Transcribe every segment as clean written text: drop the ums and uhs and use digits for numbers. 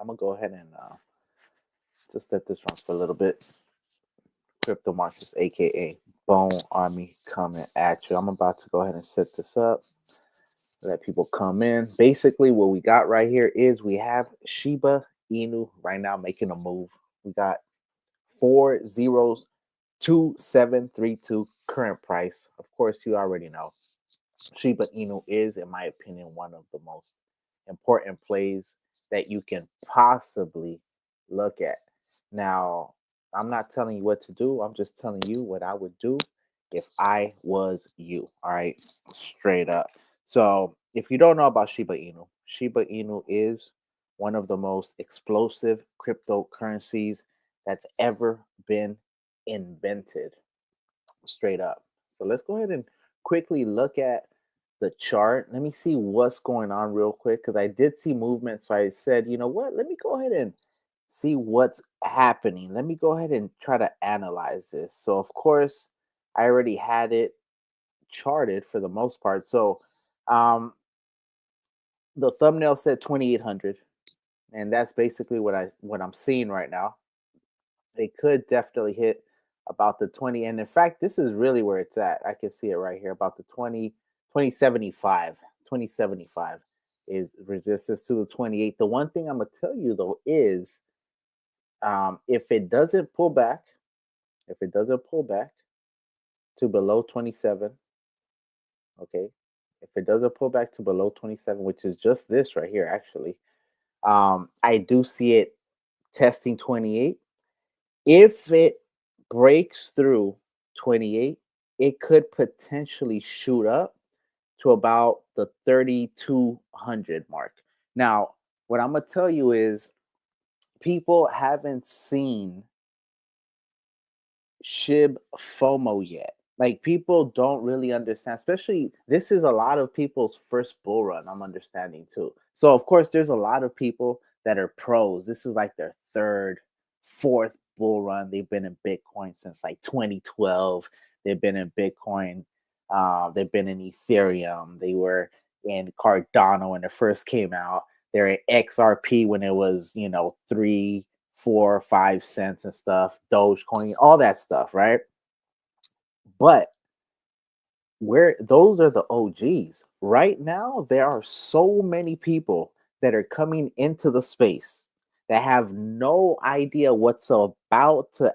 I'm gonna go ahead and just let this run for a little bit. Crypto Markets, aka Bone Army, coming at you. I'm about to go ahead and set this up. Let people come in. Basically, what we got right here is we have Shiba Inu right now making a move. We got 402732 current price. Of course, you already know Shiba Inu is, in my opinion, one of the most important plays that you can possibly look at. Now, I'm not telling you what to do. I'm just telling you what I would do if I was you. All right, straight up. So, if you don't know about Shiba Inu is one of the most explosive cryptocurrencies that's ever been invented, straight up. So, let's go ahead and quickly look at the chart. Let me see what's going on real quick because I did see movement. So I said, you know what? Let me go ahead and see what's happening. Let me go ahead and try to analyze this. So, of course, I already had it charted for the most part. So, um, the thumbnail said 2800, and that's basically what I'm seeing right now. It could definitely hit about the 20, and in fact this is really where it's at. I can see it right here about the 2075. 2075 is resistance to the 28. The one thing I'm gonna tell you though is if it doesn't pull back, if it doesn't pull back to below 27, okay, if it doesn't pull back to below 27, which is just this right here actually, I do see it testing 28. If it breaks through 28, it could potentially shoot up to about the 3200 mark. Now, what I'm going to tell you is people haven't seen SHIB FOMO yet. Like people don't really understand, especially this is a lot of people's first bull run, I'm understanding too. So of course there's a lot of people that are pros. This is like their third, fourth bull run. They've been in Bitcoin since like 2012. They've been in Bitcoin. They've been in Ethereum. They were in Cardano when it first came out. They're in XRP when it was, 3, 4, 5 cents and stuff, Dogecoin, all that stuff, right? But where those are the OGs. Right now, there are so many people that are coming into the space that have no idea what's about to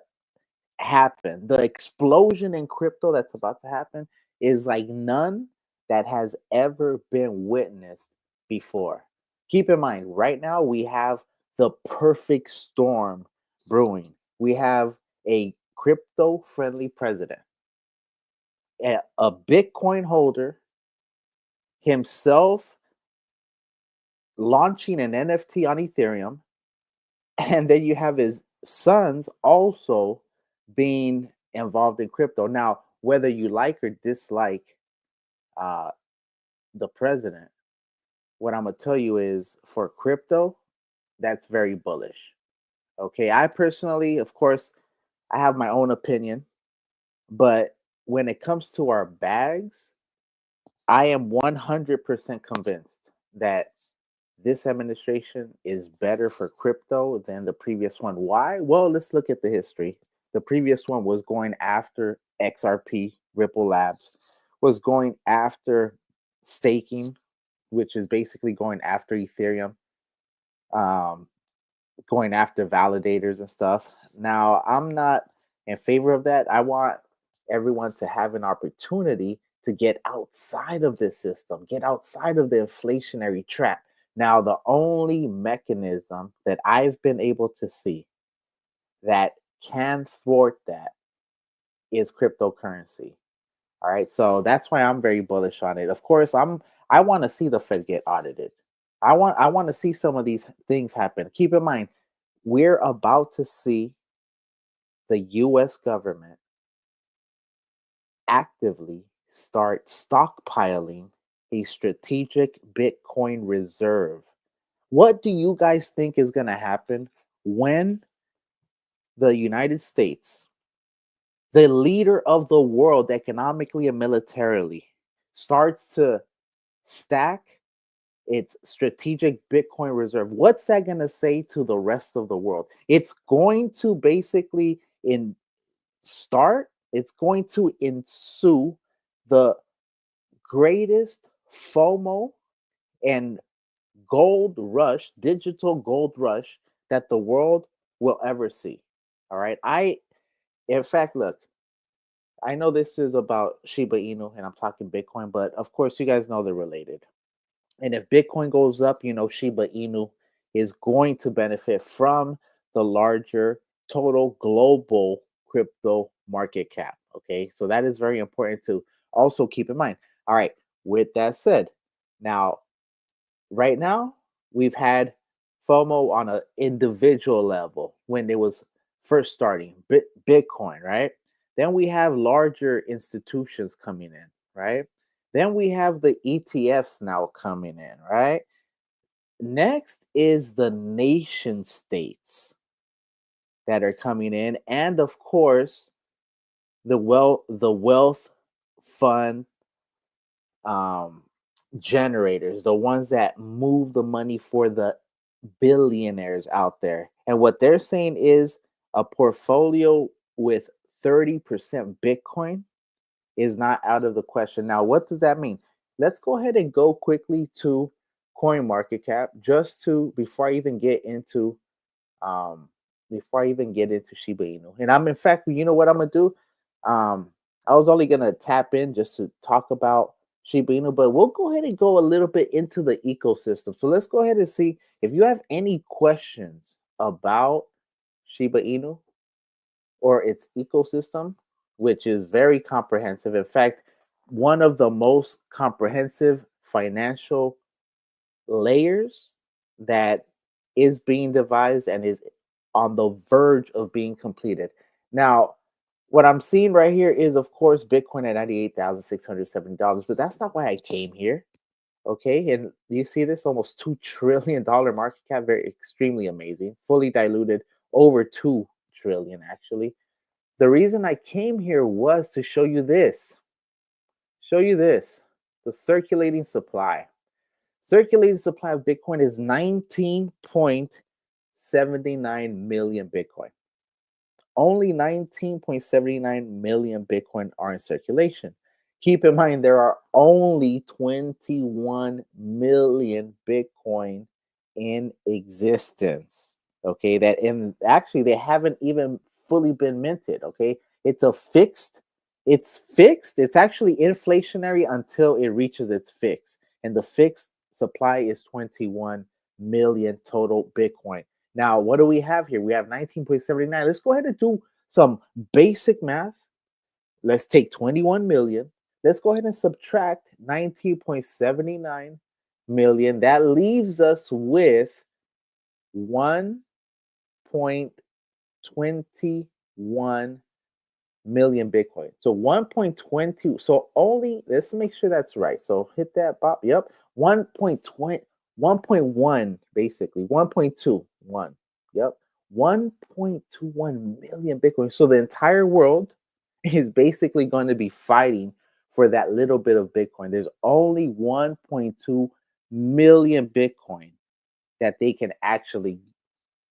happen. The explosion in crypto that's about to happen is like none that has ever been witnessed before. Keep in mind, right now we have the perfect storm brewing. We have a crypto friendly president, a Bitcoin holder, himself launching an NFT on Ethereum, and then you have his sons also being involved in crypto. Now, whether you like or dislike uh, the president, what I'm gonna tell you is for crypto, that's very bullish. Okay, I personally, of course, I have my own opinion, but when it comes to our bags, I am 100% convinced that this administration is better for crypto than the previous one. Why? Well, let's look at the history. The previous one was going after XRP, Ripple Labs, was going after staking, which is basically going after Ethereum, um, going after validators and stuff. Now, I'm not in favor of that. I want everyone to have an opportunity to get outside of this system, get outside of the inflationary trap. Now, the only mechanism that I've been able to see that can thwart that is cryptocurrency. All right. So that's why I'm very bullish on it. Of course, I want to see the Fed get audited. I want to see some of these things happen. Keep in mind, we're about to see the US government actively start stockpiling a strategic Bitcoin reserve. What do you guys think is going to happen when the United States, the leader of the world economically and militarily, starts to stack its strategic Bitcoin reserve. What's that going to say to the rest of the world? It's going to basically it's going to ensue the greatest FOMO and gold rush, digital gold rush that the world will ever see. All right. In fact, look, I know this is about Shiba Inu and I'm talking Bitcoin, but of course, you guys know they're related. And if Bitcoin goes up, Shiba Inu is going to benefit from the larger total global crypto market cap. Okay. So that is very important to also keep in mind. All right. With that said, now, right now, we've had FOMO on an individual level when it was first starting Bitcoin, right? Then we have larger institutions coming in, right? Then we have the ETFs now coming in, right? Next is the nation states that are coming in, and of course, the wealth fund um, generators, the ones that move the money for the billionaires out there. And what they're saying is a portfolio with 30% Bitcoin is not out of the question. Now, what does that mean? Let's go ahead and go quickly to coin market cap just to um before I even get into Shiba Inu. And I'm in fact, you know what I'm gonna do? Um I was only gonna tap in just to talk about Shiba Inu, but we'll go ahead and go a little bit into the ecosystem. So let's go ahead and see if you have any questions about Shiba Inu or its ecosystem, which is very comprehensive. In fact, one of the most comprehensive financial layers that is being devised and is on the verge of being completed. Now, what I'm seeing right here is, of course, Bitcoin at $98,670, but that's not why I came here. Okay, and you see this almost $2 trillion market cap, very extremely amazing, fully diluted, over 2 trillion actually. The reason I came here was to show you this, the circulating supply. Circulating supply of Bitcoin is 19.79 million Bitcoin. Only 19.79 million Bitcoin are in circulation. Keep in mind, there are only 21 million Bitcoin in existence. Okay, that in actually they haven't even fully been minted. Okay, it's fixed. It's actually inflationary until it reaches its fix. And the fixed supply is 21 million total Bitcoin. Now, what do we have here? We have 19.79. Let's go ahead and do some basic math. Let's take 21 million. Let's go ahead and subtract 19.79 million. That leaves us with 1.21 million Bitcoin. So 1.20. So only, let's make sure that's right. So hit that, Bob. Yep. 1.20, 1.1, basically. 1.21. Yep. 1.21 million Bitcoin. So the entire world is basically going to be fighting for that little bit of Bitcoin. There's only 1.2 million Bitcoin that they can actually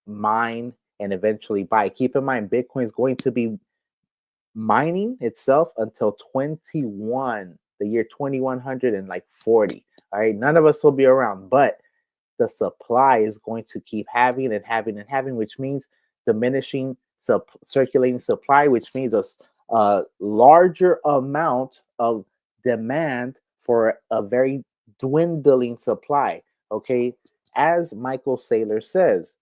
mine and eventually buy. Keep in mind, Bitcoin is going to be mining itself until the year 2100 and like 40. All right, none of us will be around, but the supply is going to keep having and having and having, which means diminishing circulating supply, which means a larger amount of demand for a very dwindling supply. Okay, as Michael Saylor says,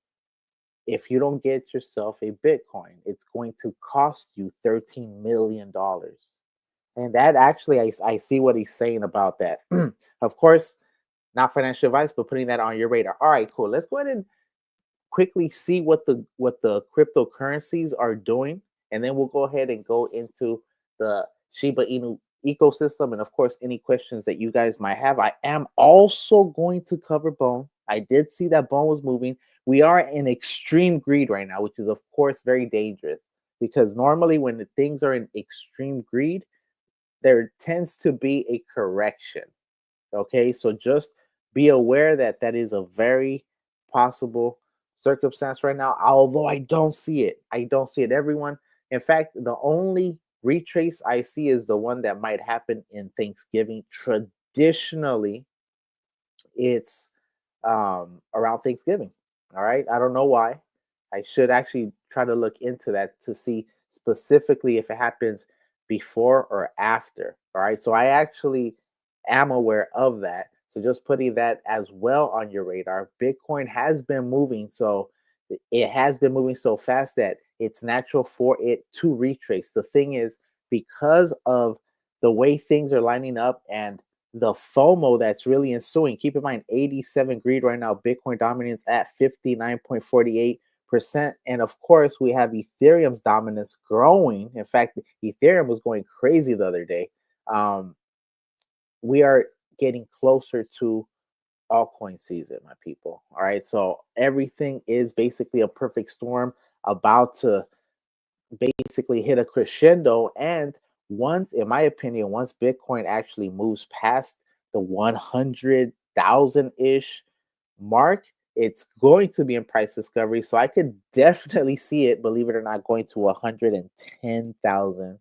if you don't get yourself a Bitcoin, it's going to cost you $13 million. And that actually, I see what he's saying about that. Of course, not financial advice, but putting that on your radar. All right, cool. Let's go ahead and quickly see what the cryptocurrencies are doing, and then we'll go ahead and go into the Shiba Inu ecosystem, and of course, any questions that you guys might have. I am also going to cover Bone. I did see that Bone was moving. We are in extreme greed right now, which is of course very dangerous because normally when the things are in extreme greed, there tends to be a correction. Okay, so just be aware that that is a very possible circumstance right now. Although I don't see it. I don't see it. Everyone, in fact, the only retrace I see is the one that might happen in Thanksgiving. Traditionally, it's around Thanksgiving. All right. I don't know why. I should actually try to look into that to see specifically if it happens before or after. All right. So I actually am aware of that. So just putting that as well on your radar. Bitcoin has been moving. So it has been moving so fast that it's natural for it to retrace. The thing is, because of the way things are lining up and the FOMO that's really ensuing. Keep in mind, 87 greed right now. Bitcoin dominance at 59.48%. And of course, we have Ethereum's dominance growing. In fact, Ethereum was going crazy the other day. Um, we are getting closer to altcoin season, my people. All right. So everything is basically a perfect storm about to basically hit a crescendo. And once, in my opinion, once Bitcoin actually moves past the 100,000 ish mark, it's going to be in price discovery. So I could definitely see it, believe it or not, going to 110,000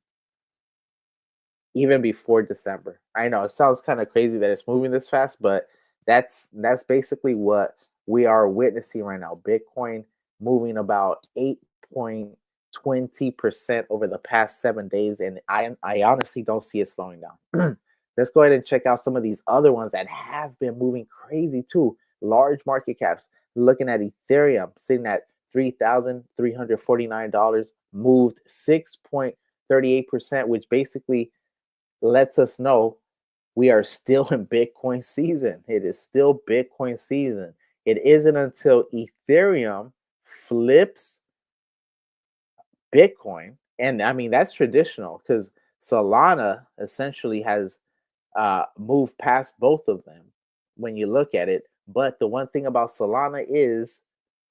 even before December. I know it sounds kind of crazy that it's moving this fast, but that's basically what we are witnessing right now. Bitcoin moving about 8.20% over the past 7 days, and I honestly don't see it slowing down. Let's go ahead and check out some of these other ones that have been moving crazy too. Large market caps. Looking at Ethereum, sitting at $3,349, moved 6.38%, which basically lets us know we are still in Bitcoin season. It is still Bitcoin season. It isn't until Ethereum flips Bitcoin, and I mean that's traditional because Solana essentially has move past both of them when you look at it. But the one thing about Solana is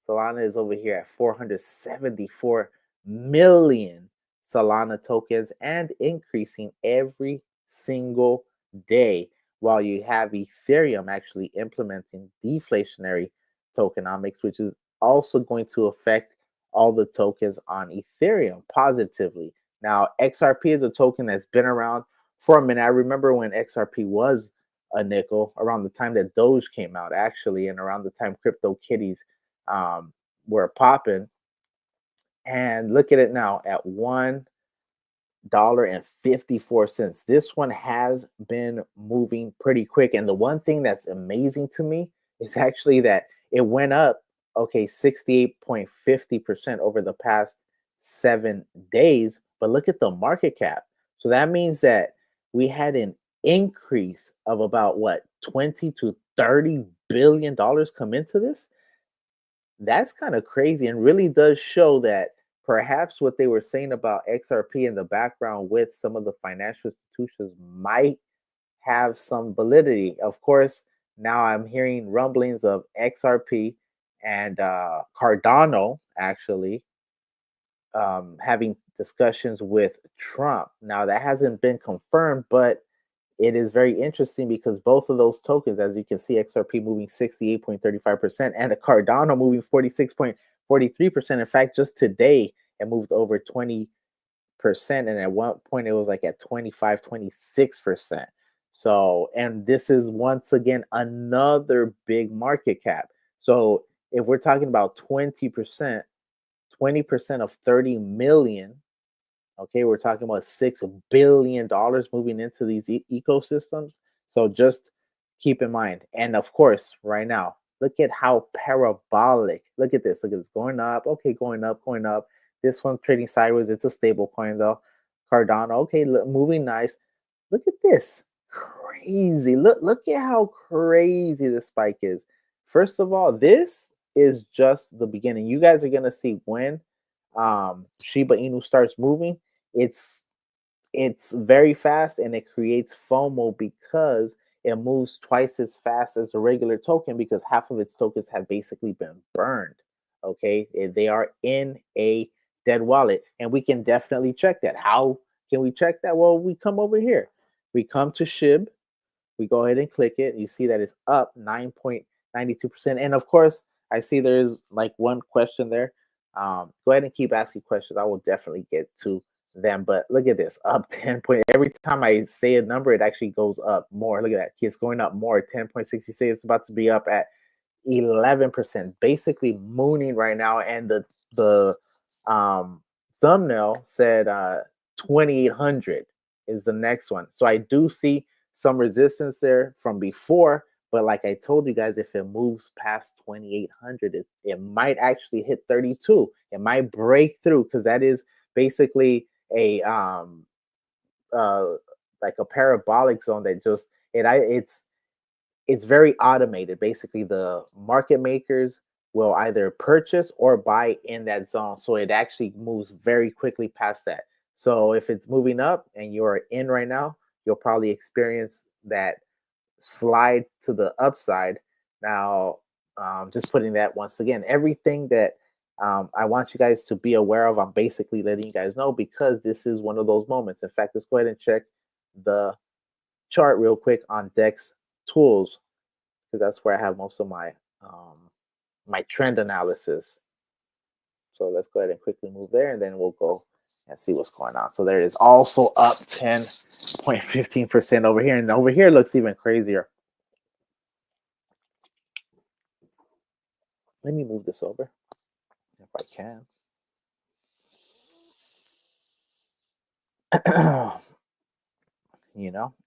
over here at 474 million Solana tokens and increasing every single day, while you have Ethereum actually implementing deflationary tokenomics, which is also going to affect all the tokens on Ethereum positively. Now, XRP is a token that's been around for a minute. I remember when XRP was a nickel around the time that Doge came out, actually, and around the time Crypto Kitties were popping. And look at it now at $1.54. This one has been moving pretty quick. And the one thing that's amazing to me is actually that it went up, okay, 68.50% over the past 7 days. But look at the market cap. So that means that we had an increase of about what, 20 to $30 billion come into this. That's kind of crazy and really does show that perhaps what they were saying about XRP in the background with some of the financial institutions might have some validity. Of course, now I'm hearing rumblings of XRP and Cardano actually having discussions with Trump. Now, that hasn't been confirmed, but it is very interesting because both of those tokens, as you can see, XRP moving 68.35% and a Cardano moving 46.43%. In fact, just today, it moved over 20%. And at one point, it was like at 25, 26%. So, and this is once again another big market cap. So, if we're talking about 20% of 30 million, okay, we're talking about $6 billion moving into these ecosystems. So just keep in mind. And of course, right now, look at how parabolic. Look at this. Look at this going up. Okay, going up, going up. This one trading sideways. It's a stable coin though. Cardano. Okay, look, moving nice. Look at this. Crazy. Look at how crazy the spike is. First of all, this is just the beginning. You guys are gonna see when Shiba Inu starts moving. It's it's very fast and it creates FOMO because it moves twice as fast as a regular token because half of its tokens have basically been burned. Okay, they are in a dead wallet, and we can definitely check that. How can we check that? Well, we come over here. We come to SHIB. We go ahead and click it. You see that it's up 9.92%. And of course, I see there's like one question there. Go ahead and keep asking questions. I will definitely get to them. But look at this, up 10 point. Every time I say a number, it actually goes up more. Look at that. It's going up more. 10.66. It's about to be up at 11%, basically mooning right now. And the thumbnail said 2800 is the next one. So I do see some resistance there from before, but like I told you guys, if it moves past 2800, it might actually hit 32. It might break through, because that is basically a uh like a parabolic zone that just it's very automated. Basically, the market makers will either purchase or buy in that zone. So it actually moves very quickly past that. So if it's moving up and you're in right now, you'll probably experience that slide to the upside. Now, just putting that once again, everything that I want you guys to be aware of, I'm basically letting you guys know, because this is one of those moments. In fact, let's go ahead and check the chart real quick on Dex Tools, because that's where I have most of my trend analysis. So let's go ahead and quickly move there, and then we'll go and see what's going on. So there it is, also up 10.15% over here, and over here looks even crazier. Let me move this over if I can.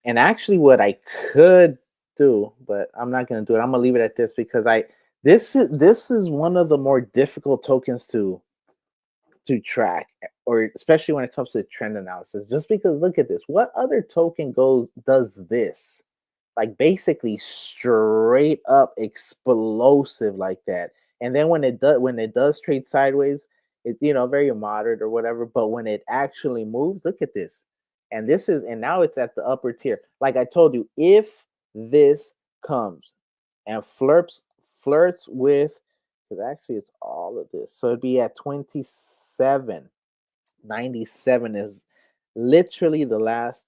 And actually what I could do, but I'm not going to do it. I'm going to leave it at this, because this is one of the more difficult tokens to track, or especially when it comes to trend analysis, just because look at this. What other token does this? Like basically straight up explosive like that. And then when it does trade sideways, it's very moderate or whatever. But when it actually moves, look at this. And now it's at the upper tier. Like I told you, if this comes and flirts with, because actually it's all of this. So it'd be at 27.97 is literally the last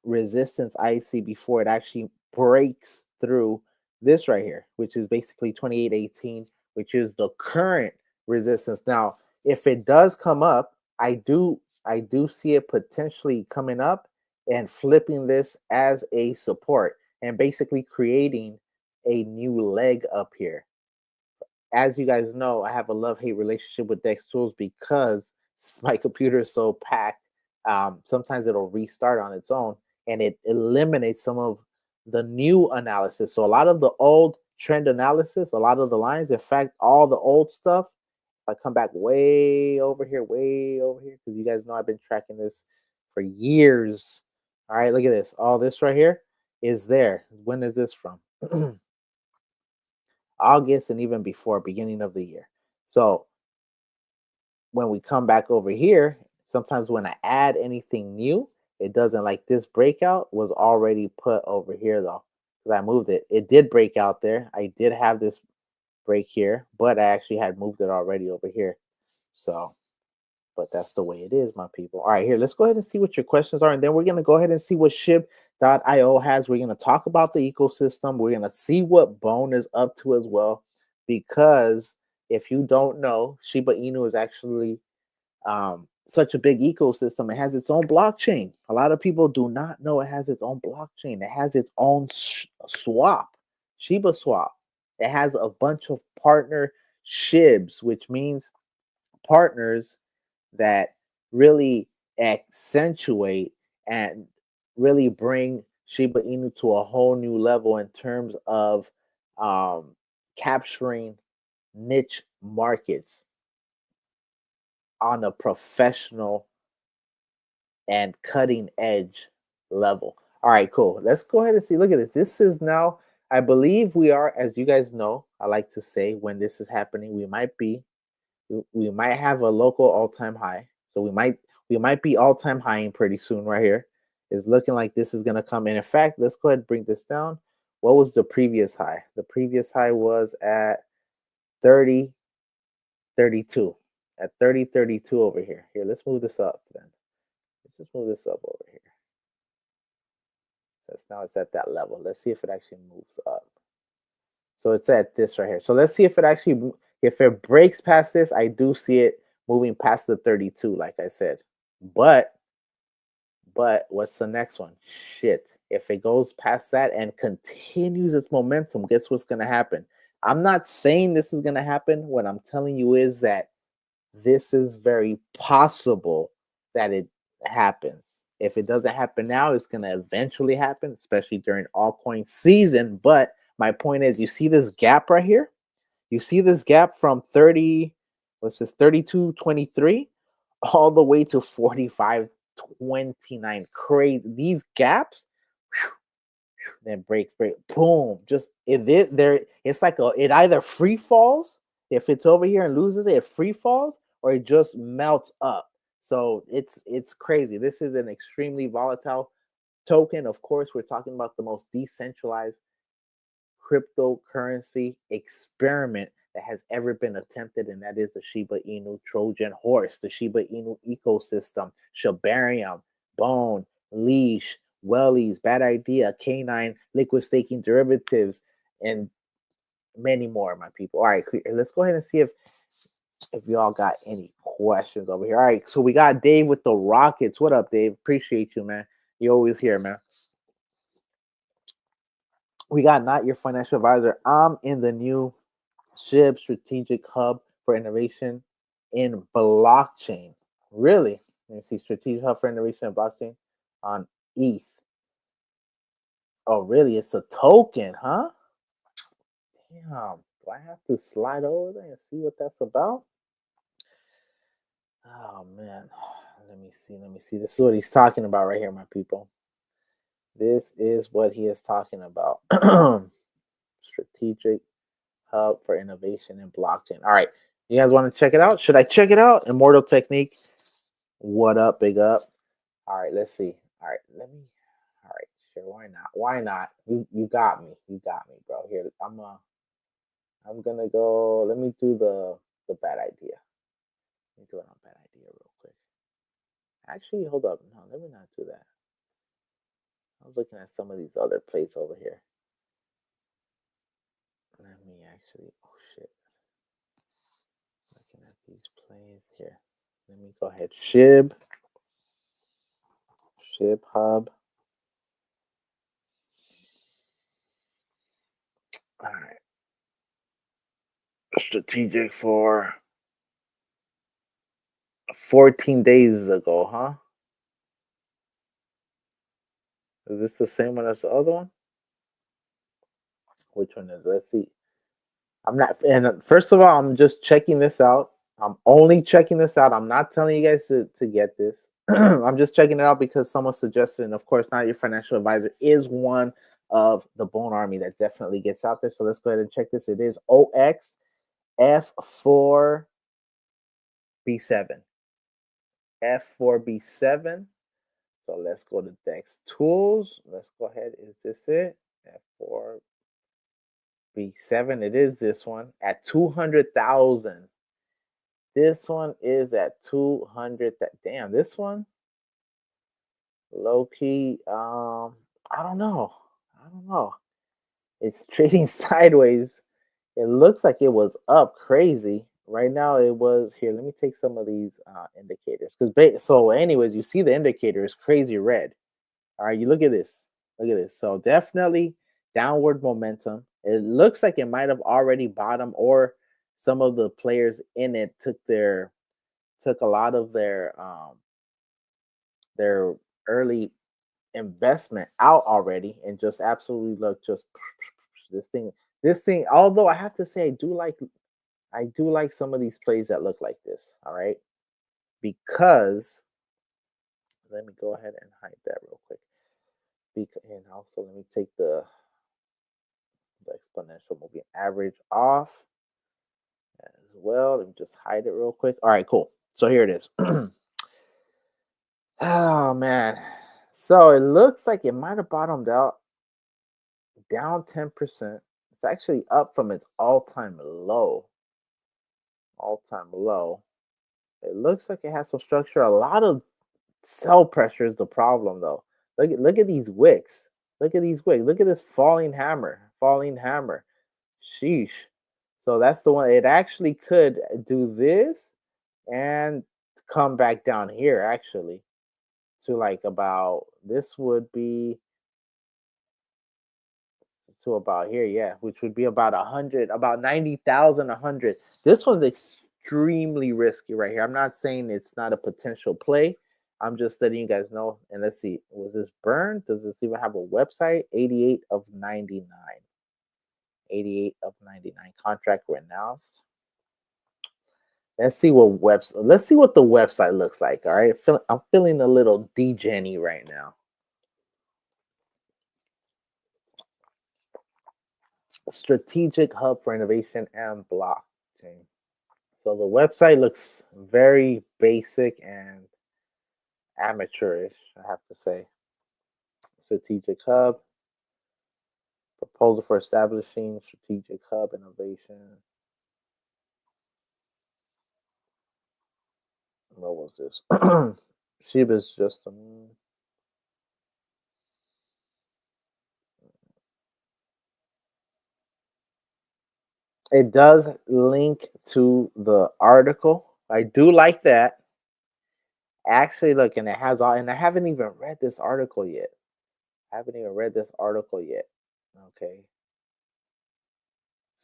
resistance I see before it actually breaks through this right here, which is basically 28.18, which is the current resistance. Now, if it does come up, I do see it potentially coming up and flipping this as a support, and basically creating a new leg up here. As you guys know, I have a love-hate relationship with Dex Tools, because since my computer is so packed, sometimes it'll restart on its own, and it eliminates some of the new analysis. So a lot of the old trend analysis, a lot of the lines, in fact, all the old stuff, if I come back way over here, because you guys know I've been tracking this for years. All right, look at this. All this right here is there. When is this from? August, and even before, beginning of the year. So when we come back over here, sometimes when I add anything new, it doesn't, like this breakout was already put over here though, because I moved it. It did break out there. I did have this break here, but I actually had moved it already over here. So, but that's the way it is, my people. All right, here, let's go ahead and see what your questions are. And then we're going to go ahead and see what Shib.io has. We're going to talk about the ecosystem. We're going to see what Bone is up to as well. Because if you don't know, Shiba Inu is actually such a big ecosystem. It has its own blockchain. A lot of people do not know it has its own blockchain. It has its own swap, Shiba Swap. It has a bunch of partner SHIBs, which means partners that really accentuate and really bring Shiba Inu to a whole new level in terms of capturing niche markets on a professional and cutting edge level. All right, cool. Let's go ahead and see. Look at this. This is now, I believe we are, as you guys know, I like to say when this is happening, we might have a local all-time high. So we might be all-time high pretty soon right here. It's looking like this is going to come in. In fact, let's go ahead and bring this down. What was the previous high? The previous high was at 30.32. At 30.32 over here. Here, let's move this up then. Let's just move this up over here. Since now it's at that level. Let's see if it actually moves up. So it's at this right here. So let's see if it actually, if it breaks past this, I do see it moving past the 32, like I said. But what's the next one? Shit. If it goes past that and continues its momentum, guess what's gonna happen? I'm not saying this is gonna happen. What I'm telling you is that this is very possible that it happens. If it doesn't happen now, it's going to eventually happen, especially during altcoin season. But my point is, you see this gap right here? You see this gap from 30, what's this, 32.23 all the way to 45.29. Crazy. These gaps, then breaks, boom. Just it there. It's like it either free falls if it's over here and loses it, it free falls, or it just melts up. So it's crazy. This is an extremely volatile token. Of course, we're talking about the most decentralized cryptocurrency experiment that has ever been attempted, and that is the Shiba Inu Trojan horse, the Shiba Inu ecosystem, Shibarium, Bone, Leash, Wellies, Bad Idea, K9, liquid staking derivatives, and many more, my people. All right, let's go ahead and see if y'all got any questions over here. All right, so we got Dave with the Rockets. What up, Dave? Appreciate you, man. You're always here, man. We got Not Your Financial Advisor. I'm in the new SHIB Strategic Hub for Innovation in Blockchain. Really? Let me see. Strategic Hub for Innovation in Blockchain on ETH. Oh, really? It's a token, huh? Damn. Do I have to slide over there and see what that's about? Oh, man. Let me see. Let me see. This is what he's talking about right here, my people. This is what he is talking about. Strategic Hub for Innovation in Blockchain. All right. You guys want to check it out? Should I check it out? Immortal Technique. What up, big up? All right, let's see. All right, let me. All right, sure. Why not? Why not? You got me. You got me, bro. Here, I'm gonna go. Let me do the bad idea. Let me do it on bad idea real quick. Actually, hold up. No, let me not do that. I was looking at some of these other plays over here. Let me actually. Oh shit. Looking at these plays here. Let me go ahead. SHIB Hub. All right. Strategic for 14 days ago, huh? Is this the same one as the other one? Which one is it? Let's see. I'm not, and first of all, I'm just checking this out. I'm only checking this out. I'm not telling you guys to get this. I'm just checking it out because someone suggested, and of course, Not Your Financial Advisor is one of the Bone Army that definitely gets out there. So let's go ahead and check this. It is OX F4B7. F4B7. So let's go to Dex Tools. Let's go ahead. Is this it? F4B7. It is this one at 200,000. This one is at 200. Damn, this one low key. I don't know. I don't know. It's trading sideways. It looks like it was up crazy. Right now, it was here. Let me take some of these indicators because so, anyways, you see the indicator is crazy red. All right, you look at this. Look at this. So definitely downward momentum. It looks like it might have already bottomed, or some of the players in it took a lot of their early investment out already and just absolutely look just this thing. Although I have to say I do like some of these plays that look like this. All right, because let me go ahead and hide that real quick. And also let me take the exponential moving average off as well. Let me just hide it real quick. All right, cool. So here it is. Oh man. So it looks like it might have bottomed out down 10%. It's actually up from its all-time low. All-time low. It looks like it has some structure. A lot of sell pressure is the problem though. Look at these wicks. Look at these wicks. Look at this falling hammer. Falling hammer. Sheesh. So that's the one. It actually could do this and come back down here actually to like about this would be to about here, yeah, which would be about 100, about 90,000, 100. This one's extremely risky right here. I'm not saying it's not a potential play. I'm just letting you guys know. And let's see, was this burned? Does this even have a website? 88 of 99. 88 of 99 contract were announced. Let's see what let's see what the website looks like. All right. I'm feeling a little degenny right now. Strategic hub for innovation and blockchain. So the website looks very basic and amateurish, I have to say. Strategic hub, proposal for establishing strategic hub innovation. What was this? Shiba's just a it does link to the article. I do like that. Actually, look, and it has all, and I haven't even read this article yet. I haven't even read this article yet. Okay.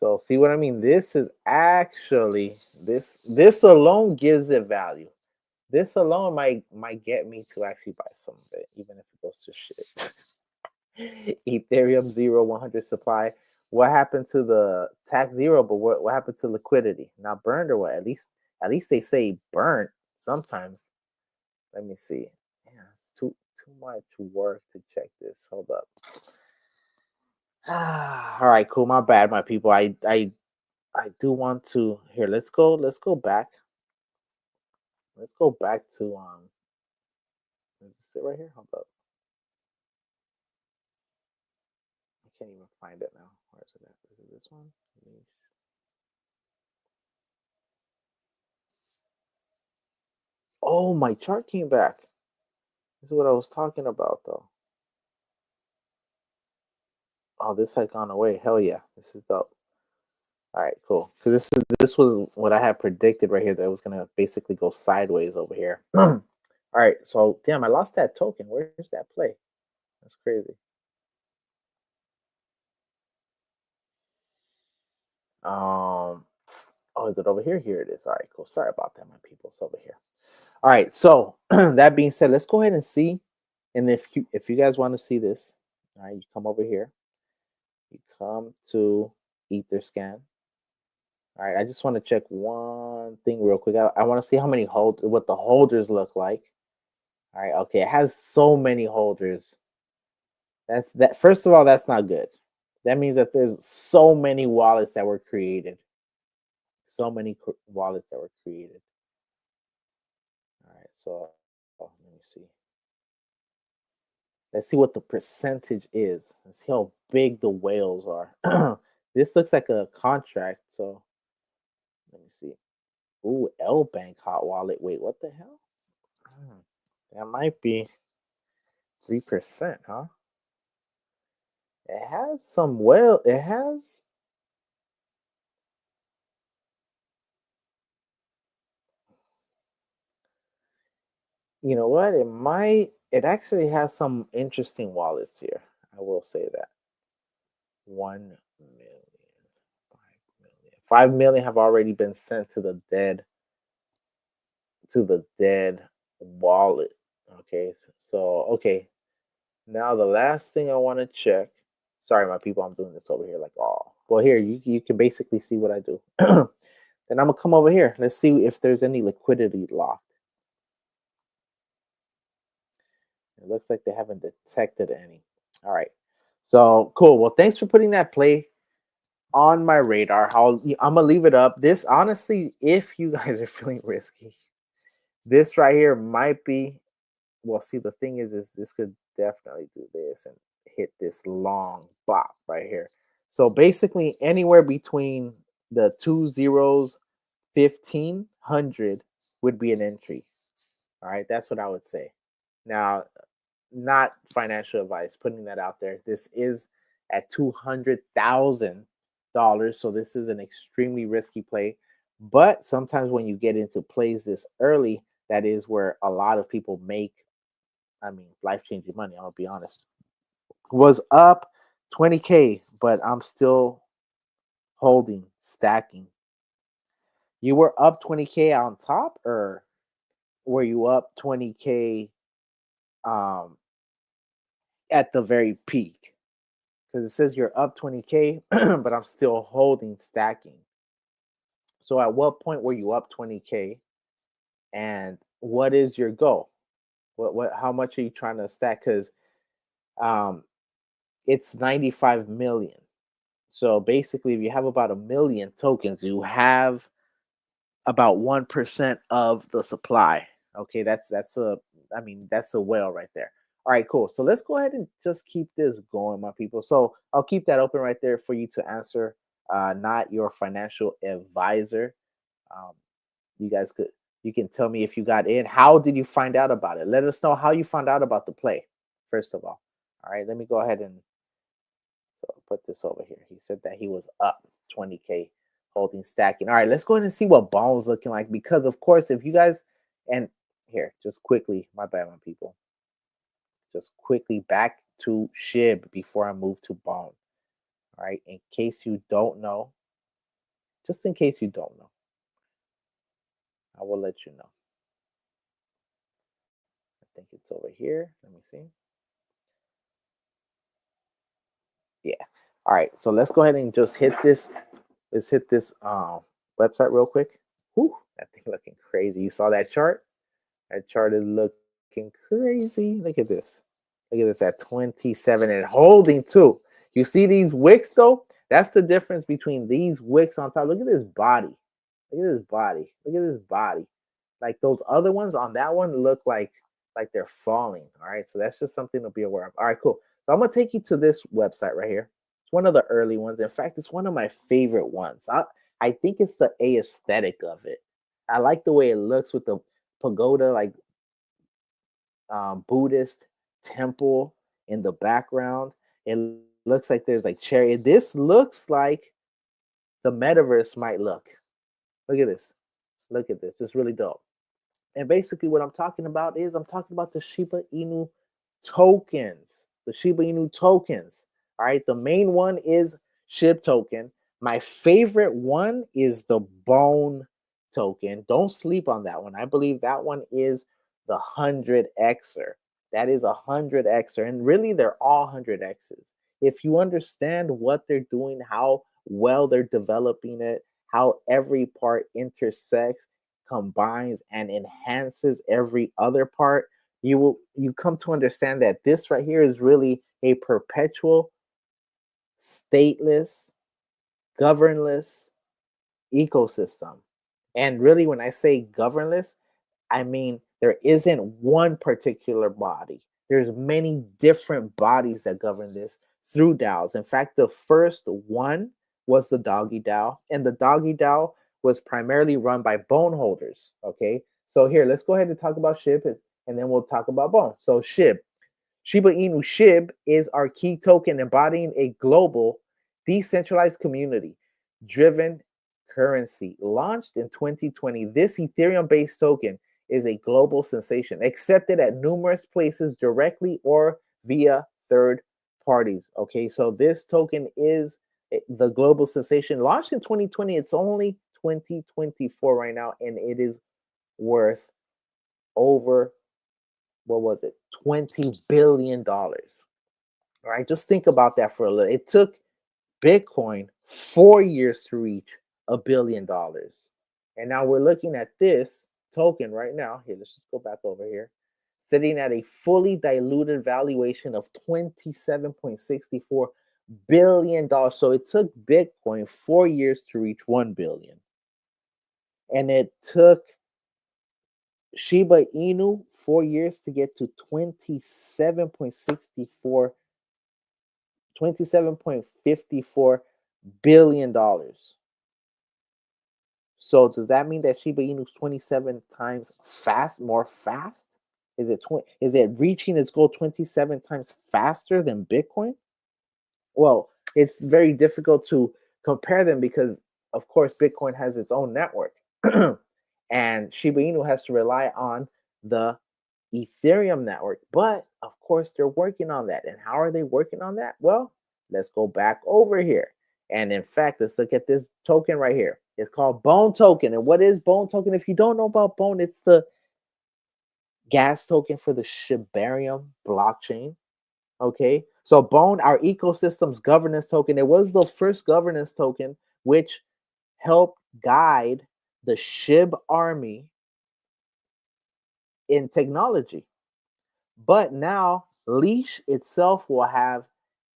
So see what I mean? This is actually this alone gives it value. This alone might get me to actually buy some of it, even if it goes to shit. Ethereum 100 supply. What happened to the tax zero? But what happened to liquidity? Not burned or what? At least they say burnt sometimes. Let me see. Yeah, it's too much work to check this. Hold up. All right, cool. My bad, my people. I do want to here. Let's go back. Let's go back to sit right here. Hold up. I can't even find it now. Where is it at? Is it this one? Oh, my chart came back. This is what I was talking about though. Oh, this had gone away. Hell yeah. This is dope. All right, cool. Because this was what I had predicted right here that it was gonna basically go sideways over here. All right, so damn, I lost that token. Where's that play? That's crazy. Um, oh, is it over here? Here it is. All right, cool. Sorry about that, my people. It's over here. All right, so that being said, let's go ahead and see. And if you guys want to see this, all right, you come over here. You come to Etherscan. All right, I just want to check one thing real quick. I want to see how many what the holders look like. All right, okay, it has so many holders. That's that. First of all, that's not good. That means that there's so many wallets that were created. So many wallets that were created. All right, so let me see. Let's see what the percentage is. Let's see how big the whales are. This looks like a contract, so let me see. Ooh, L Bank hot wallet. Wait, what the hell? That might be 3%, huh? It has some it has you know what? It actually has some interesting wallets here. I will say that. 1 million, 5 million. 5 million have already been sent to the dead wallet. Okay. So okay. Now the last thing I want to check. Sorry, my people, I'm doing this over here like oh. Well here you can basically see what I do. Then I'm gonna come over here. Let's see if there's any liquidity locked. It looks like they haven't detected any. All right. So cool. Well, thanks for putting that play on my radar. I'm gonna leave it up. This honestly, if you guys are feeling risky, this right here might be. Well, see, the thing is this could definitely do this and hit this long bop right here. So basically, anywhere between the two zeros, 1500 would be an entry. All right, that's what I would say. Now, not financial advice, putting that out there. This is at $200,000. So this is an extremely risky play. But sometimes when you get into plays this early, that is where a lot of people make, I mean, life changing money. I'll be honest. Was up 20K, but I'm still holding, stacking. You were up 20K on top, or were you up 20K um, at the very peak? Because it says you're up 20K, but I'm still holding, stacking. So at what point were you up 20K, and what is your goal? How much are you trying to stack? Because um, it's 95 million. So basically, if you have about a million tokens, you have about 1% of the supply. Okay, that's a, I mean, that's a whale right there. All right, cool. So let's go ahead and just keep this going, my people. So I'll keep that open right there for you to answer. Not your financial advisor. Um, you guys could, you can tell me if you got in. How did you find out about it? Let us know how you found out about the play. First of all. All right, let me go ahead and so put this over here. He said that he was up 20K holding, stacking. All right, let's go ahead and see what Bone's looking like. Because of course, if you guys, and here, just quickly, my bad, my people. Just quickly back to Shib before I move to Bone. All right, in case you don't know, just in case you don't know, I will let you know. I think it's over here. Let me see. Yeah. All right. So let's go ahead and just hit this. Let's hit this website real quick. Whew, that thing looking crazy. You saw that chart? That chart is looking crazy. Look at this. Look at this at 27 and holding too. You see these wicks though? That's the difference between these wicks on top. Look at this body. Look at this body. Look at this body. Like those other ones on that one look like they're falling. All right. So that's just something to be aware of. All right, cool. So I'm gonna take you to this website right here. It's one of the early ones. In fact, it's one of my favorite ones. I think it's the aesthetic of it. I like the way it looks with the pagoda, like Buddhist temple in the background. It looks like there's like cherry. This looks like the metaverse might look. Look at this. Look at this. It's really dope. And basically, what I'm talking about is I'm talking about the Shiba Inu tokens. The Shiba Inu tokens. All right. The main one is SHIB token. My favorite one is the Bone token. Don't sleep on that one. I believe that one is the 100xer. That is 100xer. And really, they're all 100x's. If you understand what they're doing, how well they're developing it, how every part intersects, combines, and enhances every other part, you come to understand that this right here is really a perpetual, stateless, governless ecosystem. And really, when I say governless, I mean there isn't one particular body. There's many different bodies that govern this through DAOs. In fact, the first one was the Doggy DAO, and the Doggy DAO was primarily run by bone holders. Okay, so here let's go ahead and talk about SHIB, and then we'll talk about Bone. So SHIB, Shiba Inu SHIB is our key token embodying a global, decentralized community driven currency. Launched in 2020, this Ethereum based token is a global sensation, accepted at numerous places directly or via third parties. Okay, so this token is the global sensation. Launched in 2020, it's only 2024 right now, and it is worth over, what was it, $20 billion. All right, just think about that for a little. It took Bitcoin 4 years to reach $1 billion. And now we're looking at this token right now. Here, let's just go back over here. Sitting at a fully diluted valuation of $27.64 billion. So it took Bitcoin 4 years to reach 1 billion. And it took Shiba Inu 4 years to get to $27.54 billion. So does that mean that Shiba Inu is 27 times more fast? Is it reaching its goal 27 times faster than Bitcoin? Well, it's very difficult to compare them because, of course, Bitcoin has its own network, and Shiba Inu has to rely on the Ethereum network. But of course, they're working on that. And how are they working on that? Well, let's go back over here. And in fact, let's look at this token right here. It's called Bone token. And what is Bone token? If you don't know about Bone, it's the gas token for the Shibarium blockchain. Okay, so Bone, our ecosystem's governance token, it was the first governance token which helped guide the SHIB army in technology. But now Leash itself will have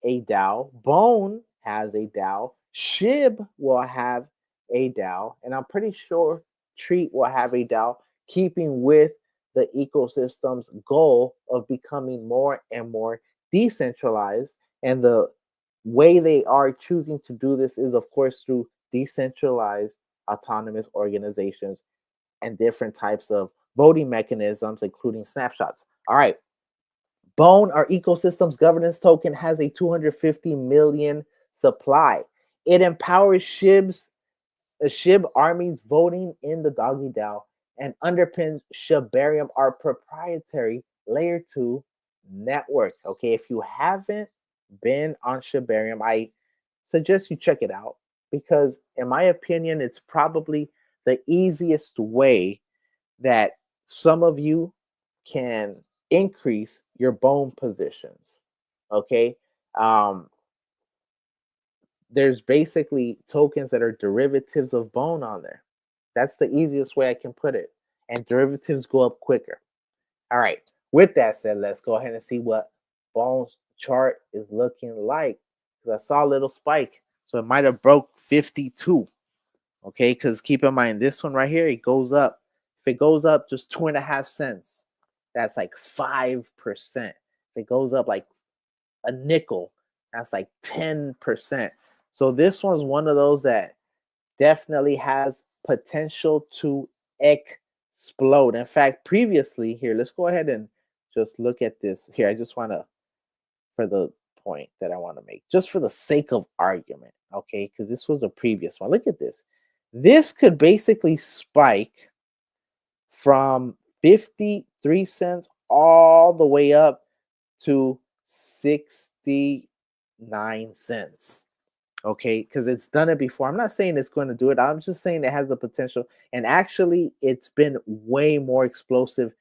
a DAO, Bone has a DAO, SHIB will have a DAO, and I'm pretty sure Treat will have a DAO, keeping with the ecosystem's goal of becoming more and more decentralized. And the way they are choosing to do this is, of course, through decentralized autonomous organizations and different types of voting mechanisms, including snapshots. All right. Bone, our ecosystem's governance token, has a 250 million supply. It empowers SHIB armies voting in the Doggy DAO and underpins Shibarium, our proprietary layer 2 network. Okay, if you haven't been on Shibarium, I suggest you check it out because, in my opinion, it's probably the easiest way that some of you can increase your bone positions. Okay. Um, there's basically tokens that are derivatives of bone on there. That's the easiest way I can put it. And derivatives go up quicker. All right. With that said, let's go ahead and see what Bone's chart is looking like. Because I saw a little spike. So it might have broke 52. Okay. Because keep in mind, this one right here, it goes up. If it goes up just 2.5 cents, that's like 5%. If it goes up like a nickel, that's like 10%. So this one's one of those that definitely has potential to explode. In fact, previously, here, let's go ahead and just look at this. Here, I just want to, for the point that I want to make, just for the sake of argument, okay? Because this was the previous one. Look at this. This could basically spike from 53 cents all the way up to 69 cents. Okay, because it's done it before. I'm not saying it's going to do it. I'm just saying it has the potential. And actually, it's been way more explosive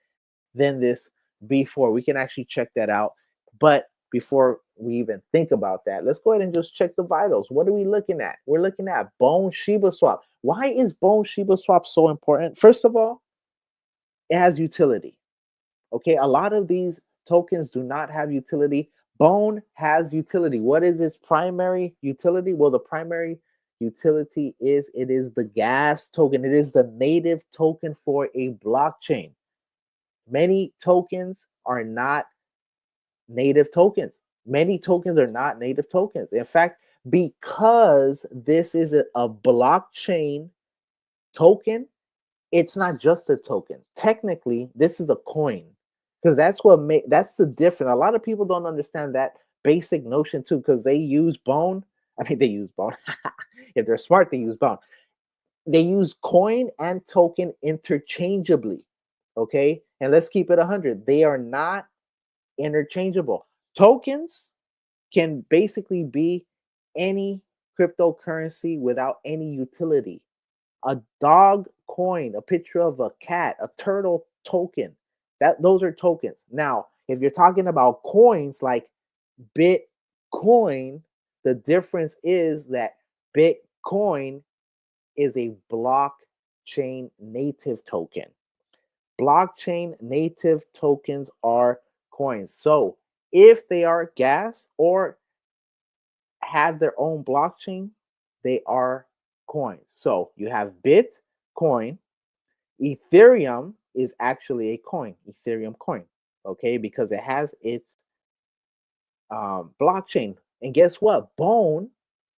than this before. We can actually check that out. But before we even think about that, let's go ahead and just check the vitals. What are we looking at? We're looking at Bone Shiba Swap. Why is Bone Shiba Swap so important? First of all, it has utility. Okay, a lot of these tokens do not have utility. Bone has utility. What is its primary utility? Well, the primary utility is it is the gas token. It is the native token for a blockchain. Many tokens are not native tokens. Many tokens are not native tokens. In fact, because this is a blockchain token, it's not just a token. Technically, this is a coin because that's the difference. A lot of people don't understand that basic notion too because they use Bone. I mean, they use Bone. If they're smart, they use Bone. They use coin and token interchangeably. Okay, and let's keep it 100. They are not interchangeable. Tokens can basically be any cryptocurrency without any utility. A dog coin, a picture of a cat, a turtle token. Those are tokens. Now, if you're talking about coins like Bitcoin, the difference is that Bitcoin is a blockchain native token. Blockchain native tokens are coins. So if they are gas or have their own blockchain, they are coins. So you have Bitcoin. Ethereum is actually a coin, Ethereum coin, okay, because it has its blockchain. And guess what? Bone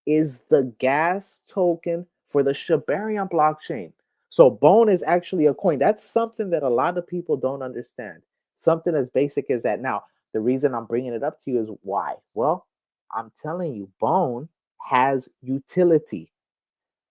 is the gas token for the Shibarium blockchain. So Bone is actually a coin. That's something that a lot of people don't understand. Something as basic as that. Now, the reason I'm bringing it up to you is why? Well, I'm telling you, Bone has utility.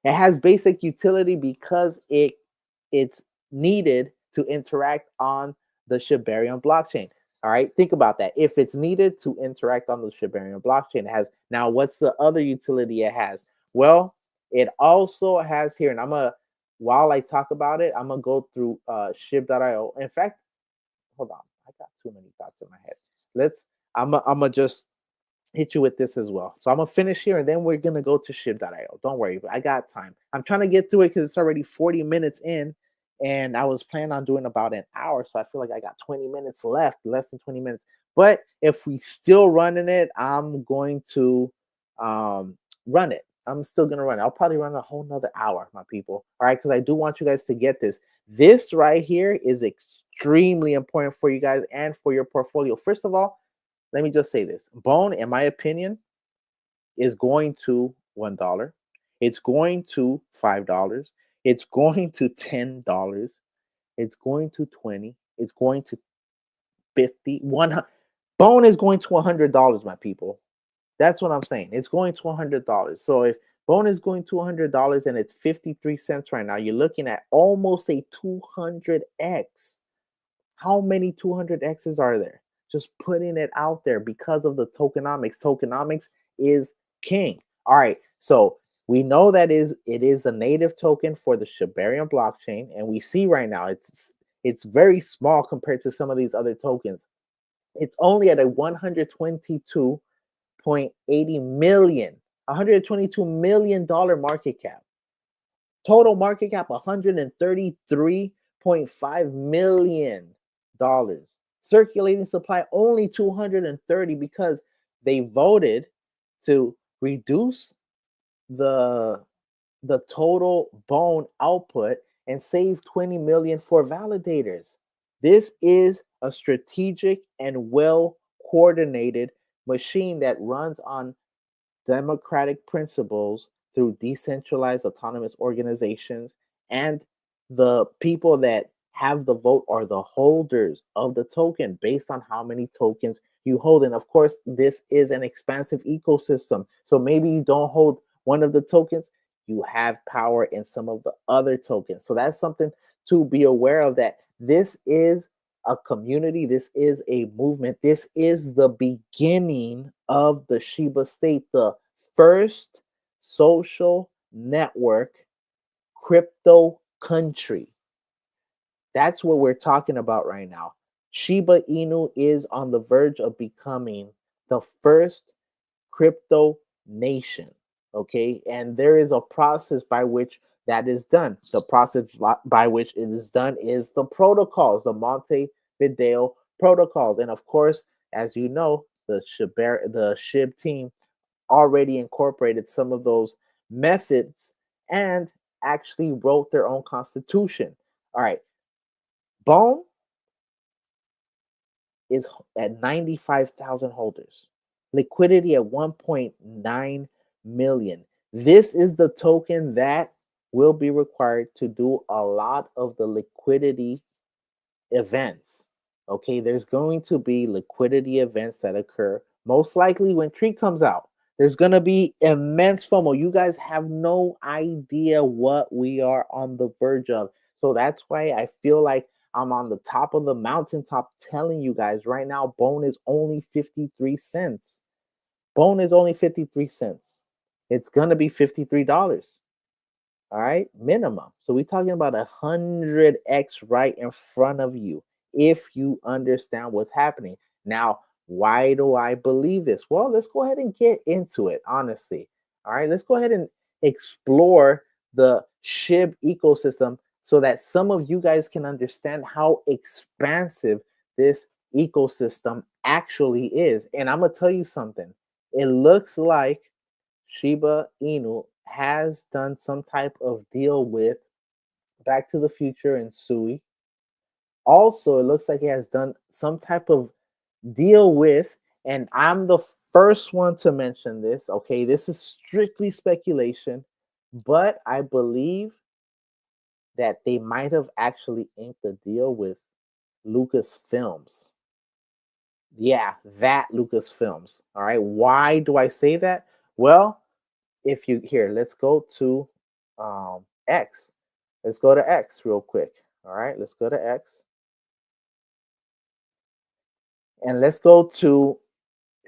It has basic utility because it's needed to interact on the Shibarium blockchain. All right, think about that. If it's needed to interact on the Shibarium blockchain, it has. Now, what's the other utility it has? Well, it also has here, and while I talk about it, I'm gonna go through shib.io. In fact, hold on, I got too many thoughts in my head. I'm gonna just hit you with this as well. So I'm gonna finish here and then we're gonna go to shib.io. Don't worry, I got time. I'm trying to get through it because it's already 40 minutes in, and I was planning on doing about an hour. So I feel like I got 20 minutes left, less than 20 minutes. But if we still running it, I'm going to run it. I'm still gonna run it. I'll probably run a whole nother hour, my people. All right, because I do want you guys to get this. This right here is extremely important for you guys and for your portfolio. First of all, let me just say this. Bone, in my opinion, is going to $1. It's going to $5. It's going to $10. It's going to 20. It's going to 50. 100. Bone is going to $100, my people. That's what I'm saying. It's going to $100. So if Bone is going to $100 and it's 53 cents right now, you're looking at almost a 200x. How many 200x's are there? Just putting it out there because of the tokenomics. Tokenomics is king. All right, so we know that it is the native token for the Shibarium blockchain, and we see right now it's very small compared to some of these other tokens. It's only at a 122.80 million, $122 million market cap. Total market cap $133.5 million. Circulating supply only 230 because they voted to reduce the the total Bone output and save 20 million for validators. This is a strategic and well coordinated machine that runs on democratic principles through decentralized autonomous organizations, and the people that have the vote are the holders of the token based on how many tokens you hold. And of course, this is an expansive ecosystem. So maybe you don't hold one of the tokens, you have power in some of the other tokens. So that's something to be aware of, that this is a community, this is a movement, this is the beginning of the Shiba state, the first social network crypto country. That's what we're talking about right now. Shiba Inu is on the verge of becoming the first crypto nation. Okay. And there is a process by which that is done. The process by which it is done is the protocols, the Montevideo protocols. And of course, as you know, the SHIB team already incorporated some of those methods and actually wrote their own constitution. All right. Bone is at 95,000 holders. Liquidity at 1.9 million. This is the token that will be required to do a lot of the liquidity events. Okay, there's going to be liquidity events that occur most likely when Tree comes out. There's going to be immense FOMO. You guys have no idea what we are on the verge of. So that's why I feel like I'm on the top of the mountaintop telling you guys right now, Bone is only 53 cents. Bone is only 53 cents. It's going to be $53. All right, minimum. So we're talking about 100x right in front of you if you understand what's happening. Now, why do I believe this? Well, let's go ahead and get into it, honestly. All right, let's go ahead and explore the SHIB ecosystem so that some of you guys can understand how expansive this ecosystem actually is. And I'm going to tell you something. It looks like Shiba Inu has done some type of deal with Back to the Future and Sui. Also, it looks like he has done some type of deal with, and I'm the first one to mention this. Okay, this is strictly speculation, but I believe that they might have actually inked a deal with Lucasfilms. Yeah, that Lucasfilms. All right. Why do I say that? Well, if you here, let's go to X. Let's go to X real quick. All right, let's go to X and let's go to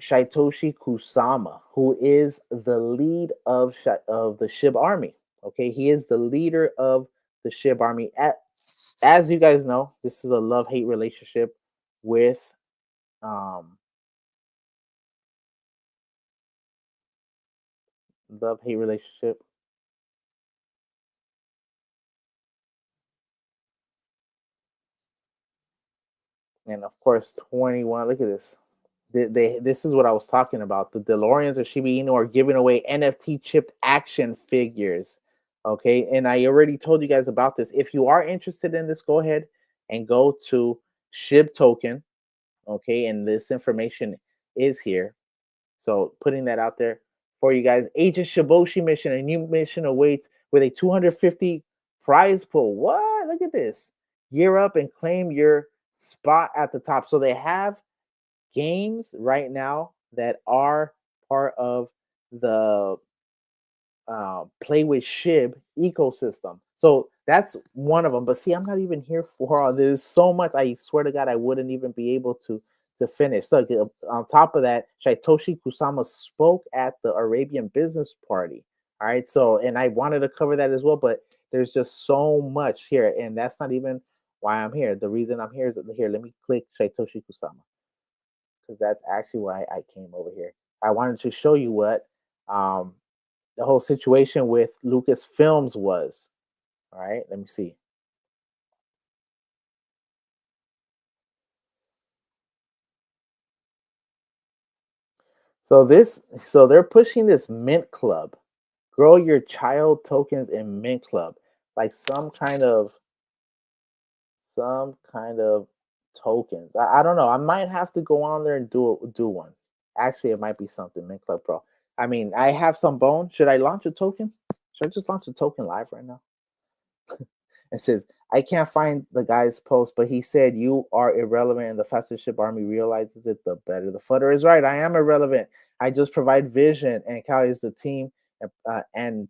Shaitoshi Kusama, who is the lead of the SHIB army. Okay, he is the leader of the SHIB army. As you guys know, this is a love-hate relationship with um, love-hate relationship, and of course, 21. Look at this. This is what I was talking about. The DeLoreans or Shiba Inu are giving away NFT chipped action figures. Okay, and I already told you guys about this. If you are interested in this, go ahead and go to SHIB token. Okay, and this information is here. So putting that out there for you guys. Agent Shiboshi mission, a new mission awaits with a 250 prize pool. What? Look at this. Gear up and claim your spot at the top. So they have games right now that are part of the play with SHIB ecosystem. So that's one of them. But see, I'm not even here for all. There's so much. I swear to God, I wouldn't even be able to finish. So on top of that, Shaitoshi Kusama spoke at the Arabian Business Party. All right. So and I wanted to cover that as well, but there's just so much here, and that's not even why I'm here. The reason I'm here is here. Let me click Shaitoshi Kusama because that's actually why I came over here. I wanted to show you what um, the whole situation with Lucasfilms was. All right, let me see. So they're pushing this Mint Club, grow your child tokens in Mint Club, like some kind of tokens. I don't know. I might have to go on there and do one. Actually, it might be something Mint Club Pro. I mean, I have some bone. Should I launch a token? Should I just launch a token live right now? It says, I can't find the guy's post, but he said you are irrelevant and the faster ship army realizes it, the better. The footer is right. I am irrelevant. I just provide vision and Cali is the team and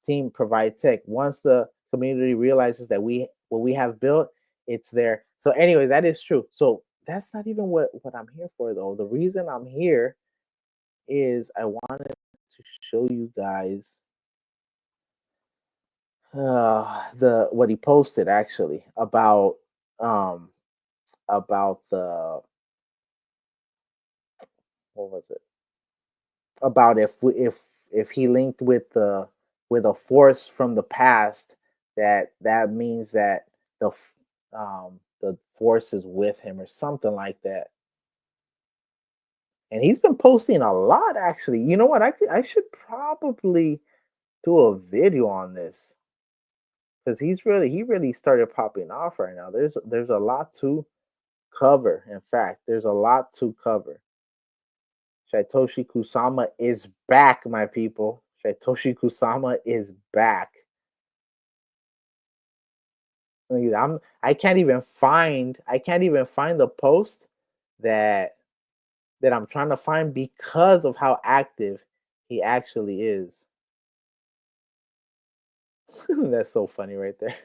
team provide tech. Once the community realizes that what we have built, it's there. So anyways, that is true. So that's not even what I'm here for though. The reason I'm here is I wanted to show you guys the what he posted actually um about the what was it about if he linked with a force from the past that means that the force is with him or something like that. And he's been posting a lot actually. You know what, I should probably do a video on this because he really started popping off right now. There's a lot to cover. In fact, there's a lot to cover. Shaitoshi Kusama is back, my people. Shaitoshi Kusama is back. I can't even find the post that I'm trying to find because of how active he actually is. That's so funny right there.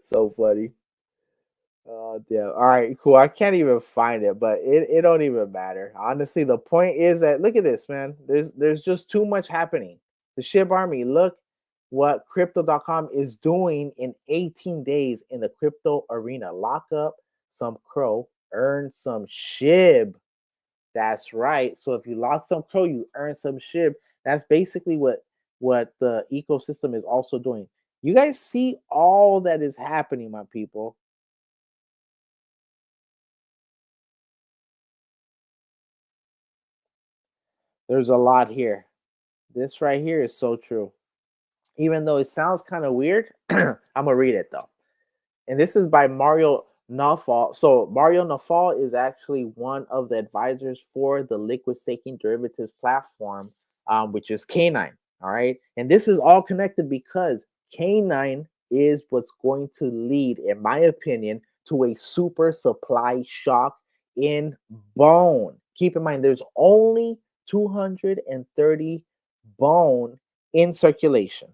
So funny. Oh damn. All right, cool. I can't even find it, but it don't even matter. Honestly, the point is that look at this, man. There's just too much happening. The SHIB army, look what crypto.com is doing in 18 days in the crypto arena. Lock up some crow, earn some SHIB. That's right. So if you lock some crow, you earn some SHIB. That's basically what the ecosystem is also doing. You guys see all that is happening, my people. There's a lot here. This right here is so true. Even though it sounds kind of weird, I'm gonna read it though. And this is by Mario Nafal. So Mario Nafal is actually one of the advisors for the liquid staking derivatives platform, which is K9. All right, and this is all connected because K9 is what's going to lead, in my opinion, to a super supply shock in bone. Keep in mind, there's only 230 bone in circulation.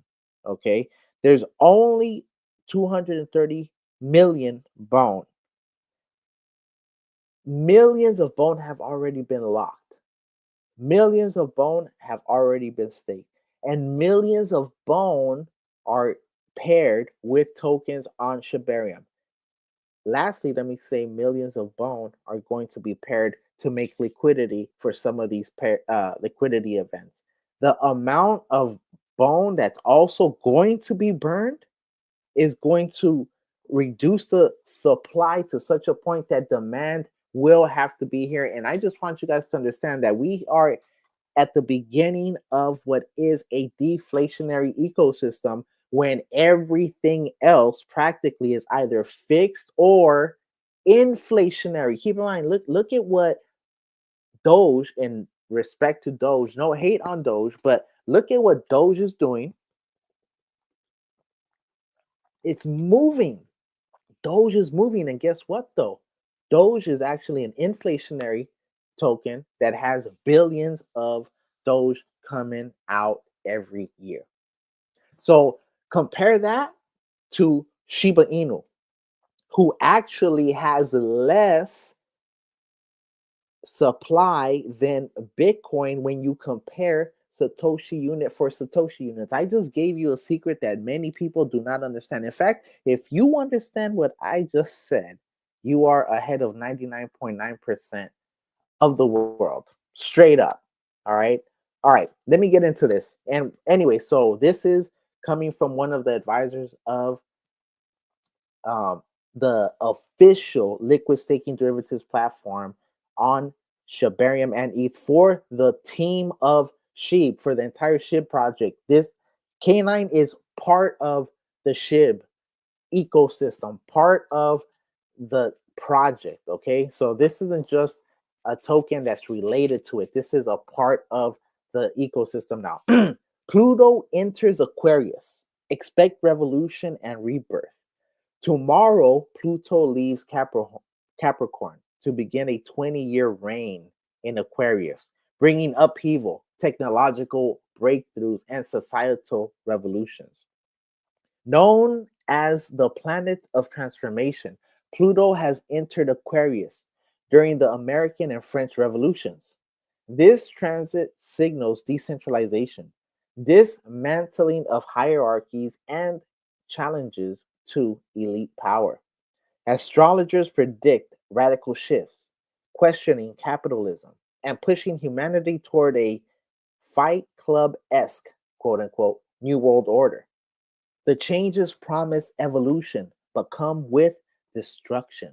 Okay, there's only 230 million bone. Millions of bone have already been locked. Millions of bone have already been staked. And millions of bone are paired with tokens on Shibarium. Lastly, let me say millions of bone are going to be paired to make liquidity for some of these liquidity events. The amount of bone that's also going to be burned is going to reduce the supply to such a point that demand will have to be here. And I just want you guys to understand that we are at the beginning of what is a deflationary ecosystem when everything else practically is either fixed or inflationary. Keep in mind, look at what Doge, in respect to Doge, no hate on Doge, but look at what Doge is doing. It's moving. Doge is moving, and guess what though? Doge is actually an inflationary token that has billions of Doge coming out every year. So compare that to Shiba Inu, who actually has less supply than Bitcoin when you compare Satoshi unit for Satoshi units. I just gave you a secret that many people do not understand. In fact, if you understand what I just said, you are ahead of 99.9% of the world, straight up. All right. All right. Let me get into this. And anyway, so this is coming from one of the advisors of um, the official liquid staking derivatives platform on Shibarium and ETH for the team of Sheep, for the entire SHIB project. This Canine is part of the SHIB ecosystem, part of the project. Okay, so this isn't just a token that's related to it, this is a part of the ecosystem now. Pluto enters Aquarius. Expect revolution and rebirth. Tomorrow, Pluto leaves Capricorn to begin a 20-year reign in Aquarius, bringing upheaval, technological breakthroughs, and societal revolutions. Known as the planet of transformation, Pluto has entered Aquarius during the American and French revolutions. This transit signals decentralization, dismantling of hierarchies, and challenges to elite power. Astrologers predict radical shifts, questioning capitalism, and pushing humanity toward a Fight Club esque, quote unquote, New World Order. The changes promise evolution, but come with destruction.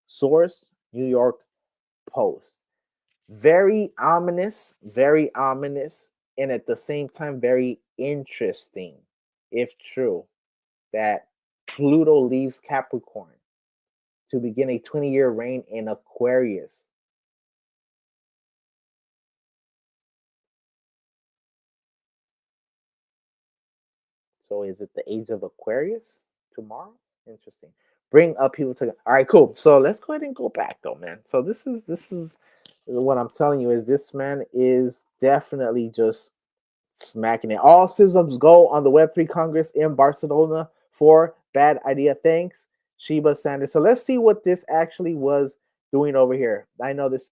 Source New York Post. Very ominous, and at the same time, very interesting, if true, that Pluto leaves Capricorn to begin a 20-year reign in Aquarius. So is it the age of Aquarius tomorrow? Interesting. Bring up people to. All right, cool. So let's go ahead and go back though, man. So this is what I'm telling you is this man is definitely just smacking it. All systems go on the Web3 Congress in Barcelona for bad idea. Thanks, Shiba Sanders. So let's see what this actually was doing over here. I know this.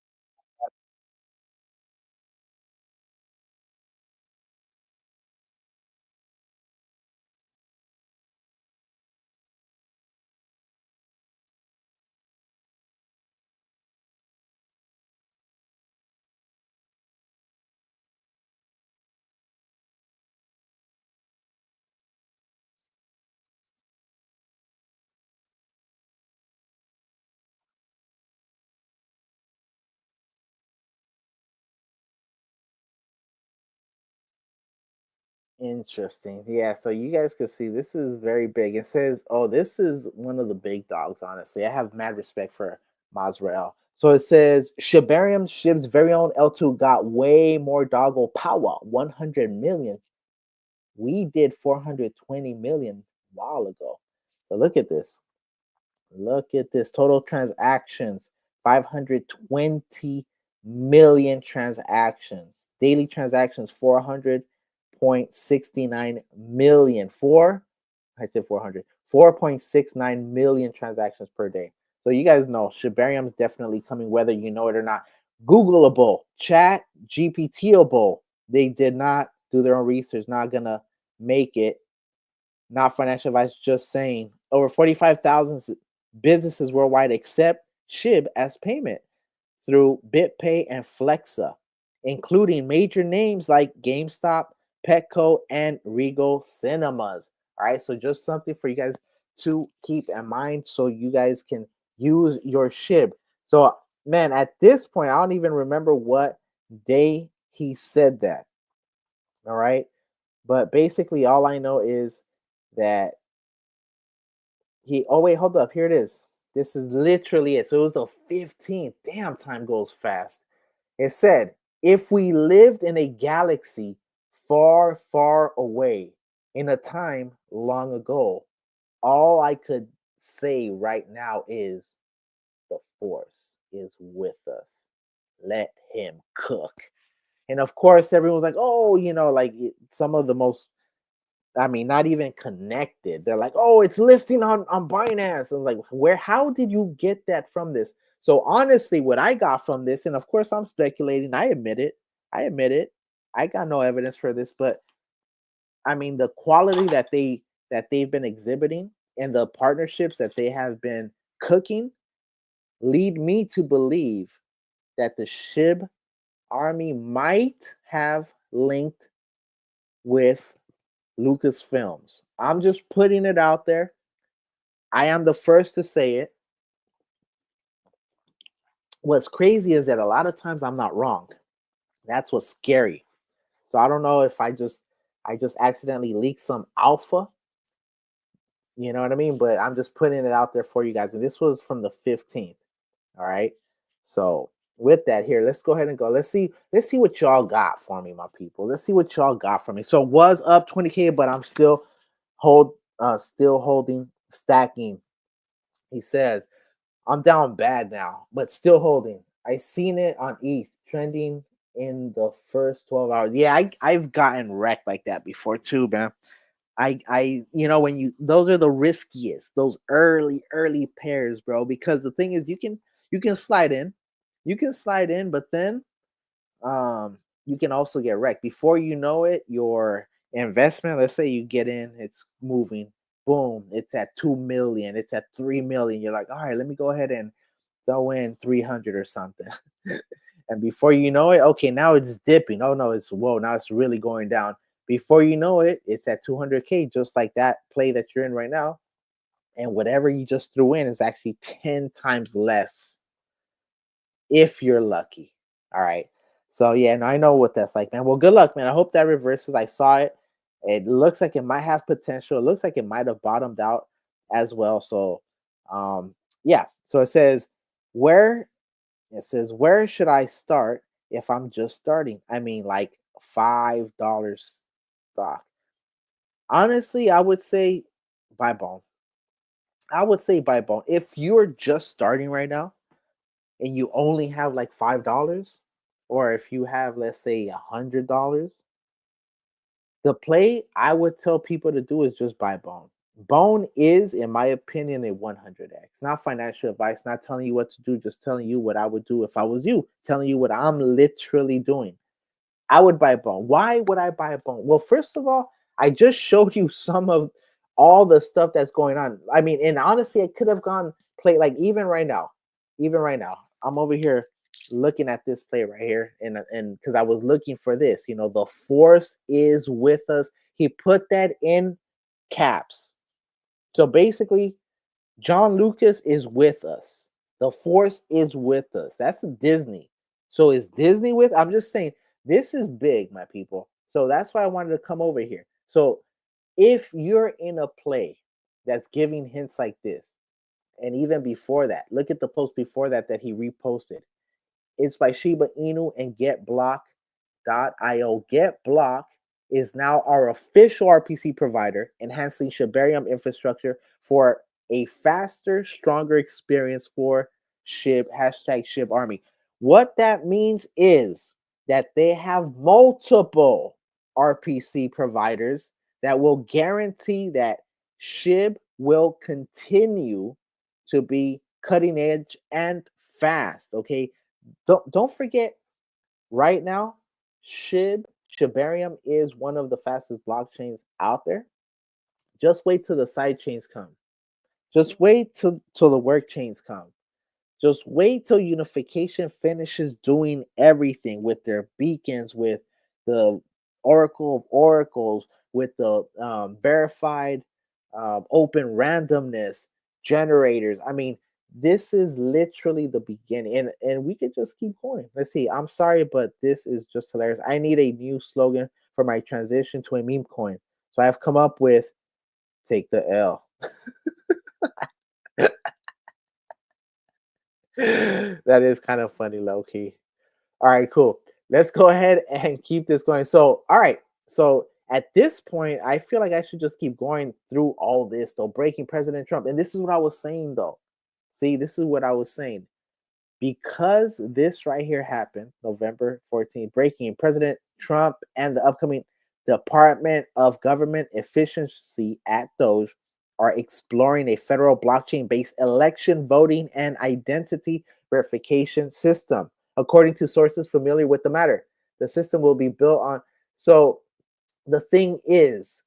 Interesting. Yeah, so you guys can see this is very big. It says, oh, this is one of the big dogs, honestly. I have mad respect for Mazrael. So it says Shibarium Shib's very own L2 got way more doggo power, 100 million. We did 420 million a while ago. So look at this. Look at this total transactions, 520 million transactions. Daily transactions, 400.69 million. I said 400. 4.69 million transactions per day. So you guys know Shibarium's definitely coming, whether you know it or not. Googleable, Chat GPTable. They did not do their own research, not gonna make it. Not financial advice, just saying. Over 45,000 businesses worldwide accept SHIB as payment through BitPay and Flexa, including major names like GameStop, Petco, and Regal Cinemas. All right, so just something for you guys to keep in mind so you guys can use your SHIB. So, man, at this point, I don't even remember what day he said that. All right, but basically, all I know is that oh, wait, hold up. Here it is. This is literally it. So it was the 15th. Damn, time goes fast. It said, if we lived in a galaxy far, far away in a time long ago, all I could say right now is the force is with us. Let him cook. And of course, everyone's like, oh, like some of the most, I mean, not even connected. They're like, oh, it's listing on Binance. I was like, how did you get that from this? So honestly, what I got from this, and of course I'm speculating, I admit it. I got no evidence for this, but I mean the quality that they've been exhibiting and the partnerships that they have been cooking lead me to believe that the SHIB army might have linked with Lucasfilms. I'm just putting it out there. I am the first to say it. What's crazy is that a lot of times I'm not wrong. That's what's scary. So I don't know if I just accidentally leaked some alpha, you know what I mean? But I'm just putting it out there for you guys. And this was from the 15th. All right. So with that here, let's go ahead and go. Let's see what y'all got for me, my people. Let's see what y'all got for me. So it was up 20K, but I'm still holding, stacking. He says, I'm down bad now, but still holding. I seen it on ETH trending in the first 12 hours. Yeah, I've gotten wrecked like that before too, man. When those are the riskiest, those early pairs, bro. Because the thing is, you can slide in, but then you can also get wrecked before you know it. Your investment, let's say you get in, it's moving, boom, it's at 2 million, it's at 3 million. You're like, all right, let me go ahead and throw in 300 or something. And before you know it, okay, now it's dipping. Oh no, it's whoa, now it's really going down. Before you know it, it's at 200K, just like that play that you're in right now. And whatever you just threw in is actually 10 times less if you're lucky. All right. So yeah, and I know what that's like, man. Well, good luck, man. I hope that reverses. I saw it. It looks like it might have potential. It looks like it might have bottomed out as well. So yeah. So where where should I start if I'm just starting? I mean, like $5 stock. Honestly, I would say buy bone. I would say buy bone. If you're just starting right now, and you only have like $5, or if you have, let's say, $100, the play I would tell people to do is just buy Bone. Bone is, in my opinion, a 100x. Not financial advice, not telling you what to do, just telling you what I would do if I was you, telling you what I'm literally doing. I would buy a bone. Why would I buy a bone? Well, first of all, I just showed you some of all the stuff that's going on. I mean, and honestly, I could have gone play like even right now, I'm over here looking at this play right here, and because I was looking for this, the force is with us. He put that in caps. So basically, John Lucas is with us. The Force is with us. That's Disney. So is Disney with? I'm just saying this is big, my people. So that's why I wanted to come over here. So if you're in a play that's giving hints like this, and even before that, look at the post before that he reposted. It's by Shiba Inu and GetBlock.io. GetBlock is now our official RPC provider, enhancing Shibarium infrastructure for a faster, stronger experience for SHIB, hashtag SHIB Army. What that means is that they have multiple RPC providers that will guarantee that SHIB will continue to be cutting edge and fast. Okay. Don't forget right now, Shibarium is one of the fastest blockchains out there. Just wait till the side chains come. Just wait till the work chains come. Just wait till unification finishes doing everything with their beacons, with the Oracle of Oracles, with the verified open randomness generators. I mean, this is literally the beginning, and we could just keep going. Let's see. I'm sorry, but this is just hilarious. I need a new slogan for my transition to a meme coin. So I've come up with "Take the L." That is kind of funny, low key. All right, cool. Let's go ahead and keep this going. So, all right. So at this point, I feel like I should just keep going through all this, though, breaking President Trump. And this is what I was saying, though. See, this is what I was saying. Because this right here happened, November 14th, breaking President Trump and the upcoming Department of Government Efficiency at Doge are exploring a federal blockchain based election voting and identity verification system. According to sources familiar with the matter, the system will be built on. So the thing is,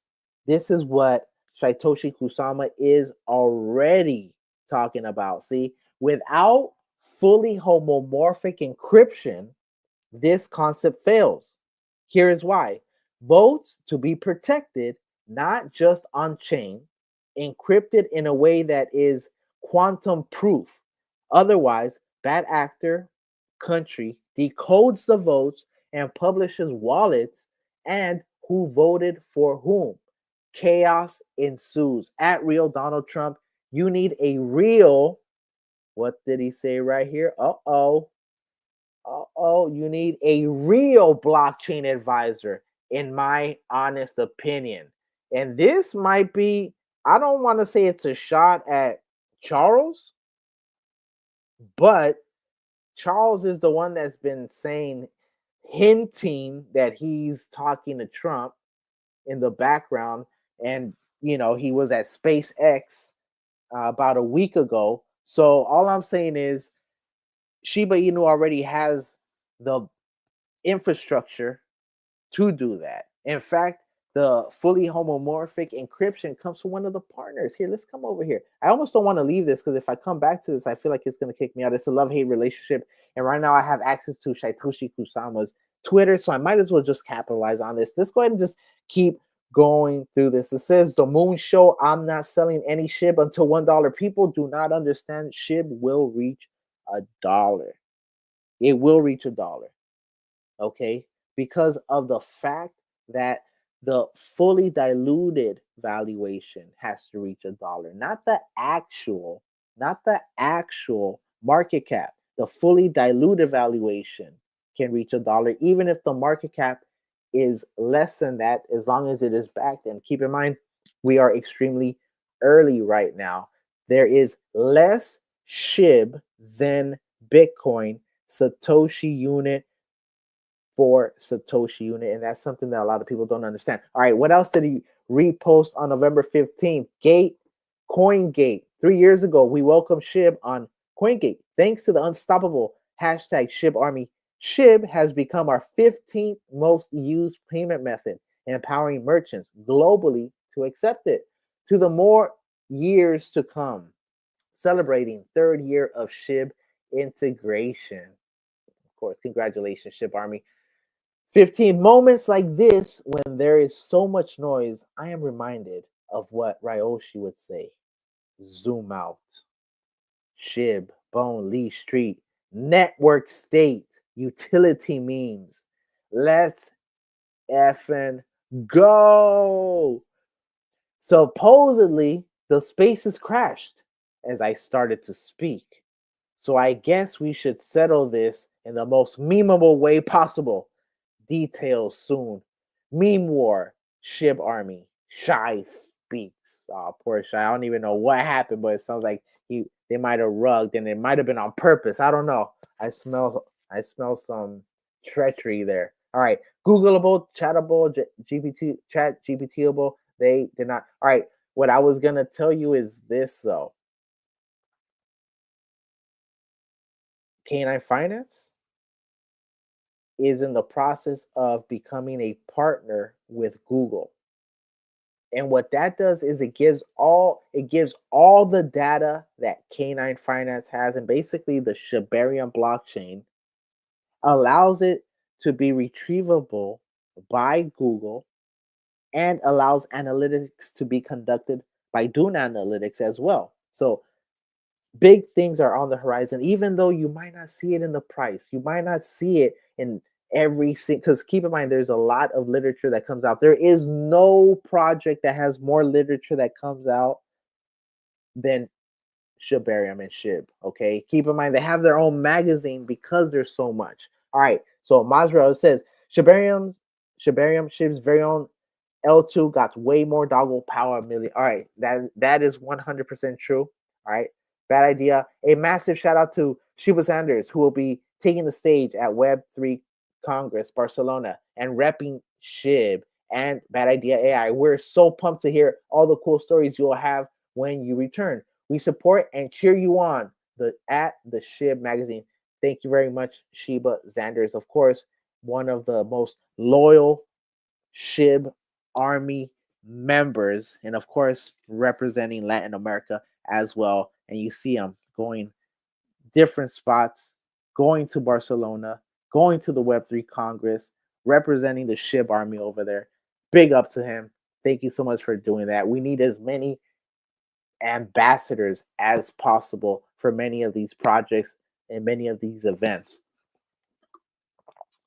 this is what Satoshi Kusama is already talking about. See, without fully homomorphic encryption, this concept fails. Here is why. Votes to be protected, not just on chain, encrypted in a way that is quantum proof. Otherwise, bad actor country decodes the votes and publishes wallets and who voted for whom. Chaos ensues. At real Donald Trump, you need a real, what did he say right here? You need a real blockchain advisor, in my honest opinion. And this might be, I don't want to say it's a shot at Charles, but Charles is the one that's been saying, hinting that he's talking to Trump in the background. And, he was at SpaceX about a week ago. So all I'm saying is Shiba Inu already has the infrastructure to do that. In fact, the fully homomorphic encryption comes from one of the partners. Here, let's come over here. I almost don't want to leave this because if I come back to this, I feel like it's going to kick me out. It's a love-hate relationship. And right now I have access to Satoshi Kusama's Twitter, so I might as well just capitalize on this. Let's go ahead and just keep going through this. It says, the Moon Show, I'm not selling any SHIB until $1. People do not understand SHIB will reach $1. It will reach $1. Okay, because of the fact that the fully diluted valuation has to reach $1, not the actual market cap. The fully diluted valuation can reach $1, even if the market cap is less than that, as long as it is backed. And keep in mind, we are extremely early right now. There is less SHIB than Bitcoin Satoshi unit for Satoshi unit, and that's something that a lot of people don't understand. All right, what else did he repost on November 15th? CoinGate. 3 years ago, we welcomed SHIB on CoinGate. Thanks to the unstoppable hashtag SHIB Army, SHIB has become our 15th most used payment method, empowering merchants globally to accept it. To the more years to come, celebrating third year of SHIB integration. Of course, congratulations, SHIB Army. 15 moments like this, when there is so much noise, I am reminded of what Ryoshi would say. Zoom out. Shib, Bone, Lee Street, network state, utility memes. Let's effing go. Supposedly, the spaces crashed as I started to speak. So I guess we should settle this in the most memeable way possible. Details soon. Meme war, SHIB Army, Shice. speaks. Poor Shy. I don't even know what happened, but it sounds like they might have rugged, and it might have been on purpose. I don't know. I smell some treachery there. All right, Googleable, chattable, GPT, chat GPTable. They did not. All right, what I was gonna tell you is this though. Canine Finance is in the process of becoming a partner with Google. And what that does is it gives all the data that Canine Finance has, and basically the Shibarium blockchain allows it to be retrievable by Google, and allows analytics to be conducted by Dune Analytics as well. So big things are on the horizon, even though you might not see it in the price. You might not see it in every single, because keep in mind, there's a lot of literature that comes out. There is no project that has more literature that comes out than Shibarium and Shib. Okay, keep in mind they have their own magazine because there's so much. All right, so Masra says Shibarium Shib's very own L2 got way more doggle power million. All right, that is 100% true. All right, bad idea. A massive shout out to Shiba Sanders, who will be taking the stage at Web3 Congress Barcelona and repping Shib and Bad Idea AI. We're so pumped to hear all the cool stories you'll have when you return. We support and cheer you on at the Shib magazine. Thank you very much, Shiba Sanders. Of course, one of the most loyal Shib Army members, and of course, representing Latin America as well. And you see him going different spots, going to Barcelona, going to the Web3 Congress, representing the Shib Army over there. Big up to him. Thank you so much for doing that. We need as many ambassadors as possible for many of these projects and many of these events.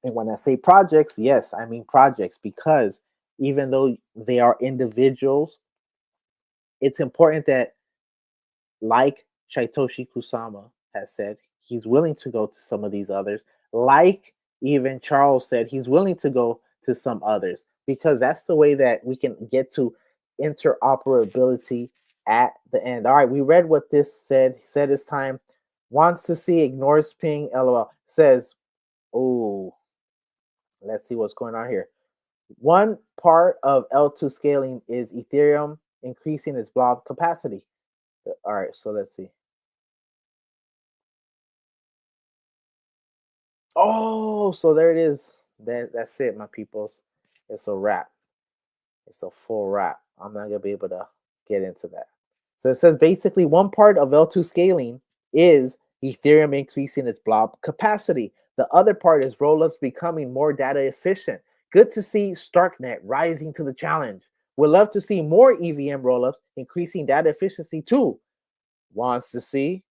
And when I say projects, yes, I mean projects, because even though they are individuals, it's important that, like Shaitoshi Kusama has said, he's willing to go to some of these others. Like even Charles said, he's willing to go to some others, because that's the way that we can get to interoperability at the end. All right, we read what this said. He said his time, wants to see, ignores ping, lol. Says, oh, let's see what's going on here. One part of L2 scaling is Ethereum increasing its blob capacity. All right, so let's see. Oh, so there it is. That's it, my peoples. It's a wrap. It's a full wrap. I'm not gonna be able to get into that. So it says basically one part of L2 scaling is Ethereum increasing its blob capacity. The other part is rollups becoming more data efficient. Good to see Starknet rising to the challenge. Would love to see more EVM rollups increasing data efficiency too. Wants to see,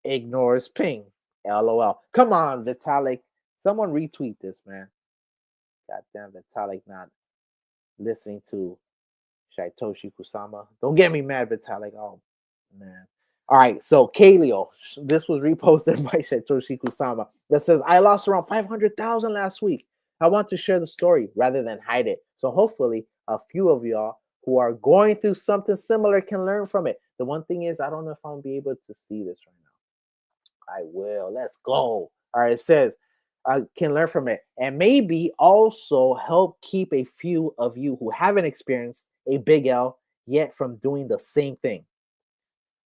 ignores ping. LOL. Come on, Vitalik. Someone retweet this, man. Goddamn Vitalik not listening to Shaitoshi Kusama. Don't get me mad, Vitalik. Oh, man. All right, so Kaleo, this was reposted by Shaitoshi Kusama, that says, I lost around 500,000 last week. I want to share the story rather than hide it. So hopefully a few of y'all who are going through something similar can learn from it. The one thing is, I don't know if I'll be able to see this right now. I will. Let's go. All right, it says, I can learn from it and maybe also help keep a few of you who haven't experienced a big L yet from doing the same thing.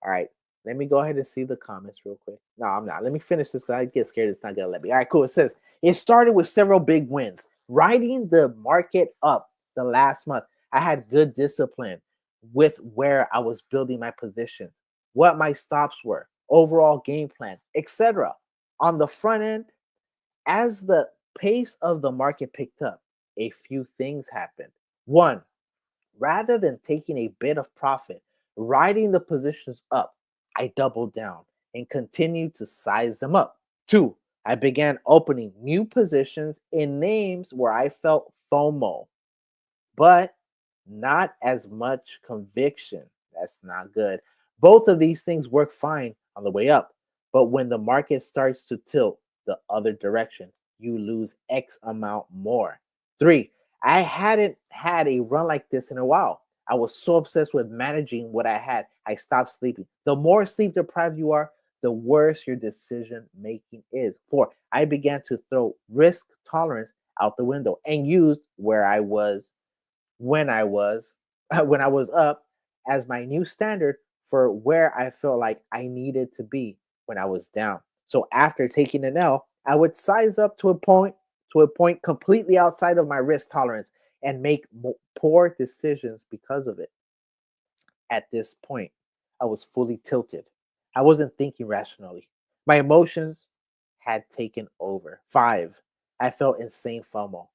All right, let me go ahead and see the comments real quick. No, I'm not. Let me finish this because I get scared it's not going to let me. All right, cool. It says, it started with several big wins, riding the market up the last month. I had good discipline with where I was building my positions, what my stops were, overall game plan, etc. On the front end, as the pace of the market picked up, a few things happened. One, rather than taking a bit of profit, riding the positions up, I doubled down and continued to size them up. Two, I began opening new positions in names where I felt FOMO, but not as much conviction. That's not good. Both of these things work fine on the way up, but when the market starts to tilt the other direction, you lose X amount more. Three, I hadn't had a run like this in a while. I was so obsessed with managing what I had, I stopped sleeping. The more sleep deprived you are, the worse your decision making is. Four, I began to throw risk tolerance out the window and used where I was when I was when I was up as my new standard for where I felt like I needed to be when I was down. So after taking an L, I would size up to a point completely outside of my risk tolerance and make poor decisions because of it. At this point, I was fully tilted. I wasn't thinking rationally. My emotions had taken over. Five, I felt insane FOMO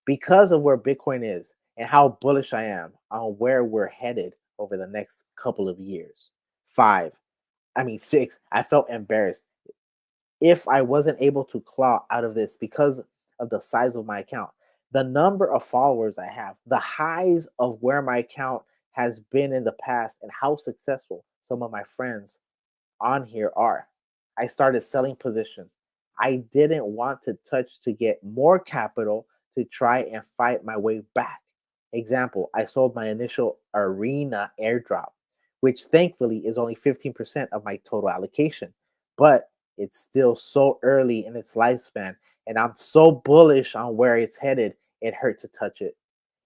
because of where Bitcoin is and how bullish I am on where we're headed over the next couple of years. Six, I felt embarrassed if I wasn't able to claw out of this because of the size of my account, the number of followers I have, the highs of where my account has been in the past, and how successful some of my friends on here are. I started selling positions I didn't want to touch to get more capital to try and fight my way back. Example, I sold my initial arena airdrop, which thankfully is only 15% of my total allocation, but it's still so early in its lifespan, and I'm so bullish on where it's headed, it hurt to touch it.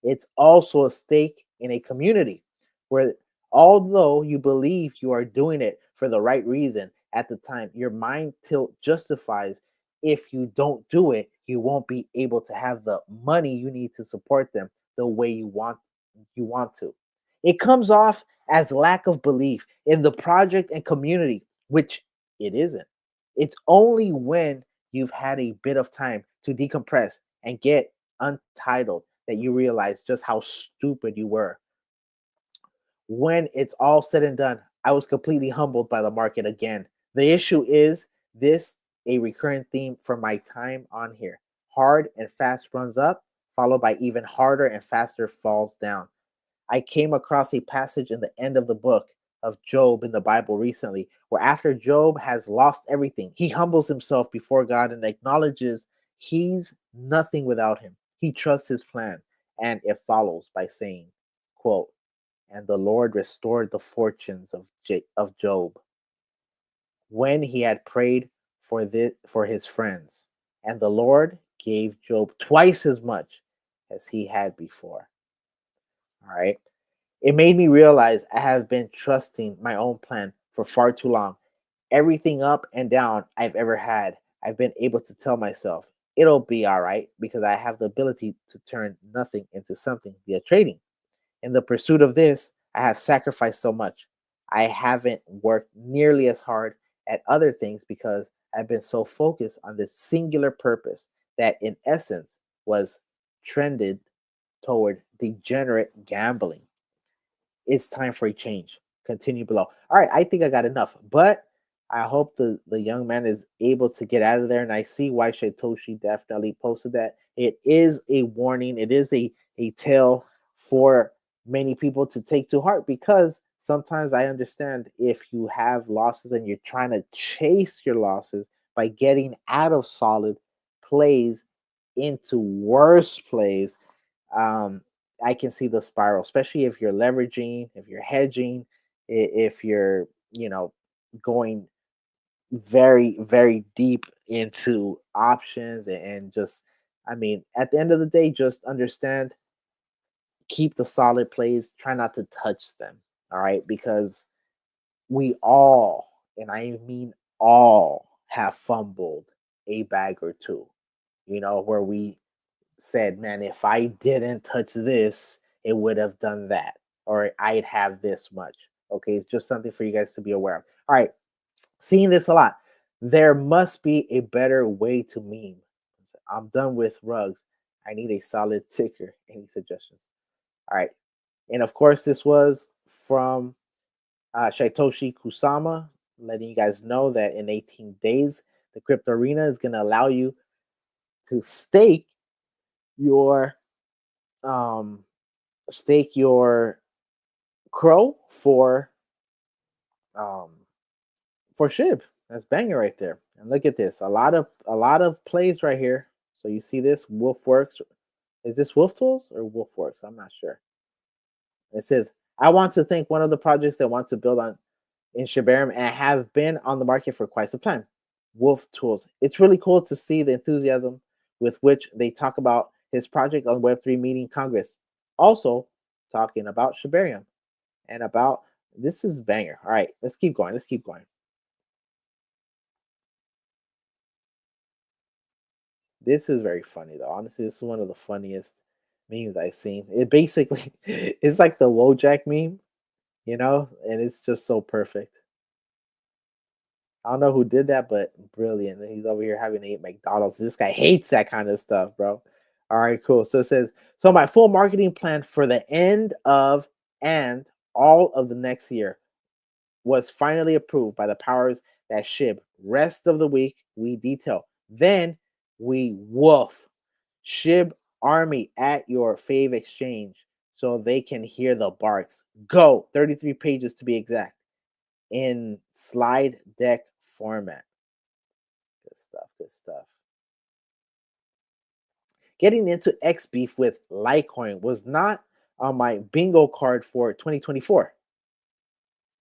It's also a stake in a community where, although you believe you are doing it for the right reason at the time, your mind tilt justifies if you don't do it, you won't be able to have the money you need to support them the way you want to. It comes off as lack of belief in the project and community, which it isn't. It's only when you've had a bit of time to decompress and get untitled that you realize just how stupid you were. When it's all said and done, I was completely humbled by the market again. The issue is this a recurring theme from my time on here. Hard and fast runs up, followed by even harder and faster falls down. I came across a passage in the end of the book of Job in the Bible recently, where after Job has lost everything, he humbles himself before God and acknowledges he's nothing without him. He trusts his plan, and it follows by saying, quote, and the Lord restored the fortunes of Job when he had prayed for his friends, and the Lord gave Job twice as much as he had before. All right. It made me realize I have been trusting my own plan for far too long. Everything up and down I've ever had, I've been able to tell myself it'll be all right because I have the ability to turn nothing into something via trading. In the pursuit of this, I have sacrificed so much. I haven't worked nearly as hard at other things because I've been so focused on this singular purpose that, in essence, was trended toward degenerate gambling. It's time for a change. Continue below. All right, I think I got enough, but I hope the young man is able to get out of there. And I see why Satoshi definitely posted that. It is a warning. It is a tale for many people to take to heart because sometimes I understand if you have losses and you're trying to chase your losses by getting out of solid plays into worse plays, um, I can see the spiral, especially if you're leveraging, if you're hedging, if you're, going very, very deep into options and just, at the end of the day, just understand, keep the solid plays, try not to touch them. All right. Because we all, and I mean all, have fumbled a bag or two, where we said, man, if I didn't touch this, it would have done that, or I'd have this much. Okay, it's just something for you guys to be aware of. All right, seeing this a lot. There must be a better way to meme. I'm done with rugs. I need a solid ticker. Any suggestions? All right, and of course, this was from Satoshi Kusama, letting you guys know that in 18 days, the crypto arena is going to allow you to your um, stake your crow um for SHIB. That's banger right there. And look at this. A lot of plays right here. So you see this Wolf Works. Is this Wolf Tools or Wolf Works? I'm not sure. It says, I want to thank one of the projects that want to build on in Shibarium and have been on the market for quite some time. Wolf Tools. It's really cool to see the enthusiasm with which they talk about his project on Web3 Meeting Congress. Also, talking about Shibarium and about this is banger. All right, let's keep going. Let's keep going. This is very funny though. Honestly, this is one of the funniest memes I've seen. It basically it's like the Wojak meme, and it's just so perfect. I don't know who did that, but brilliant. He's over here having to eat McDonald's. This guy hates that kind of stuff, bro. All right, cool. So it says, so my full marketing plan for the end of and all of the next year was finally approved by the powers that shib. Rest of the week, we detail. Then we woof. Shib army at your fave exchange so they can hear the barks. Go. 33 pages to be exact in slide deck format. Good stuff. Good stuff. Getting into X beef with Litecoin was not on my bingo card for 2024.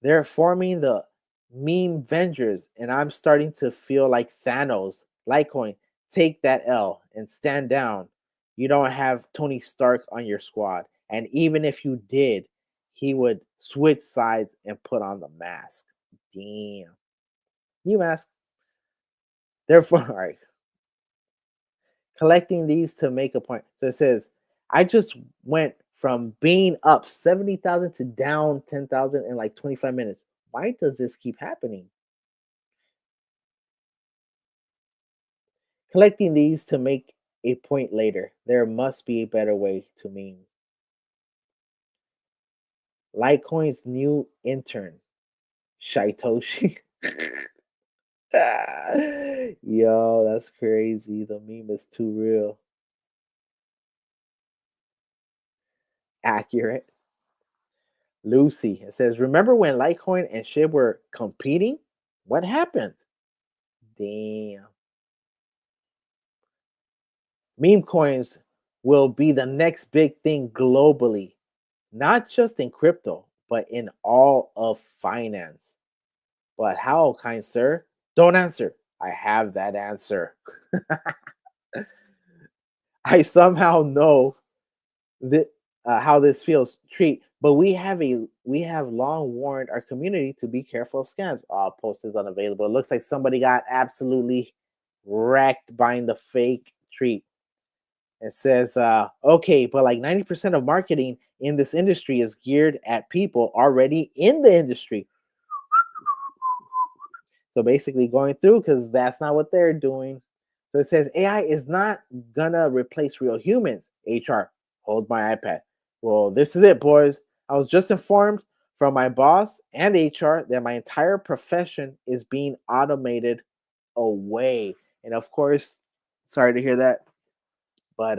They're forming the meme Vengers, and I'm starting to feel like Thanos. Litecoin, take that L and stand down. You don't have Tony Stark on your squad. And even if you did, he would switch sides and put on the mask. Damn. New mask. Therefore, all right, collecting these to make a point. So it says, I just went from being up 70,000 to down 10,000 in like 25 minutes. Why does this keep happening? Collecting these to make a point later. There must be a better way to meme. Litecoin's new intern, Shaitoshi. Yo, that's crazy. The meme is too real. Accurate. Lucy. It says, remember when Litecoin and SHIB were competing? What happened? Damn. Meme coins will be the next big thing globally, not just in crypto, but in all of finance. But how, kind sir? Don't answer. I have that answer. I somehow know that how this feels. Treat, but we have long warned our community to be careful of scams. Post is unavailable. It looks like somebody got absolutely wrecked buying the fake treat. It says, okay, but like 90% of marketing in this industry is geared at people already in the industry. So basically going through because that's not what they're doing. So it says AI is not gonna replace real humans. HR, hold my iPad. Well, this is it, boys. I was just informed from my boss and HR that my entire profession is being automated away. And of course, sorry to hear that, but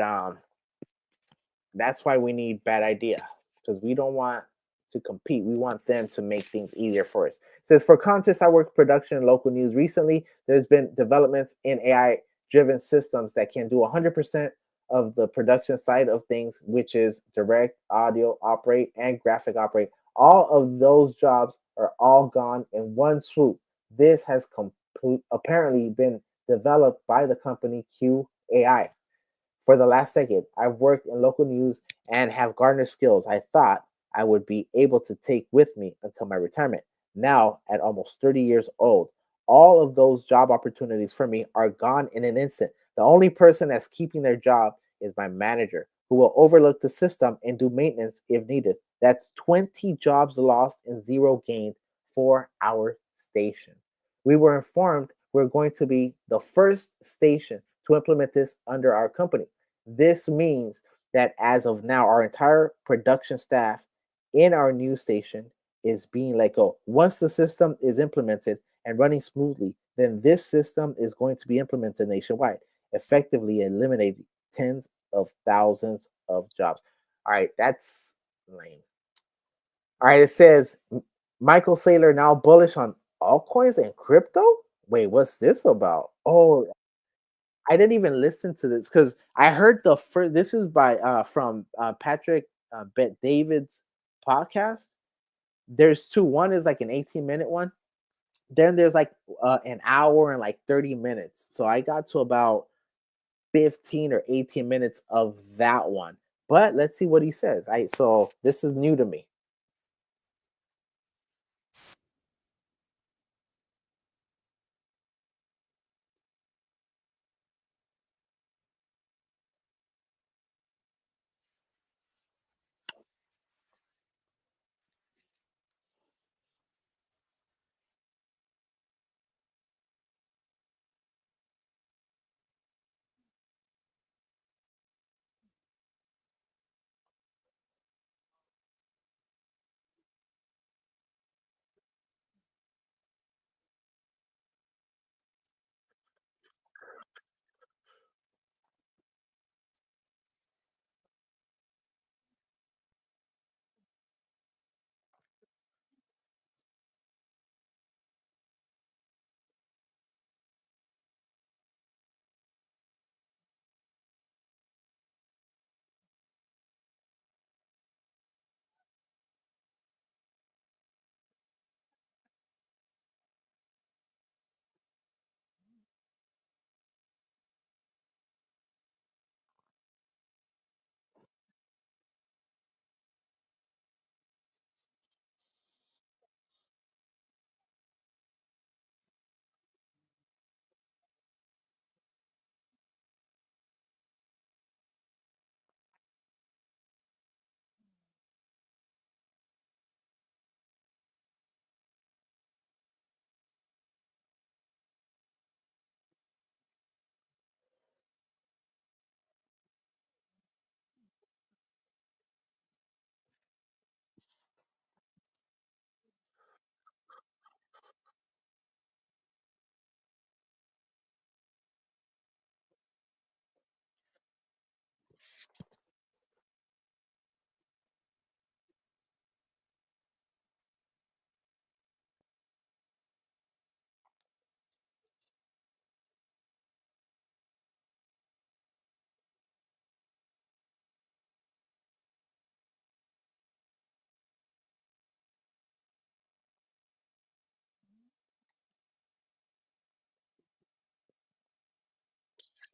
that's why we need bad idea because we don't want to compete. We want them to make things easier for us. It says for contests, I work production and local news. Recently, there's been developments in AI driven systems that can do 100% of the production side of things, which is direct, audio, operate, and graphic operate. All of those jobs are all gone in one swoop. This has apparently been developed by the company QAI. For the last decade, I've worked in local news and have garnered skills I thought I would be able to take with me until my retirement. Now, at almost 30 years old, all of those job opportunities for me are gone in an instant. The only person that's keeping their job is my manager, who will overlook the system and do maintenance if needed. That's 20 jobs lost and zero gained for our station. We were informed we're going to be the first station to implement this under our company. This means that as of now, our entire production staff in our news station is being let go. Once the system is implemented and running smoothly, then this system is going to be implemented nationwide, effectively eliminating tens of thousands of jobs. All right, that's lame. All right, it says Michael Saylor now bullish on altcoins and crypto. Wait, what's this about? Oh, I didn't even listen to this because I heard the first. This is by from Patrick Bet David's. podcast. There's two. One is like an 18-minute one. Then there's like an hour and like 30 minutes. So I got to about 15 or 18 minutes of that one. But let's see what he says. So this is new to me.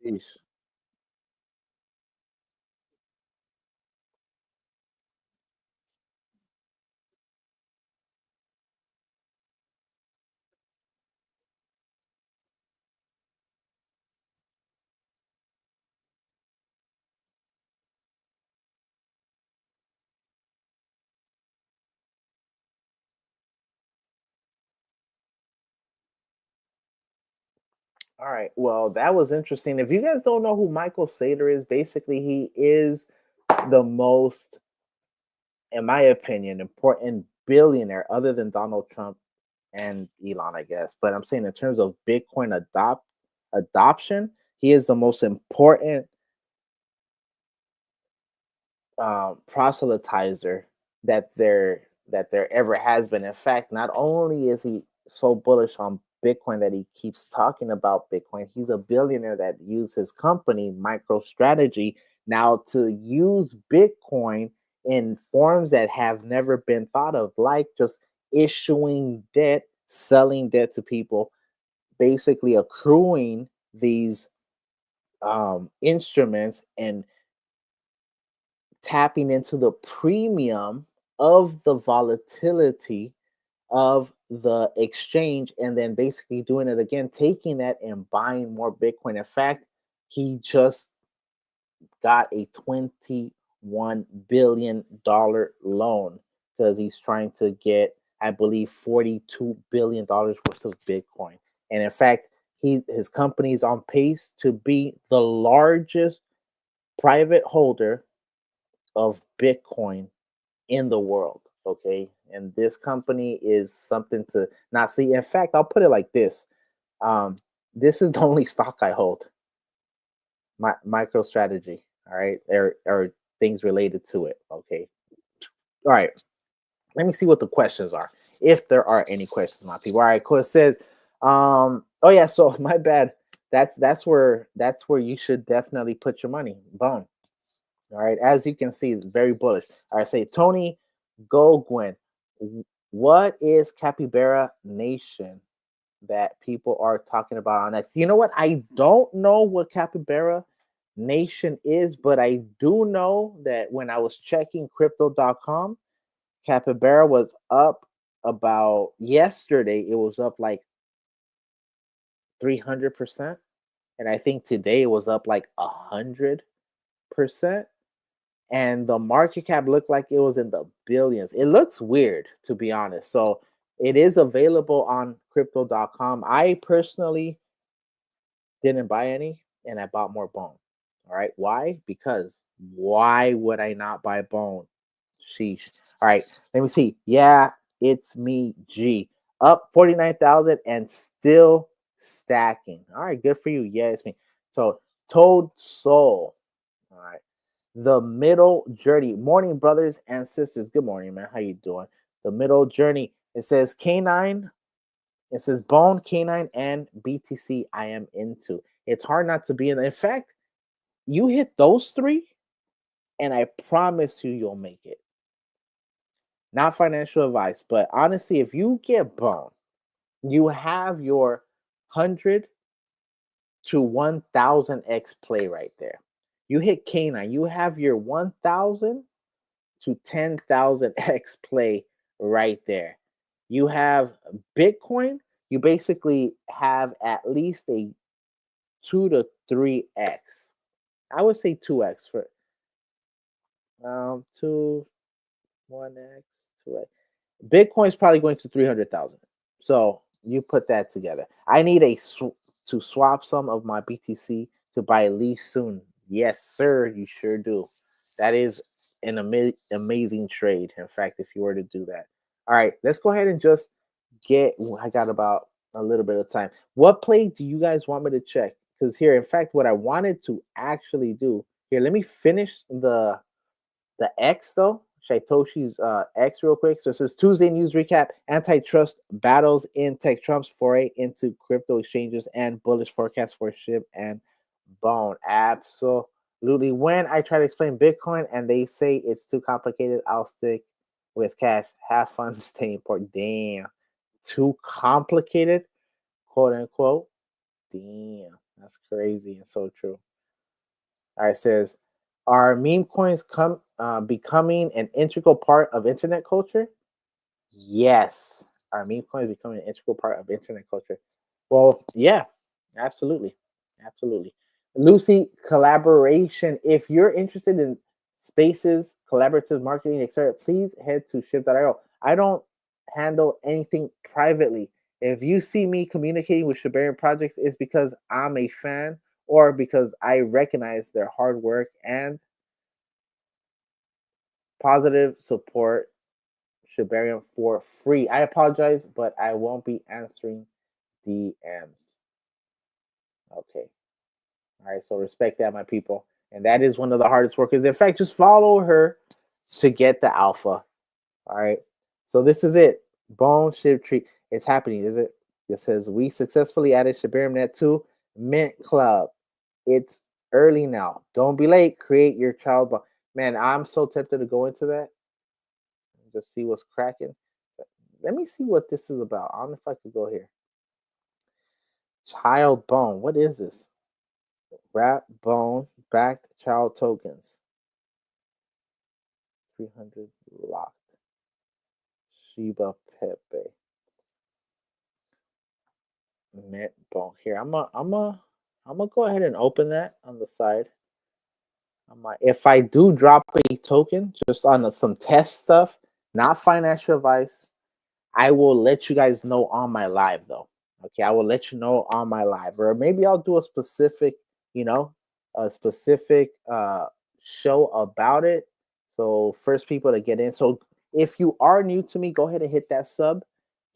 Sheesh. All right. Well, that was interesting. If you guys don't know who Michael Saylor is, basically he is the most, in my opinion, important billionaire other than Donald Trump and Elon, I guess. But I'm saying in terms of Bitcoin adoption, he is the most important proselytizer that there ever has been. In fact, not only is he so bullish on Bitcoin that he keeps talking about Bitcoin, he's a billionaire that used his company, MicroStrategy, now to use Bitcoin in forms that have never been thought of, like just issuing debt, selling debt to people, basically accruing these instruments and tapping into the premium of the volatility of the exchange and then basically doing it again, taking that and buying more Bitcoin. In fact, he just got a $21 billion loan because he's trying to get, I believe, $42 billion worth of Bitcoin. And in fact, his company is on pace to be the largest private holder of Bitcoin in the world. Okay. And this company is something to not see. In fact, I'll put it like this. This is the only stock I hold. My MicroStrategy. All right. There are things related to it. Okay. All right. Let me see what the questions are. If there are any questions, my people. All right, cool. It says, oh yeah, so my bad. That's where you should definitely put your money. Bone. All right. As you can see, it's very bullish. All right, say Tony Go, Gwen. What is Capybara Nation that people are talking about on X? You know what? I don't know what Capybara Nation is, but I do know that when I was checking crypto.com, Capybara was up about yesterday, it was up like 300%. And I think today it was up like 100%. And the market cap looked like it was in the billions. It looks weird, to be honest. So it is available on crypto.com. I personally didn't buy any and I bought more Bone. All right. Why? Because why would I not buy Bone? Sheesh. All right. Let me see. Yeah, it's me, G. Up 49,000 and still stacking. All right. Good for you. Yeah, it's me. So Toad Soul. All right. The Middle Journey. Morning, brothers and sisters. Good morning, man. How you doing? The Middle Journey. It says K9. It says Bone, K9, and BTC. I am into. It's hard not to be in. In fact, you hit those three, and I promise you'll make it. Not financial advice, but honestly, if you get Bone, you have your 100 to 1,000x play right there. You hit K9, you have your 1,000 to 10,000x play right there. You have Bitcoin, you basically have at least a 2 to 3x. I would say 2x for 2 1x 2x. Bitcoin's probably going to 300,000. So you put that together. I need to swap some of my BTC to buy Lee soon. Yes, sir, you sure do. That is an amazing trade. In fact, if you were to do that. All right, let's go ahead and just get. I got about a little bit of time. What play do you guys want me to check? Because here, in fact, what I wanted to actually do here. Let me finish the X though, Shytoshi's X real quick. So it says Tuesday news recap: antitrust battles in tech, Trump's foray into crypto exchanges, and bullish forecast for SHIB and Bone. Absolutely. When I try to explain Bitcoin and they say it's too complicated, I'll stick with cash. Have fun, stay poor. Damn, too complicated, quote unquote. Damn, that's crazy and so true. All right, it says, are meme coins becoming an integral part of internet culture? Yes. Are meme coins becoming an integral part of internet culture? Well, yeah, absolutely. Absolutely. Lucy, collaboration. If you're interested in spaces, collaborative marketing, etc., please head to ship.io. I don't handle anything privately. If you see me communicating with Shibarian projects, it's because I'm a fan or because I recognize their hard work and positive support Shibarium for free. I apologize, but I won't be answering DMs. Okay. All right. So respect that, my people. And that is one of the hardest workers. In fact, just follow her to get the alpha. All right. So this is it. Bone Shib Tree. It's happening, is it? It says we successfully added Shibarium Net to Mint Club. It's early now. Don't be late. Create your child bond. Man, I'm so tempted to go into that and just see what's cracking. Let me see what this is about. I don't know if I could go here. Child bone. What is this? Wrap bone backed child tokens. 300 locked. Shiba Pepe. Mint bone. Here, I'm gonna go ahead and open that on the side. If I do drop a token just on some test stuff, not financial advice, I will let you guys know on my live though. Okay, I will let you know on my live, or maybe I'll do a specific, you know, a specific show about it. So first people to get in. So if you are new to me, go ahead and hit that sub,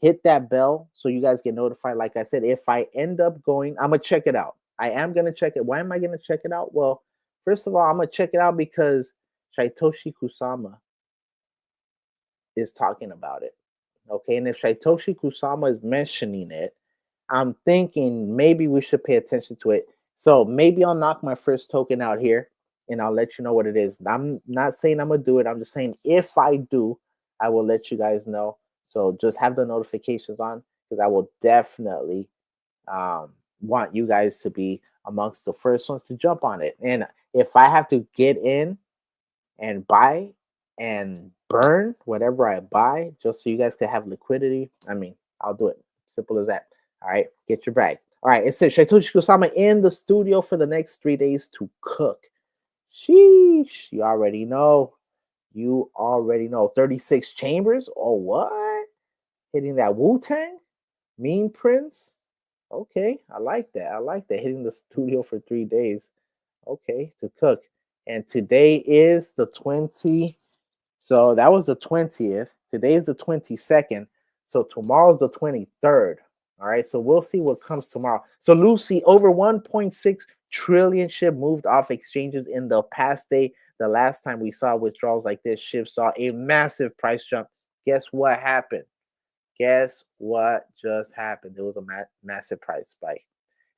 hit that bell so you guys get notified. Like I said, if I end up going, I'm gonna check it out. I am gonna check it. Why am I gonna check it out? Well, first of all, I'm gonna check it out because Shaitoshi Kusama is talking about it. Okay, and if Shaitoshi Kusama is mentioning it, I'm thinking maybe we should pay attention to it. So maybe I'll knock my first token out here and I'll let you know what it is. I'm not saying I'm gonna do it. I'm just saying if I do, I will let you guys know. So just have the notifications on because I will definitely um, want you guys to be amongst the first ones to jump on it. And if I have to get in and buy and burn whatever I buy just so you guys can have liquidity, I mean, I'll do it. Simple as that. All right, get your bag. All right, it says Shaitoshi Kusama in the studio for the next 3 days to cook. Sheesh, you already know. You already know. 36 chambers? Oh, what? Hitting that Wu Tang? Mean Prince? Okay, I like that. I like that. Hitting the studio for 3 days. Okay, to cook. And today is the 20. So that was the 20th. Today is the 22nd. So tomorrow's the 23rd. All right. So we'll see what comes tomorrow. So Lucy, over 1.6 trillion SHIB moved off exchanges in the past day. The last time we saw withdrawals like this, SHIB saw a massive price jump. Guess what happened? Guess what just happened? There was a massive price spike.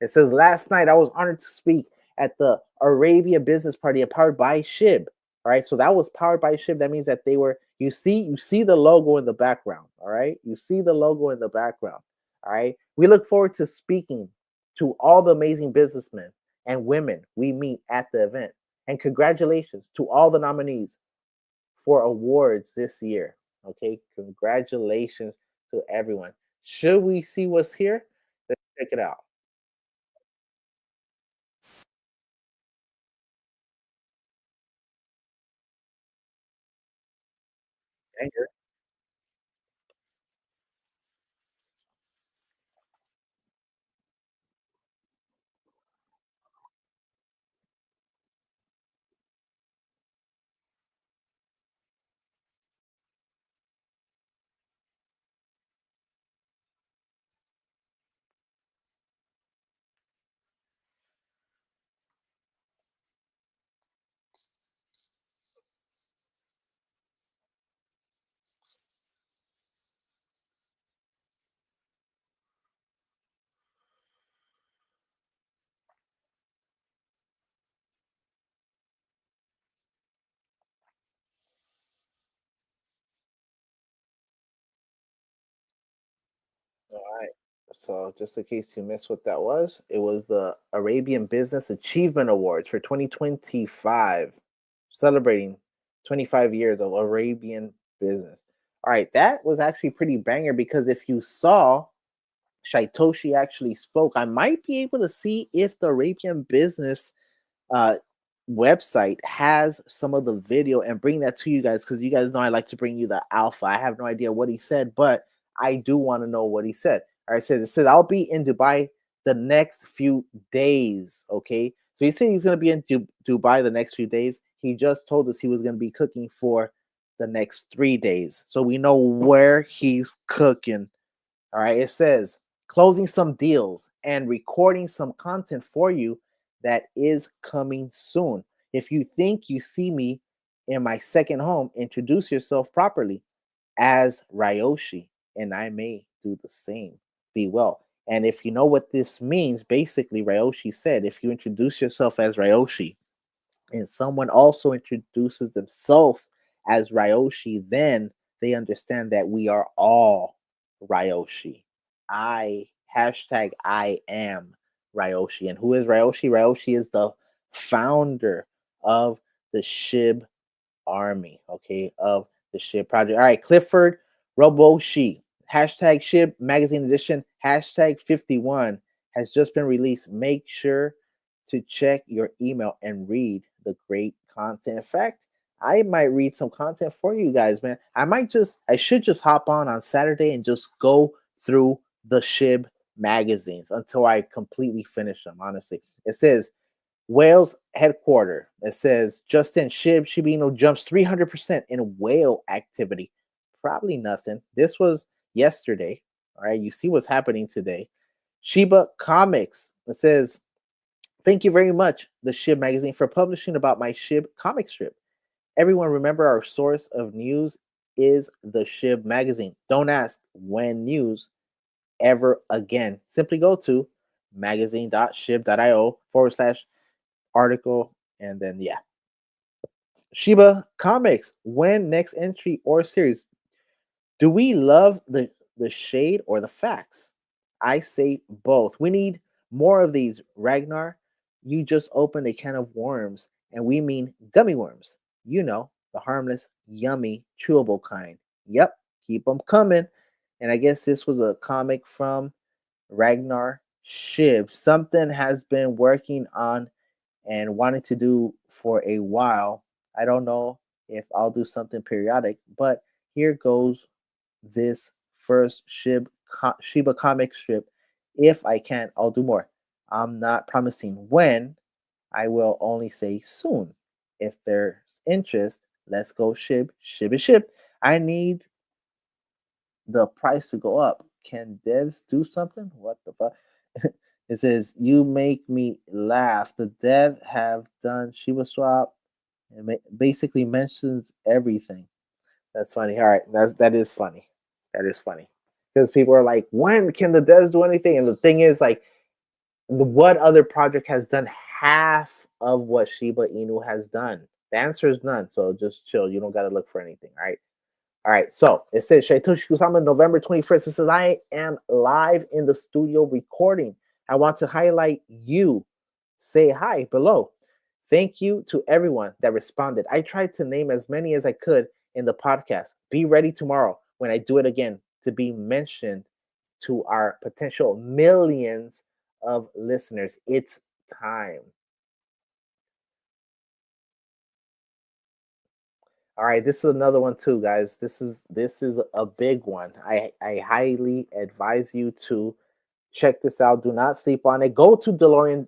It says last night I was honored to speak at the Arabia Business Party powered by SHIB. All right, so that was powered by SHIB. That means that they were. You see the logo in the background. All right, you see the logo in the background. All right, we look forward to speaking to all the amazing businessmen and women we meet at the event. And congratulations to all the nominees for awards this year. Okay, congratulations to everyone. Should we see what's here? Let's check it out. Anger. All right. So, just in case you missed what that was, it was the Arabian Business Achievement Awards for 2025, celebrating 25 years of Arabian business. All right, that was actually pretty banger because if you saw, Shaitoshi actually spoke. I might be able to see if the Arabian Business uh, website has some of the video and bring that to you guys because you guys know I like to bring you the alpha. I have no idea what he said, but I do want to know what he said. All right, it says I'll be in Dubai the next few days. Okay, so he said he's gonna be in Dubai the next few days. He just told us he was gonna be cooking for the next 3 days, so we know where he's cooking. All right. It says closing some deals and recording some content for you that is coming soon. If you think you see me in my second home, introduce yourself properly as Ryoshi, and I may do the same. Be well. And if you know what this means, basically, Ryoshi said if you introduce yourself as Ryoshi, and someone also introduces themselves as Ryoshi, then they understand that we are all Ryoshi. I am Ryoshi. And who is Ryoshi? Ryoshi is the founder of the SHIB army, okay, of the SHIB project. All right, Clifford Roboshi, hashtag SHIB magazine edition, hashtag 51 has just been released. Make sure to check your email and read the great content. In fact, I might read some content for you guys, man. I should just hop on Saturday and just go through the SHIB magazines until I completely finish them, honestly. It says, Whales headquarter. It says Justin Shiba Inu jumps 300% in whale activity. Probably nothing. This was yesterday. All right, you see what's happening today. Shiba Comics. It says, thank you very much, the SHIB magazine, for publishing about my SHIB comic strip. Everyone remember our source of news is the SHIB magazine. Don't ask when news ever again. Simply go to magazine.shib.io/, article, and then yeah. Shiba Comics, when next entry or series? Do we love the shade or the facts? I say both. We need more of these, Ragnar. You just opened a can of worms, and we mean gummy worms. You know, the harmless, yummy, chewable kind. Yep, keep them coming. And I guess this was a comic from Ragnar Shib. Something has been working on and wanted to do for a while. I don't know if I'll do something periodic, but here goes this first Shiba comic strip. If I can, I'll do more. I'm not promising when. I will only say soon. If there's interest, let's go shib is shib. I need the price to go up. Can devs do something? What the fuck? It says, you make me laugh. The dev have done Shiba swap and basically mentions everything. That's funny. All right, that is funny. That is funny because people are like, when can the devs do anything? And the thing is, like, what other project has done half of what Shiba Inu has done? The answer is none. So just chill. You don't got to look for anything. All right. All right. So it says Shaitoshi Kusama, November 21st. It says, I am live in the studio recording. I want to highlight you. Say hi below. Thank you to everyone that responded. I tried to name as many as I could in the podcast. Be ready tomorrow when I do it again to be mentioned to our potential millions of listeners. It's time. All right, this is another one too, guys. This is a big one. I highly advise you to check this out. Do not sleep on it. Go to DeLorean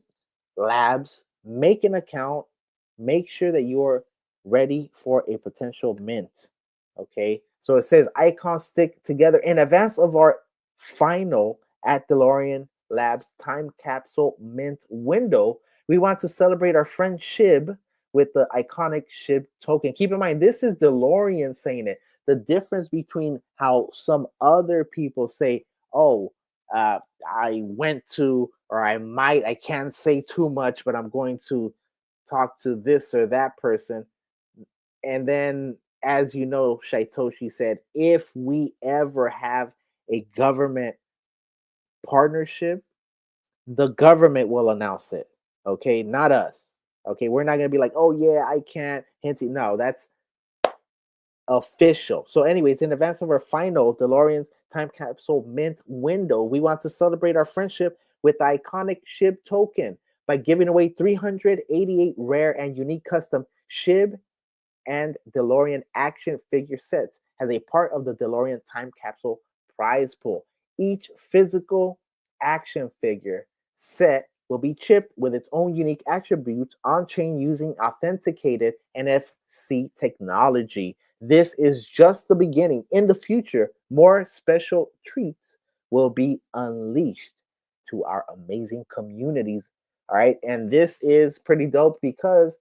Labs, make an account, make sure that you're ready for a potential mint. Okay, so it says icons stick together in advance of our final at DeLorean Labs time capsule mint window. We want to celebrate our friend Shib with the iconic Shib token. Keep in mind, this is DeLorean saying it. The difference between how some other people say, oh, I went to, or I can't say too much, but I'm going to talk to this or that person. And then, as you know, Shaitoshi said, if we ever have a government partnership, the government will announce it. Okay, not us. Okay, we're not gonna be like, oh yeah, I can't hint it. No, that's official. So, anyways, in advance of our final DeLorean's time capsule mint window, we want to celebrate our friendship with the iconic SHIB token by giving away 388 rare and unique custom SHIB and DeLorean action figure sets as a part of the DeLorean time capsule prize pool. Each physical action figure set will be chipped with its own unique attributes on chain using authenticated NFC technology. This is just the beginning. In the future, more special treats will be unleashed to our amazing communities. All right. And this is pretty dope because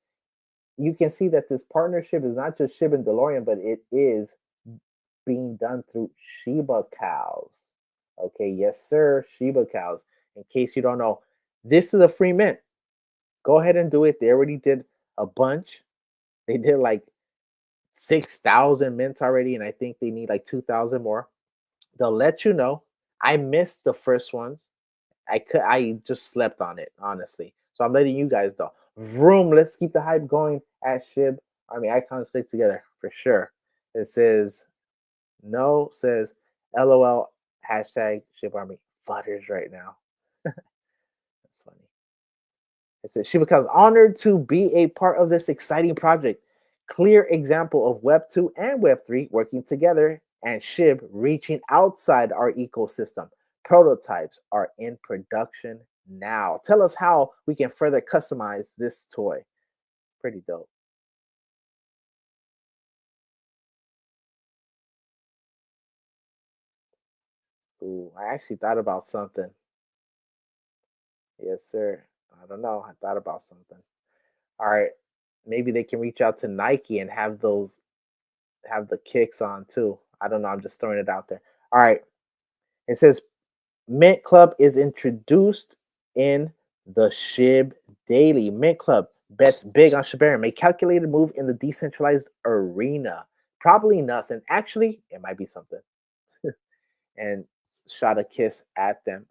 you can see that this partnership is not just Shiba and DeLorean, but it is being done through Shiba cows. Okay, yes, sir, Shiba cows. In case you don't know, this is a free mint. Go ahead and do it. They already did a bunch. They did like 6,000 mints already, and I think they need like 2,000 more. They'll let you know. I missed the first ones. I just slept on it, honestly. So I'm letting you guys know. Vroom, let's keep the hype going at Shib. I mean, icons stick together for sure. It says no, says LOL hashtag Shib Army futters right now. That's funny. It says Shiba becomes honored to be a part of this exciting project. Clear example of Web 2 and Web 3 working together and SHIB reaching outside our ecosystem. Prototypes are in production now. Tell us how we can further customize this toy. Pretty dope. Ooh, I actually thought about something. Yes, sir. I don't know. I thought about something. All right. Maybe they can reach out to Nike and have the kicks on too. I don't know. I'm just throwing it out there. All right. It says Mint Club is introduced in the SHIB Daily. Mint Club bets big on Shibarium, a calculated move in the decentralized arena. Probably nothing. Actually, it might be something. and shot a kiss at them.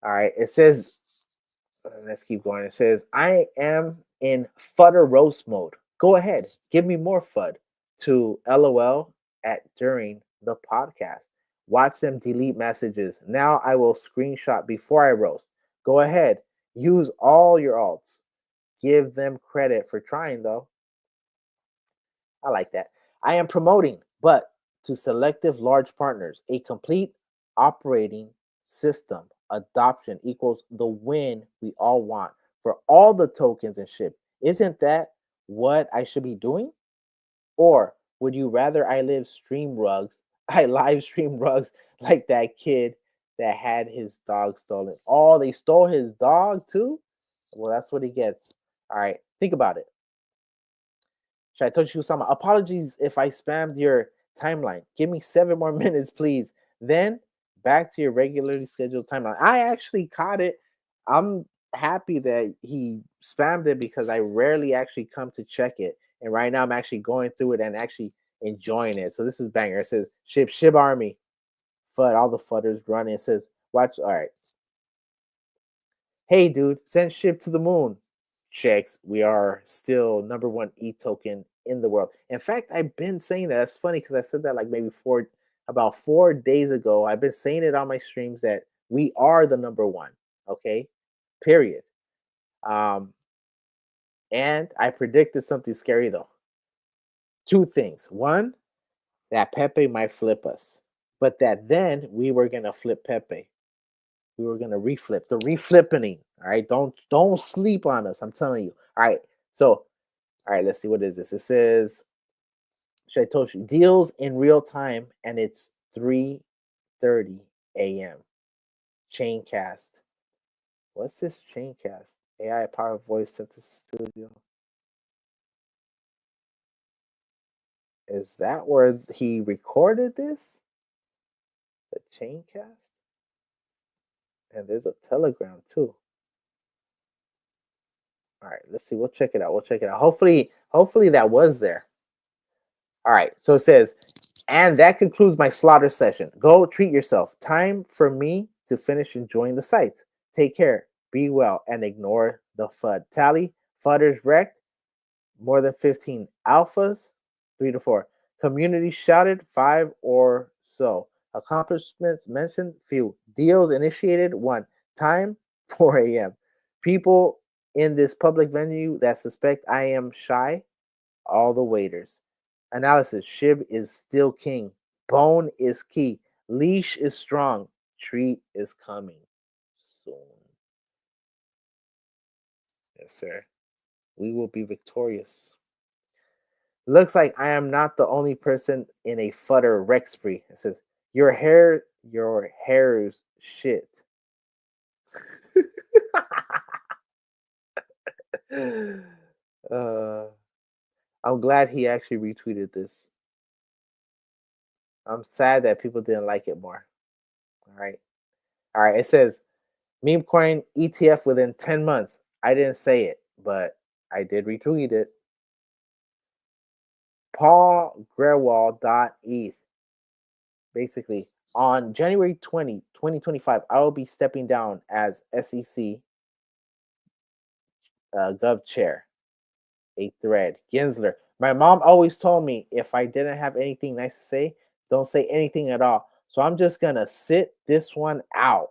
All right. It says, let's keep going. It says, I am in Fudder roast mode. Go ahead. Give me more FUD to LOL at during the podcast. Watch them delete messages. Now I will screenshot before I roast. Go ahead. Use all your alts. Give them credit for trying, though. I like that. I am promoting, but to selective large partners, a complete operating system adoption equals the win we all want for all the tokens and ship. Isn't that what I should be doing? Or would you rather I live stream rugs? I live stream rugs like that kid that had his dog stolen. Oh, they stole his dog too? Well, that's what he gets. All right, think about it. Should I touch you some? Apologies if I spammed your timeline. Give me 7 more minutes, please. Then back to your regularly scheduled timeline. I actually caught it. I'm happy that he spammed it because I rarely actually come to check it. And right now I'm actually going through it and actually enjoying it. So this is banger. It says Shib Army. FUD, all the fudders running. It says, watch. All right. Hey, dude, send ship to the moon. Checks. We are still number one e token in the world. In fact, I've been saying that. That's funny because I said that like maybe about 4 days ago. I've been saying it on my streams that we are the number one. Okay, period. Um, and I predicted something scary though. Two things. One, that Pepe might flip us, but that then we were gonna flip Pepe. We were gonna reflip the reflipping. All right, don't sleep on us. I'm telling you. All right, so all right, let's see what is this. It says, should I told you deals in real time, and it's 3:30 a.m. Chaincast. What's this Chaincast? AI powered voice synthesis studio. Is that where he recorded this? The Chaincast, and there's a Telegram too. All right, let's see. We'll check it out. We'll check it out. Hopefully that was there. All right. So it says, and that concludes my slaughter session. Go treat yourself. Time for me to finish enjoying the sights. Take care. Be well and ignore the FUD. Tally, FUDers wrecked. More than 15 alphas, 3 to 4. Community shouted, 5 or so. Accomplishments mentioned, few. Deals initiated, 1. Time, 4 a.m. People in this public venue that suspect I am shy, all the waiters. Analysis, Shib is still king. Bone is key. Leash is strong. Treat is coming soon. Yes, sir. We will be victorious. Looks like I am not the only person in a Futter wreck spree. It says, your hair's shit. uh, I'm glad he actually retweeted this. I'm sad that people didn't like it more. All right. All right. It says, meme coin ETF within 10 months. I didn't say it, but I did retweet it. Paul Grewal.eth. Basically, on January 20, 2025, I will be stepping down as SEC Gov Chair. A thread. Ginsler. My mom always told me if I didn't have anything nice to say, don't say anything at all. So I'm just going to sit this one out.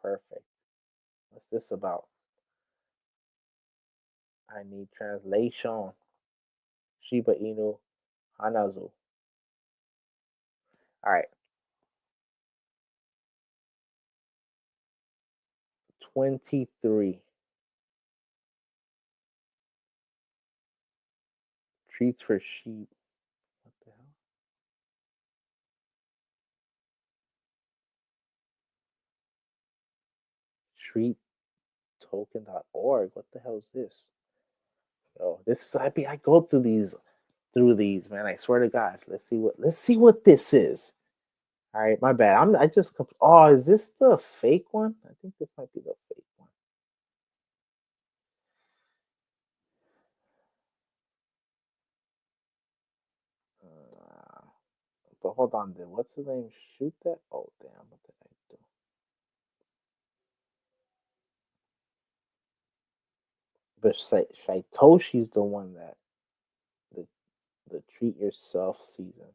Perfect. What's this about? I need translation. Shiba Inu Hanazu. All right. 23. Treats for sheep. What the hell? Treattoken.org. What the hell is this? Oh, this is I go through these, man. I swear to God. Let's see what this is. All right, my bad. I just oh, is this the fake one? I think this might be the fake one. But hold on, then what's his name? Shoot that? Oh damn! What did I do? But Saitoshi's the one that the the treat yourself season.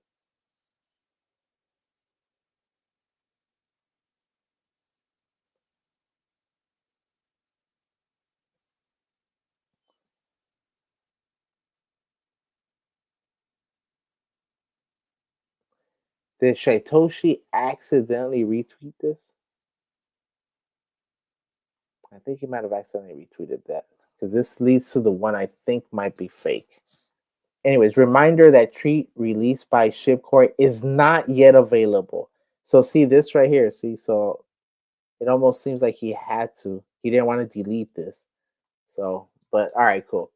Did Saitoshi accidentally retweet this? I think he might have accidentally retweeted that because this leads to the one I think might be fake. Anyways, reminder that treat released by Shipcore is not yet available. So see this right here. See, so it almost seems like he had to. He didn't want to delete this. So, but all right, cool.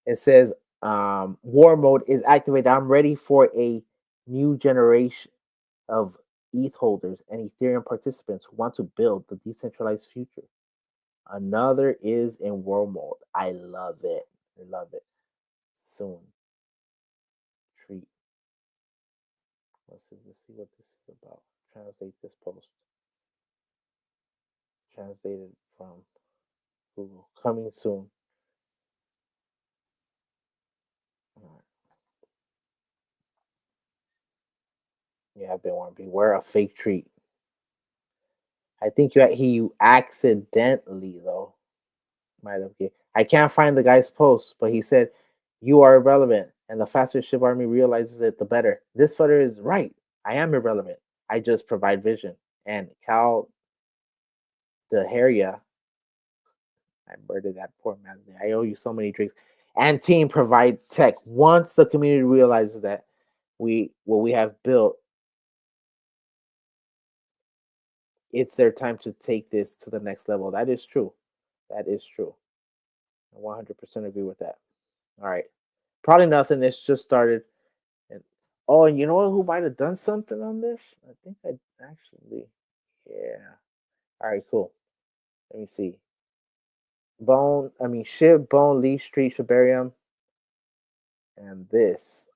It says war mode is activated. I'm ready for a new generation of ETH holders and Ethereum participants who want to build the decentralized future. Another is in war mode. I love it. I love it. Soon. Treat. Let's see what this is about. Translate this post. Translated from Google. Coming soon. All right. Yeah, I've been warned. Beware a fake treat. I think you accidentally though might have. I can't find the guy's post, but he said you are irrelevant, and the faster Ship Army realizes it, the better. This footer is right. I am irrelevant. I just provide vision. And Cal Deharia, I murdered that poor man's name. I owe you so many drinks. And team provide tech. Once the community realizes that what we have built, it's their time to take this to the next level. That is true. That is true. I 100% agree with that. All right. Probably nothing. It's just started. And oh, and you know who might have done something on this? I think I actually, yeah. All right, cool. Let me see. Shib, Bone, Lee Street, Shibarium, and this.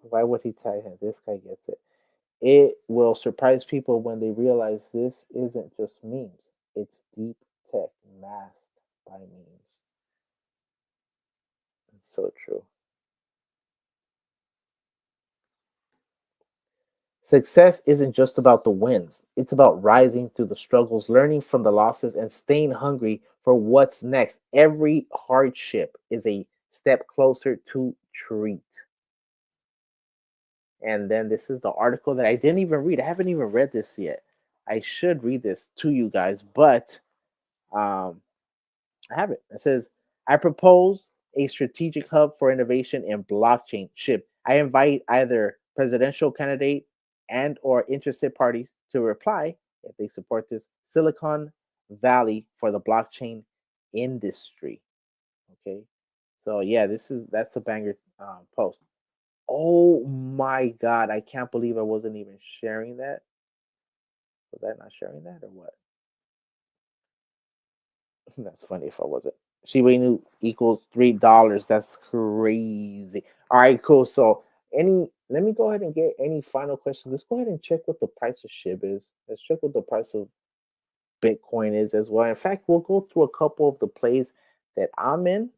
Why would he tie him? This guy gets it. It will surprise people when they realize this isn't just memes. It's deep tech masked by memes. It's so true. Success isn't just about the wins. It's about rising through the struggles, learning from the losses, and staying hungry for what's next. Every hardship is a step closer to treat. And then this is the article that I didn't even read. I haven't even read this yet. I should read this to you guys, but um, I have it. It says, I propose a strategic hub for innovation in blockchain ship. I invite either presidential candidate and or interested parties to reply if they support this Silicon Valley for the blockchain industry. Okay. So yeah, that's a banger post. Oh my god, I can't believe I wasn't even sharing that. Was I not sharing that or what? That's funny if I wasn't. Shiba Inu equals $3. That's crazy. All right, cool. So let me go ahead and get any final questions. Let's go ahead and check what the price of SHIB is. Let's check what the price of Bitcoin is as well. In fact, we'll go through a couple of the plays that I'm in,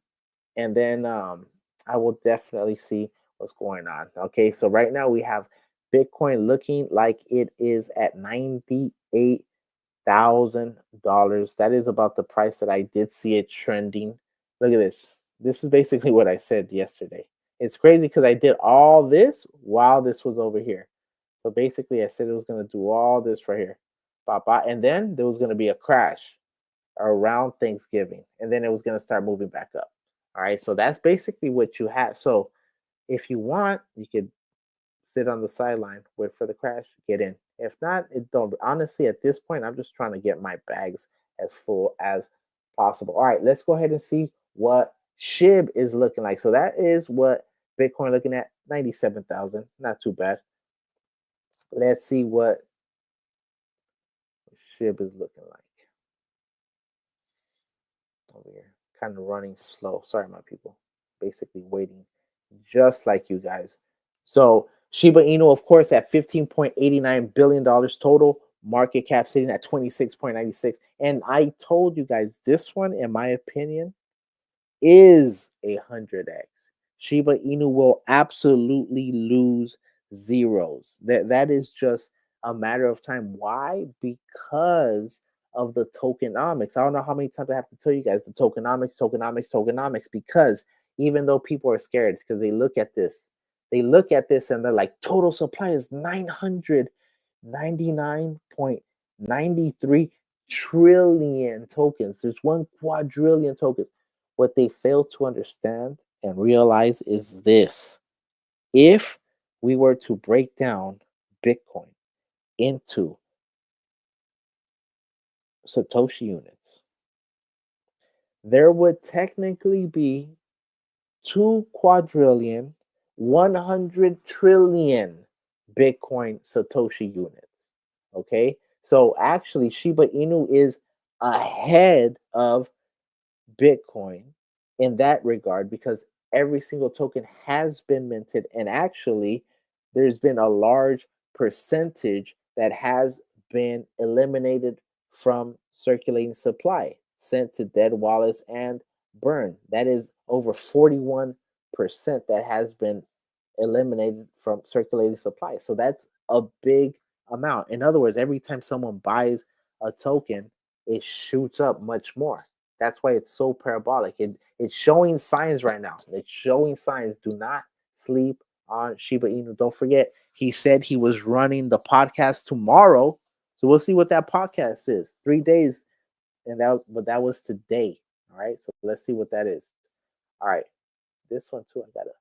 and then I will definitely see what's going on. Okay, so right now we have Bitcoin looking like it is at 98,000. That is about the price that I did see it trending. Look at this. This is basically what I said yesterday. It's crazy because I did all this while this was over here. So basically, I said it was going to do all this right here. And then there was going to be a crash around Thanksgiving. And then it was going to start moving back up. All right. So that's basically what you have. So if you want, you could sit on the sideline, wait for the crash, get in. If not, it don't. Honestly, at this point, I'm just trying to get my bags as full as possible. All right, let's go ahead and see what SHIB is looking like. So that is what Bitcoin looking at, 97,000. Not too bad. Let's see what SHIB is looking like. over here. Kind of running slow. Sorry, my people. Basically waiting just like you guys. So Shiba Inu, of course, at $15.89 billion total market cap, sitting at 26.96. And I told you guys this one, in my opinion, is 100x. Shiba Inu will absolutely lose zeros. That is just a matter of time. Why? Because of the tokenomics. I don't know how many times I have to tell you guys the tokenomics. Because even though people are scared, because they look at this and they're like, total supply is 999.93 trillion tokens. There's 1 quadrillion tokens. What they fail to understand and realize is this: if we were to break down Bitcoin into Satoshi units, there would technically be 2 quadrillion 100 trillion Bitcoin Satoshi units. Okay, so actually, Shiba Inu is ahead of Bitcoin in that regard because every single token has been minted, and actually there's been a large percentage that has been eliminated from circulating supply, sent to dead wallets and burned. That is over 41% that has been eliminated from circulating supply. So that's a big amount. In other words, every time someone buys a token, it shoots up much more. That's why it's so parabolic. It's showing signs right now. It's showing signs. Do not sleep on Shiba Inu. Don't forget, he said he was running the podcast tomorrow. So we'll see what that podcast is. 3 days, but that was today. All right. So let's see what that is. All right. This one too. I gotta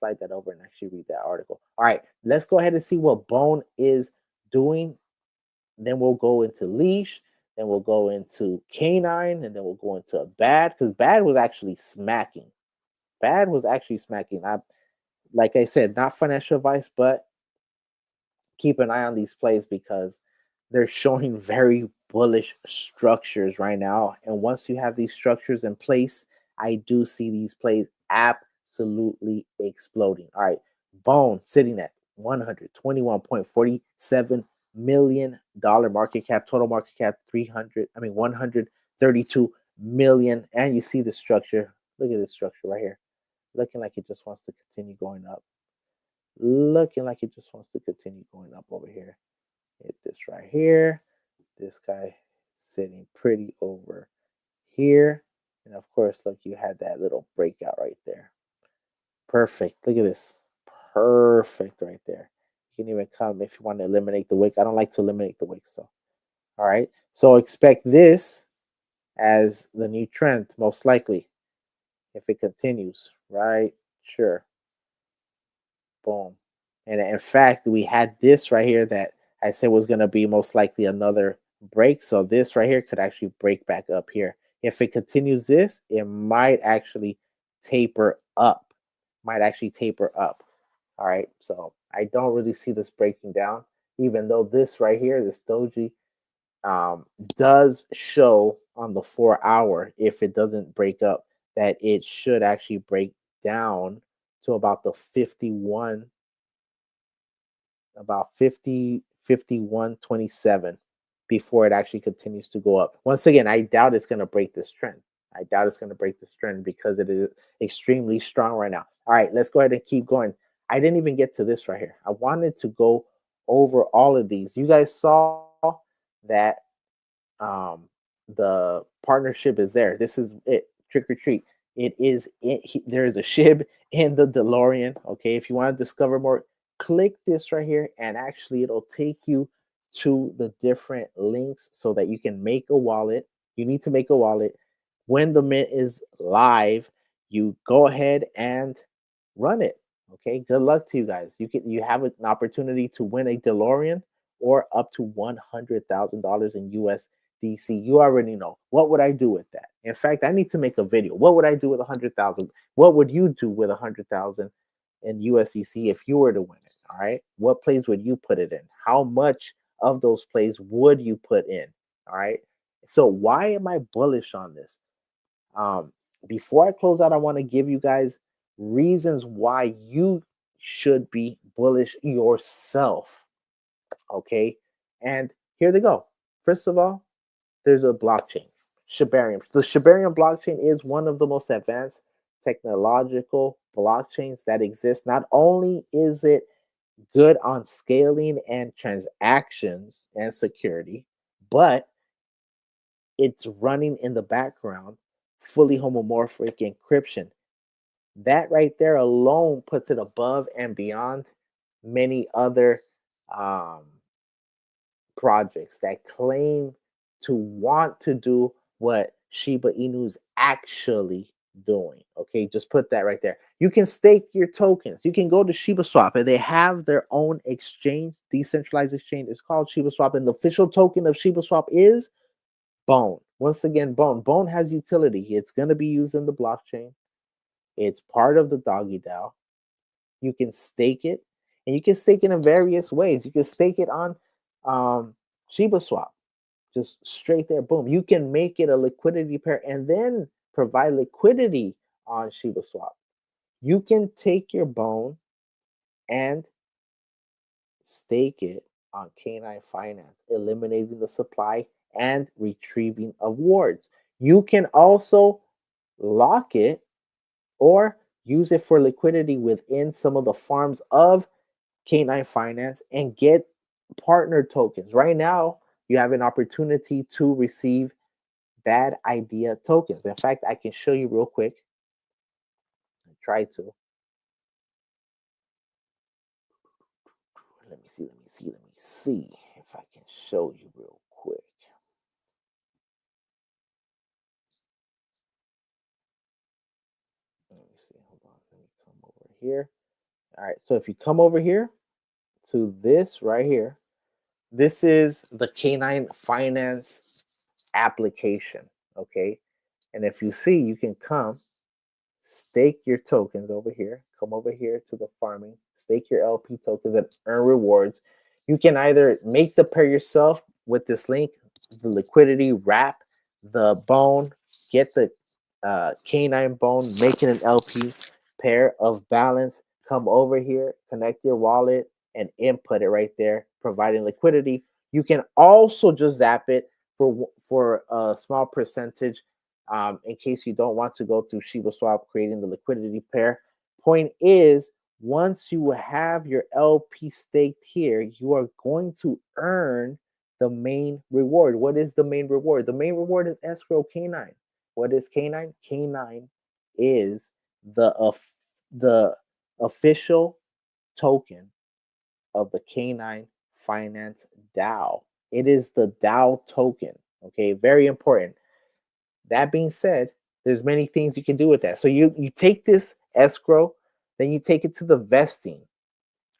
slide that over and actually read that article. All right. Let's go ahead and see what Bone is doing. Then we'll go into Leash. Then we'll go into Canine, and then we'll go into Bad, because Bad was actually smacking. Bad was actually smacking. Like I said, not financial advice, but keep an eye on these plays because they're showing very bullish structures right now. And once you have these structures in place, I do see these plays absolutely exploding. All right, Bone sitting at $121.47 million market cap, total market cap 132 million. And you see the structure. Look at this structure right here, looking like it just wants to continue going up. Looking like it just wants to continue going up over here. Hit this right here. This guy sitting pretty over here. And of course, look, you had that little breakout right there. Perfect. Look at this. Perfect right there. You can even come if you want to eliminate the wick. I don't like to eliminate the wicks though. All right. So expect this as the new trend, most likely, if it continues. Right? Sure. Boom. And in fact, we had this right here that I said was going to be most likely another break. So this right here could actually break back up here. If it continues this, it might actually taper up. Might actually taper up. All right. So I don't really see this breaking down, even though this right here, this doji, does show on the 4 hour, if it doesn't break up, that it should actually break down to about the 51, about 50, 51.27 before it actually continues to go up. Once again, I doubt it's going to break this trend. I doubt it's going to break this trend because it is extremely strong right now. All right, let's go ahead and keep going. I didn't even get to this right here. I wanted to go over all of these. You guys saw that the partnership is there. This is it. Trick or treat. It is it. There is a SHIB in the DeLorean. Okay, if you want to discover more, click this right here, and actually it'll take you to the different links so that you can make a wallet. You need to make a wallet. When the mint is live, you go ahead and run it. Okay, good luck to you guys. You have an opportunity to win a DeLorean or up to $100,000 in USDC. You already know. What would I do with that? In fact, I need to make a video. What would I do with 100,000? What would you do with 100,000 in USDC if you were to win it? All right. What plays would you put it in? How much of those plays would you put in? All right. So why am I bullish on this? Um, Before I close out, I want to give you guys reasons why you should be bullish yourself. Okay. And here they go. First of all, there's a blockchain, Shibarium. The Shibarium blockchain is one of the most advanced technological blockchains that exist. Not only is it good on scaling and transactions and security, but it's running in the background fully homomorphic encryption. That right there alone puts it above and beyond many other um, projects that claim to want to do what Shiba Inu is actually doing. Okay, just put that right there. You can stake your tokens. You can go to Shiba Swap, and they have their own exchange, decentralized exchange. It's called Shiba Swap, and the official token of Shiba Swap is Bone. Once again, Bone. Bone has utility. It's going to be used in the blockchain. It's part of the Doggy DAO. You can stake it, and you can stake it in various ways. You can stake it on Shiba Swap, just straight there, boom. You can make it a liquidity pair and then provide liquidity on Shiba Swap. You can take your Bone and stake it on Canine Finance, eliminating the supply and retrieving awards. You can also lock it or use it for liquidity within some of the farms of Canine Finance and get partner tokens. Right now, you have an opportunity to receive bad idea tokens. In fact, I can show you real quick. Try to. Let me see if I can show you real quick. Let me see. Hold on. Let me come over here. All right. So if you come over here to this right here, this is the Canine Finance application. Okay. And if you see, you can come stake your tokens over here. Come over here to the farming, stake your LP tokens and earn rewards. You can either make the pair yourself with this link, the liquidity, wrap the bone, get the canine bone, make it an LP pair of balance. Come over here, connect your wallet, and input it right there, providing liquidity. You can also just zap it for a small percentage in case you don't want to go through Shiba Swap, creating the liquidity pair. Point is, once you have your LP staked here, you are going to earn the main reward. What is the main reward? The main reward is escrow canine. What is canine? Canine is the official token of the Canine Finance DAO. It is the DAO token. Okay, very important. That being said, there's many things you can do with that. So you take this escrow, then you take it to the vesting.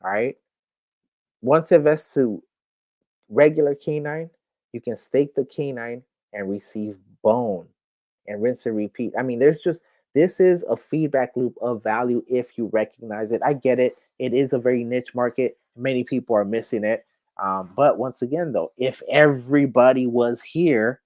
All right. Once it vests to regular canine, you can stake the canine and receive bone and rinse and repeat. I mean, this is a feedback loop of value if you recognize it. I get it. It is a very niche market. Many people are missing it. But once again, though, if everybody was here,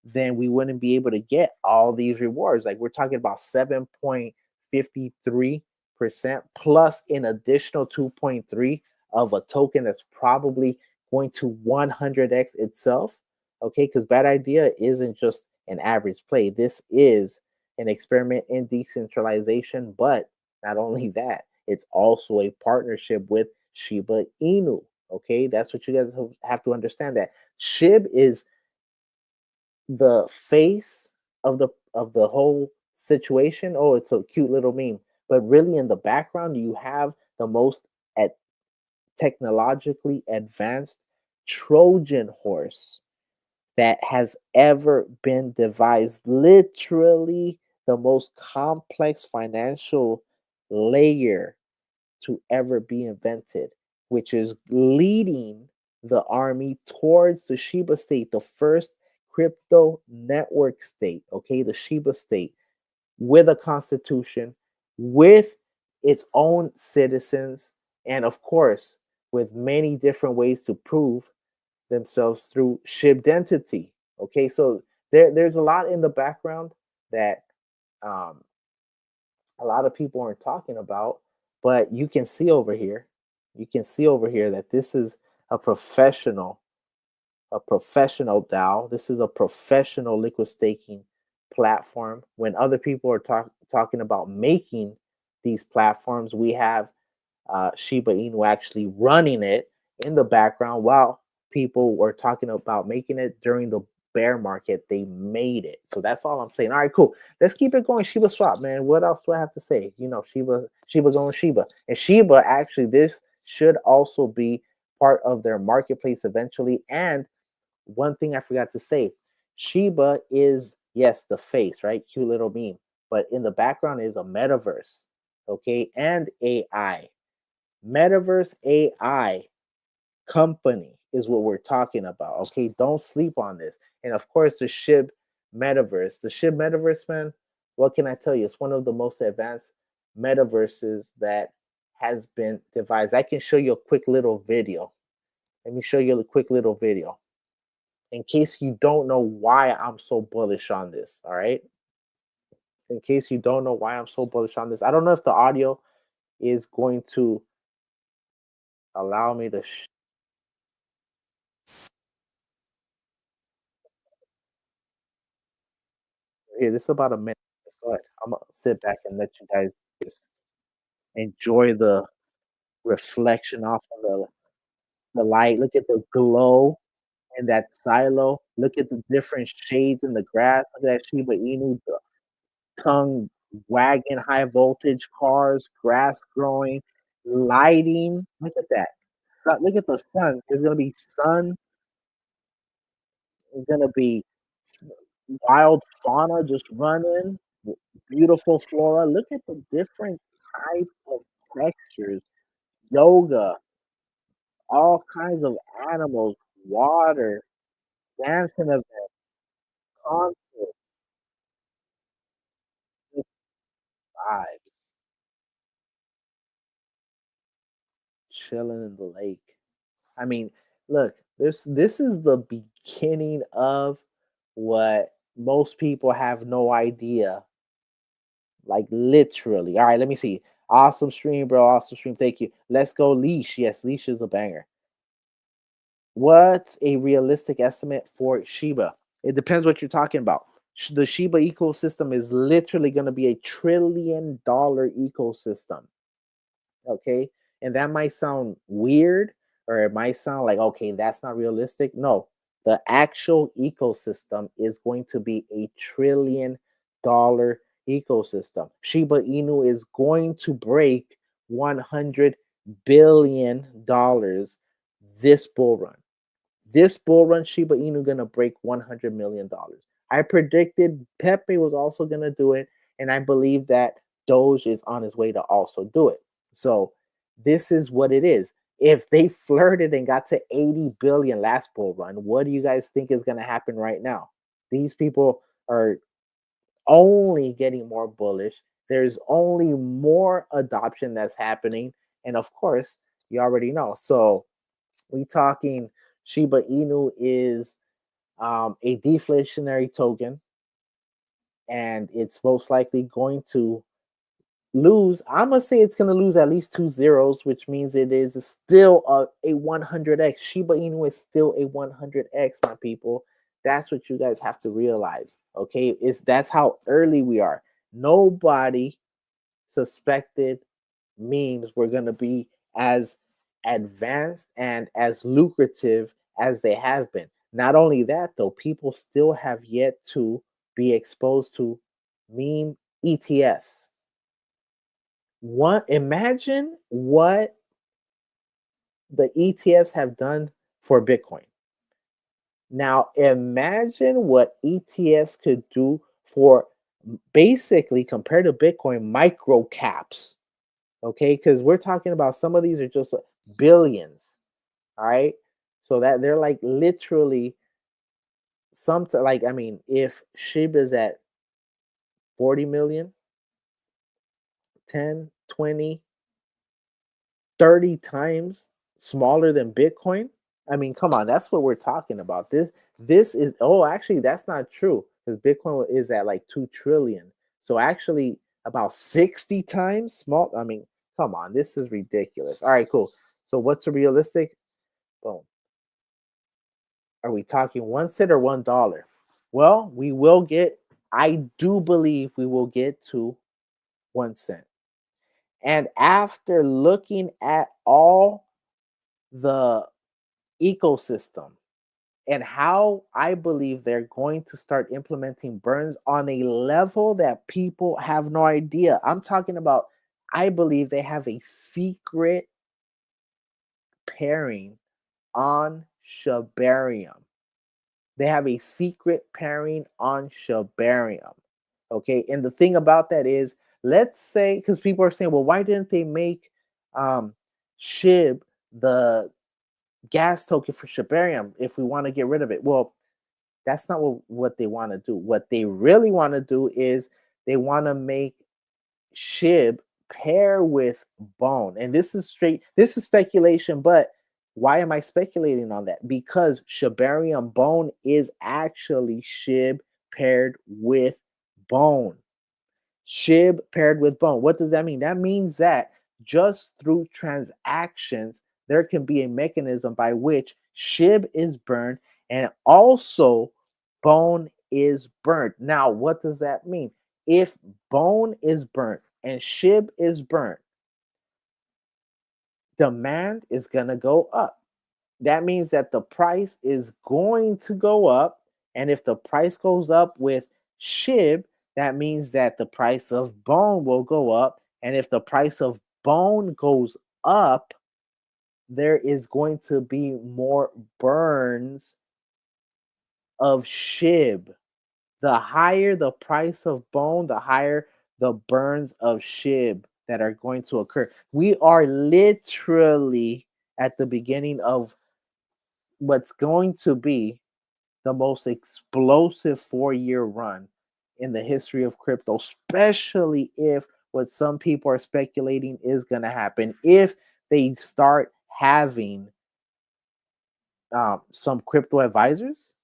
then we wouldn't be able to get all these rewards. Like we're talking about 7.53% plus an additional 2.3 of a token that's probably going to 100x itself. Okay, because bad idea isn't just an average play. This is an experiment in decentralization, but not only that, it's also a partnership with Shiba Inu. Okay, that's what you guys have to understand, that SHIB is the face of the whole situation. Oh, it's a cute little meme. But really in the background, you have the most at technologically advanced Trojan horse that has ever been devised. Literally the most complex financial layer to ever be invented, which is leading the army towards the Shiba state, the first crypto network state, okay, the Shiba state, with a constitution, with its own citizens, and of course, with many different ways to prove themselves through SHIB identity. Okay, so there's a lot in the background. that um, a lot of people aren't talking about, but you can see over here, that this is a professional DAO. This is a professional liquid staking platform. When other people are talking about making these platforms, we have Shiba Inu actually running it in the background while people were talking about making it during the bear market. They made it. So that's all I'm saying. All right, cool. Let's keep it going. Shiba Swap, man. What else do I have to say? Shiba going Shiba. And Shiba, actually, this should also be part of their marketplace eventually. And one thing I forgot to say, Shiba is, yes, the face, right? Cute little meme. But in the background is a metaverse, okay, and AI. Metaverse AI company is what we're talking about. Okay, don't sleep on this. And of course, the SHIB metaverse. The SHIB metaverse, man, what can I tell you? It's one of the most advanced metaverses that has been devised. I can show you a quick little video. Let me show you a quick little video in case you don't know why I'm so bullish on this. All right. In case you don't know why I'm so bullish on this, I don't know if the audio is going to allow me to here, this is about a minute. Let's go ahead. I'm gonna sit back and let you guys just enjoy the reflection off of the light. Look at the glow in that silo. Look at the different shades in the grass. Look at that Shiba Inu, the tongue wagging, high voltage cars, grass growing, lighting. Look at that. Look at the sun. There's gonna be sun. There's gonna be wild fauna just running, beautiful flora. Look at the different types of textures, yoga, all kinds of animals, water, dancing events, concerts, just vibes, chilling in the lake. I mean, look, this is the beginning of what most people have no idea. Like literally. All right, let me see. Awesome stream, bro. Awesome stream. Thank you. Let's go, Leash. Yes, Leash is a banger. What's a realistic estimate for Shiba? It depends what you're talking about. The Shiba ecosystem is literally going to be $1 trillion ecosystem. Okay. And that might sound weird, or it might sound like, okay, that's not realistic. No, the actual ecosystem is going to be $1 trillion ecosystem. Shiba Inu is going to break $100 billion this bull run. This bull run, Shiba Inu gonna break $100 million. I predicted Pepe was also gonna do it, and I believe that Doge is on his way to also do it. So this is what it is. If they flirted and got to 80 billion last bull run, what do you guys think is gonna happen right now? These people are only getting more bullish. There's only more adoption that's happening, and of course, you already know. So we talking Shiba Inu is a deflationary token, and it's most likely going to lose. I'm gonna say it's gonna lose at least two zeros, which means it is still a 100x. Shiba Inu is still a 100x, my people. That's what you guys have to realize. Okay, that's how early we are. Nobody suspected memes were going to be as advanced and as lucrative as they have been. Not only that, though, people still have yet to be exposed to meme ETFs. Imagine what the ETFs have done for Bitcoin. Now, imagine what ETFs could do for basically, compared to Bitcoin, micro caps. Okay, because we're talking about some of these are just billions. All right, so that they're like literally like, I mean, if Shiba's at 40 million, 10, 20, 30 times smaller than Bitcoin, I mean, come on, that's what we're talking about. This is, oh, actually, that's not true. because Bitcoin is at like 2 trillion. So actually about 60 times small. I mean, come on, this is ridiculous. All right, cool. So what's a realistic? Boom. Are we talking 1 cent or $1? Well, we will get, I do believe we will get to 1 cent. And after looking at all the ecosystem and how I believe they're going to start implementing burns on a level that people have no idea. I'm talking about, I believe they have a secret pairing on Shibarium. They have a secret pairing on Shibarium. Okay. And the thing about that is, let's say, because people are saying, well, why didn't they make um, SHIB the gas token for Shibarium if we want to get rid of it? Well, that's not what they want to do. What they really want to do is they want to make SHIB pair with Bone. And this is speculation, but why am I speculating on that? Because Shibarium Bone is actually SHIB paired with Bone. SHIB paired with Bone. What does that mean? That means that just through transactions, there can be a mechanism by which SHIB is burned and also Bone is burnt. Now, what does that mean? If Bone is burnt and SHIB is burnt, demand is going to go up. That means that the price is going to go up. And if the price goes up with SHIB, that means that the price of Bone will go up. And if the price of Bone goes up, there is going to be more burns of SHIB. The higher the price of Bone, the higher the burns of SHIB that are going to occur. We are literally at the beginning of what's going to be the most explosive 4-year run in the history of crypto, especially if what some people are speculating is going to happen. If they start having some crypto advisors,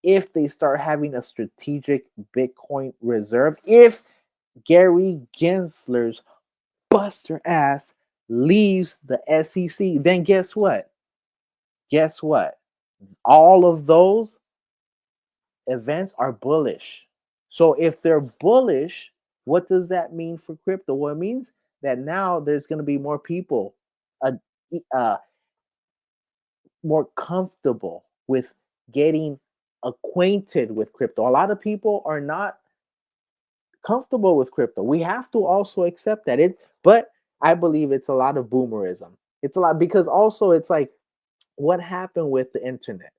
if they start having a strategic Bitcoin reserve, if Gary Gensler's buster ass leaves the SEC, then guess what? Guess what? All of those events are bullish. So if they're bullish, what does that mean for crypto? Well, it means that now there's going to be more people uh, uh, more comfortable with getting acquainted with crypto. A lot of people are not comfortable with crypto. We have to also accept that but I believe it's a lot of boomerism. It's a lot because also it's like what happened with the internet.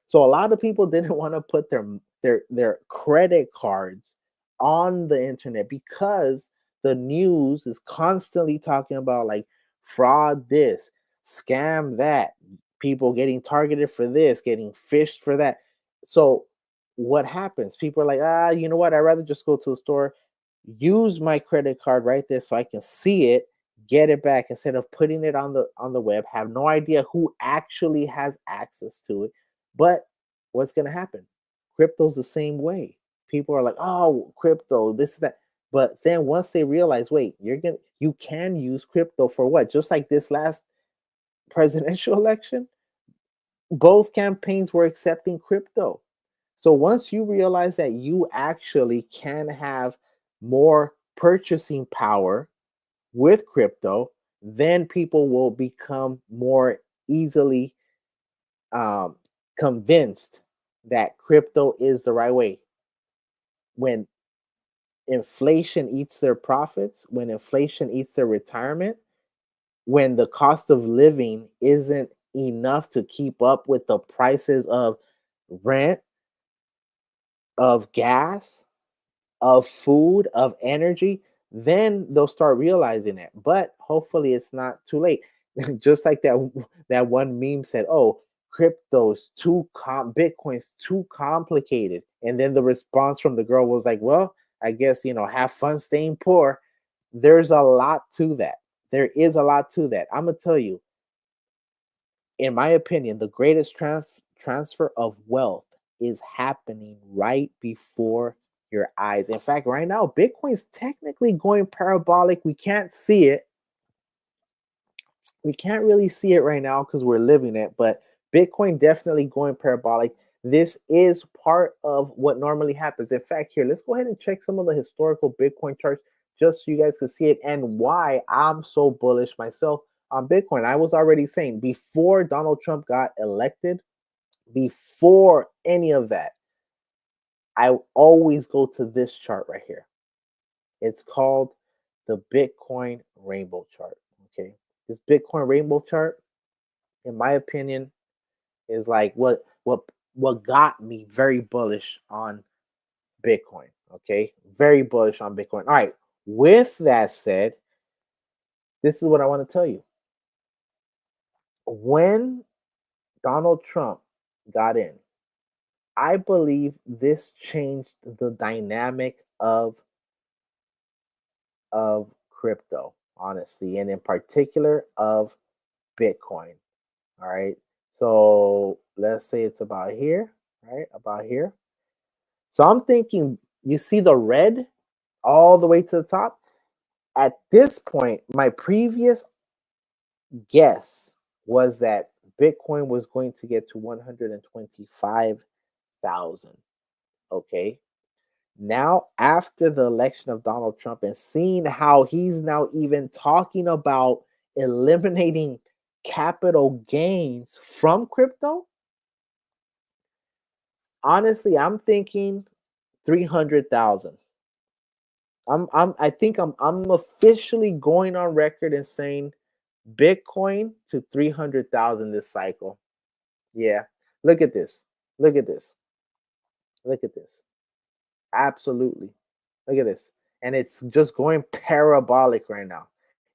So a lot of people didn't want to put their credit cards on the internet because the news is constantly talking about like fraud this, scam that, people getting targeted for this, getting fished for that. So what happens? People are like, you know what? I'd rather just go to the store, use my credit card right there so I can see it, get it back instead of putting it on the web, have no idea who actually has access to it. But what's going to happen? Crypto's the same way. People are like, "Oh, crypto, this that." But then once they realize, wait, you can use crypto for what? Just like this last presidential election, both campaigns were accepting crypto. So once you realize that you actually can have more purchasing power with crypto, then people will become more easily um, convinced that crypto is the right way. When inflation eats their profits, when inflation eats their retirement, when the cost of living isn't enough to keep up with the prices of rent, of gas, of food, of energy, then they'll start realizing it. But hopefully it's not too late. Just like that one meme said, "Oh, crypto's Bitcoin's too complicated." And then the response from the girl was like, "Well, I guess, have fun staying poor." There's a lot to that. There is a lot to that. I'm gonna tell you, in my opinion, the greatest transfer of wealth is happening right before your eyes. In fact, right now, Bitcoin's technically going parabolic. We can't see it. We can't really see it right now because we're living it, but Bitcoin definitely going parabolic. This is part of what normally happens. In fact, here, let's go ahead and check some of the historical Bitcoin charts just so you guys can see it and why I'm so bullish myself on Bitcoin. I was already saying before Donald Trump got elected, before any of that, I always go to this chart right here. It's called the Bitcoin rainbow chart. Okay. This Bitcoin rainbow chart, in my opinion, is like what got me very bullish on Bitcoin. Okay. Very bullish on Bitcoin. All right. With that said, this is what I want to tell you. When Donald Trump got in, I believe this changed the dynamic of crypto, honestly, and in particular of Bitcoin. All right. So let's say it's about here, right? About here. So I'm thinking, you see the red all the way to the top? At this point, my previous guess was that Bitcoin was going to get to 125,000. Okay. Now, after the election of Donald Trump and seeing how he's now even talking about eliminating capital gains from crypto, honestly, I'm thinking 300,000. I think I'm officially going on record and saying Bitcoin to 300,000 this cycle. Yeah. Look at this. Look at this. Look at this. Absolutely. Look at this. And it's just going parabolic right now.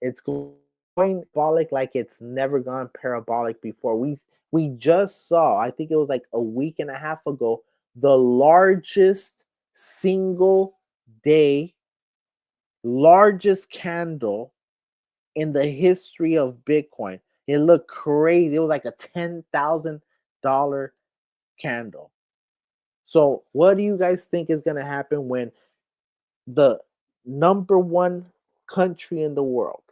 It's going parabolic like it's never gone parabolic before. We just saw, I think it was like a week and a half ago, the largest single day, largest candle in the history of Bitcoin. It looked crazy. It was like a $10,000 candle. So, what do you guys think is going to happen when the number one country in the world's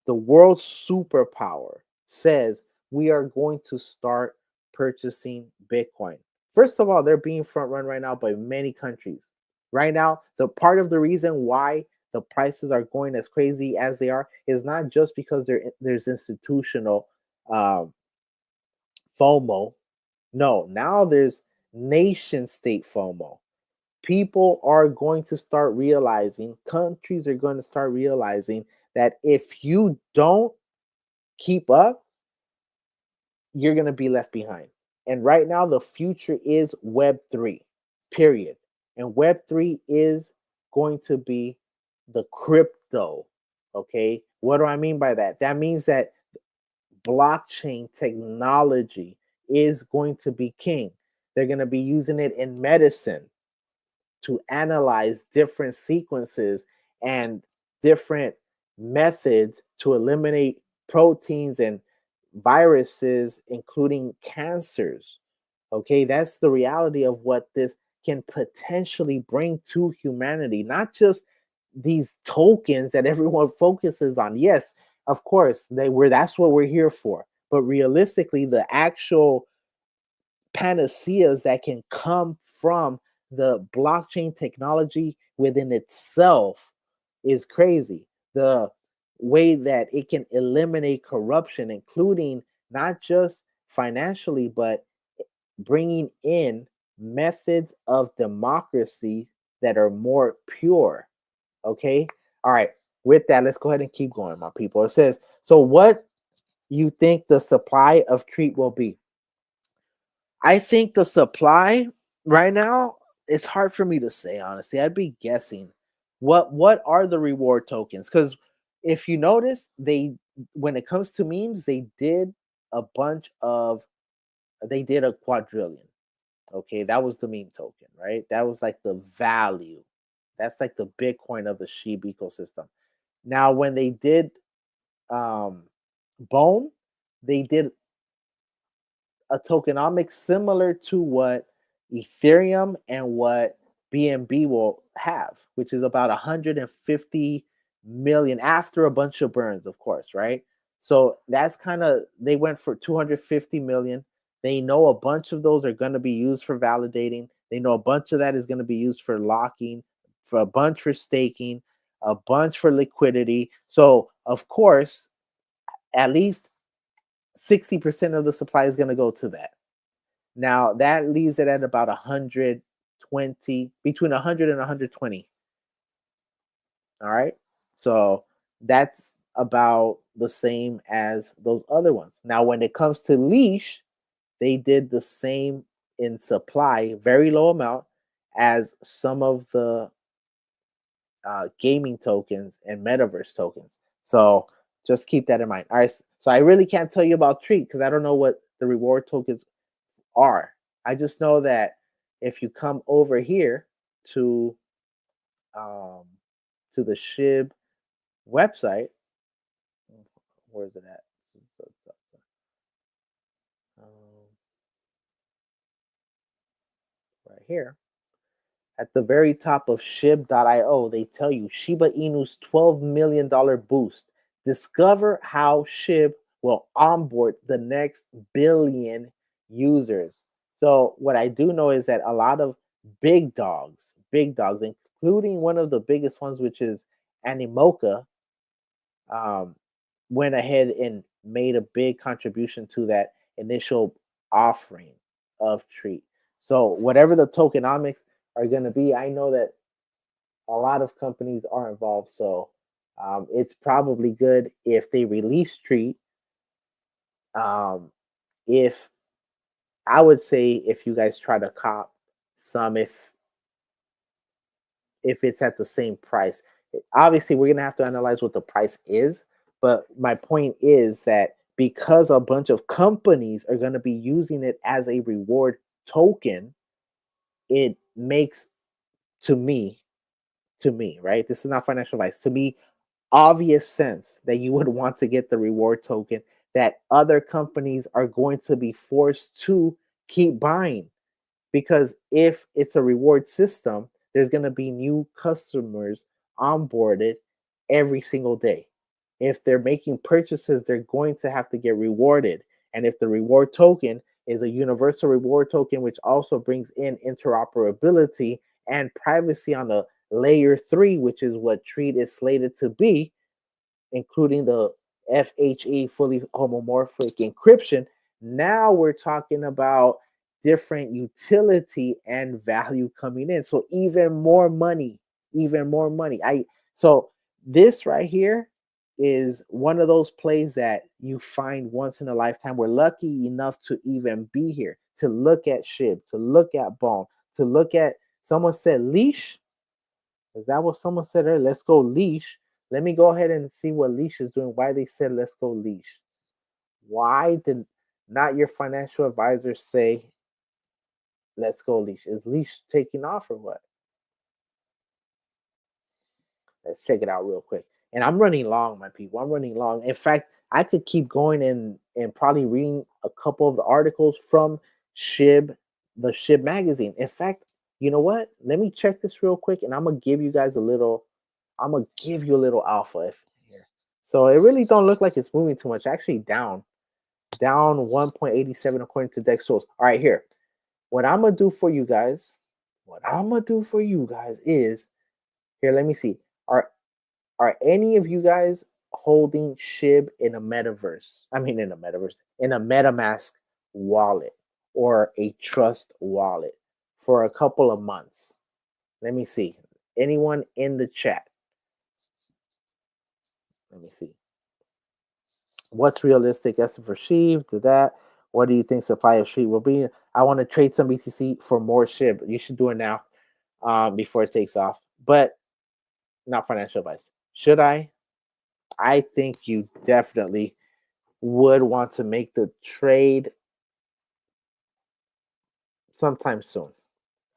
superpower, says we are going to start purchasing Bitcoin? First of all, they're being front run right now by many countries. Right now, the part of the reason why the prices are going as crazy as they are is not just because there's institutional um, FOMO. No, now there's nation state FOMO. People are going to start realizing, countries are going to start realizing that if you don't keep up, you're going to be left behind. And right now, the future is Web3, period. And Web3 is going to be the crypto. Okay. What do I mean by that? That means that blockchain technology is going to be king. They're going to be using it in medicine to analyze different sequences and different methods to eliminate proteins and viruses, including cancers. Okay, that's the reality of what this can potentially bring to humanity, not just these tokens that everyone focuses on. Yes, of course, that's what we're here for. But realistically, the actual panaceas that can come from the blockchain technology within itself is crazy. The way that it can eliminate corruption, including not just financially, but bringing in methods of democracy that are more pure. Okay. All right. With that, let's go ahead and keep going, my people. It says, so what you think the supply of treat will be? I think the supply right now, it's hard for me to say, honestly. I'd be guessing. What are the reward tokens? Because if you notice, they, when it comes to memes, they did a quadrillion. Okay, that was the meme token, right? That was like the value. That's like the Bitcoin of the Shiba ecosystem. Now, when they did um Bone, they did a tokenomics similar to what Ethereum and what BNB will have, which is about 150 million after a bunch of burns, of course, right? So that's kind of, they went for 250 million. They know a bunch of those are going to be used for validating. They know a bunch of that is going to be used for locking, for a bunch for staking, a bunch for liquidity. So, of course, at least 60% of the supply is going to go to that. Now that leaves it at about 120, between 100 and 120. All right. So that's about the same as those other ones. Now, when it comes to leash, they did the same in supply, very low amount, as some of the gaming tokens and metaverse tokens. So just keep that in mind. All right. So I really can't tell you about Treat because I don't know what the reward tokens are. I just know that if you come over here to um, the SHIB website, where is it at? Um, right here. At the very top of SHIB.io, they tell you Shiba Inu's $12 million boost. Discover how SHIB will onboard the next billion users. So, what I do know is that a lot of big dogs, including one of the biggest ones, which is Animoca, um, went ahead and made a big contribution to that initial offering of Treat. So, whatever the tokenomics are going to be, I know that a lot of companies are involved. So, it's probably good if they release Treat. Um, if I would say, if you guys try to cop some, if it's at the same price. Obviously, we're gonna have to analyze what the price is, but my point is that because a bunch of companies are gonna be using it as a reward token, it makes, to me, right? This is not financial advice. To me, obvious sense that you would want to get the reward token that other companies are going to be forced to keep buying, because if it's a reward system, there's going to be new customers onboarded every single day. If they're making purchases, they're going to have to get rewarded. And if the reward token is a universal reward token, which also brings in interoperability and privacy on the layer three, which is what Treat is slated to be, including the FHE, fully homomorphic encryption, now we're talking about different utility and value coming in. So even more money, even more money. So this right here is one of those plays that you find once in a lifetime. We're lucky enough to even be here, to look at SHIB, to look at Bone, to look at, someone said leash. Is that what someone said earlier? Let's go leash. Let me go ahead and see what leash is doing. Why they said let's go leash. Why did not your financial advisor say let's go leash? Is leash taking off or what? Let's check it out real quick. And I'm running long, my people. I'm running long. In fact, I could keep going and probably reading a couple of the articles from SHIB, the SHIB magazine. In fact, you know what? Let me check this real quick, and I'm gonna give you guys a little. I'm gonna give you a little alpha if here. So it really don't look like it's moving too much. Actually, down 1.87 according to Dex Tools. All right, here. What I'm gonna do for you guys. What I'm gonna do for you guys is here. Let me see. Are are any of you guys holding SHIB in a metaverse? I mean, in a metaverse, in a MetaMask wallet or a trust wallet for a couple of months? Let me see. Anyone in the chat? Let me see. What's realistic estimate for SHIB? To that. What do you think supply of SHIB will be? I want to trade some BTC for more SHIB. You should do it now, before it takes off. But not financial advice. Should I? I think you definitely would want to make the trade sometime soon.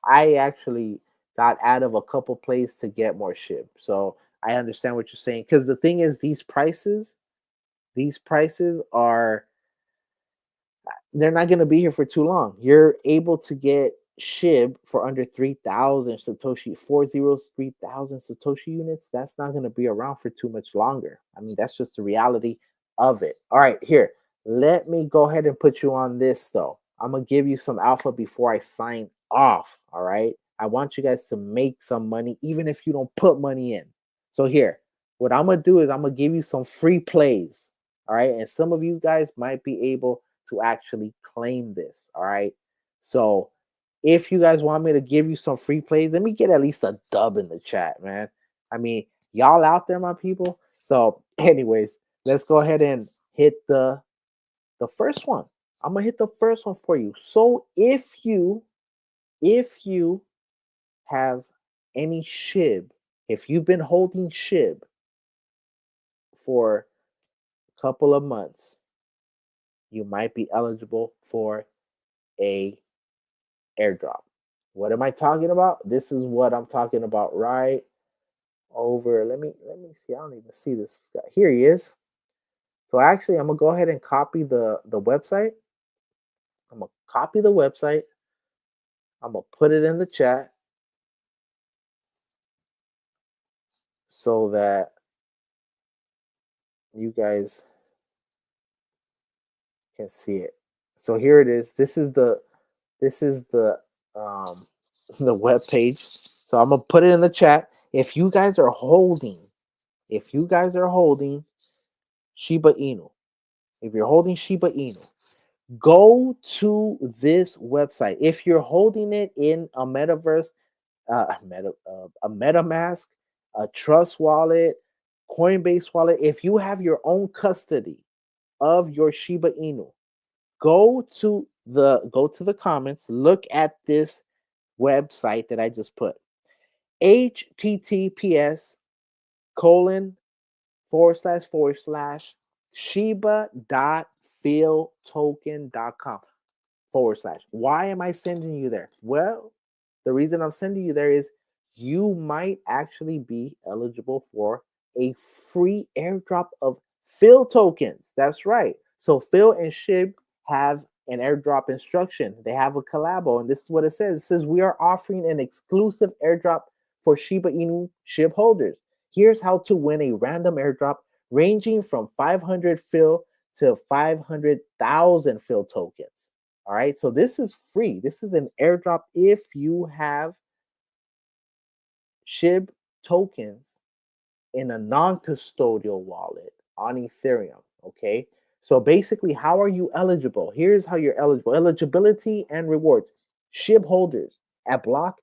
I actually got out of a couple plays to get more SHIB. So I understand what you're saying. Because the thing is, these prices are, they're not going to be here for too long. You're able to get SHIB for under 3,000 Satoshi, 3,000 Satoshi units, that's not going to be around for too much longer. I mean, that's just the reality of it. All right, here, let me go ahead and put you on this, though. I'm going to give you some alpha before I sign off. All right. I want you guys to make some money, even if you don't put money in. So, here, what I'm going to do is I'm going to give you some free plays. All right. And some of you guys might be able to actually claim this. All right. So, if you guys want me to give you some free plays, let me get at least a dub in the chat, man. I mean, y'all out there, my people. So, anyways, let's go ahead and hit the first one. I'm gonna hit the first one for you. So if you have any SHIB, if you've been holding SHIB for a couple of months, you might be eligible for a airdrop. What am I talking about? This is what I'm talking about right over. Let me see. I don't even see this guy. Here he is. So actually, I'm gonna go ahead and copy the website. I'm gonna copy the website. I'm gonna put it in the chat so that you guys can see it. So here it is. This is the the web page. So I'm gonna put it in the chat. If you guys are holding Shiba Inu, if you're holding Shiba Inu, go to this website. If you're holding it in a metaverse, a MetaMask, a Trust Wallet, Coinbase Wallet, if you have your own custody of your Shiba Inu, go to the comments, look at this website that I just put. https colon // shiba.fieldtoken.com /. Why am I sending you there? Well, the reason I'm sending you there is you might actually be eligible for a free airdrop of Phil tokens. That's right. So Phil and Shib have an airdrop instruction. They have a collabo, and this is what it says. It says we are offering an exclusive airdrop for Shiba Inu Shib holders. Here's how to win a random airdrop ranging from 500 Phil to 500,000 Phil tokens. All right, so this is free. This is an airdrop if you have SHIB tokens in a non-custodial wallet on Ethereum. Okay, so basically, how are you eligible? Here's how you're eligible. Eligibility and rewards. SHIB holders at block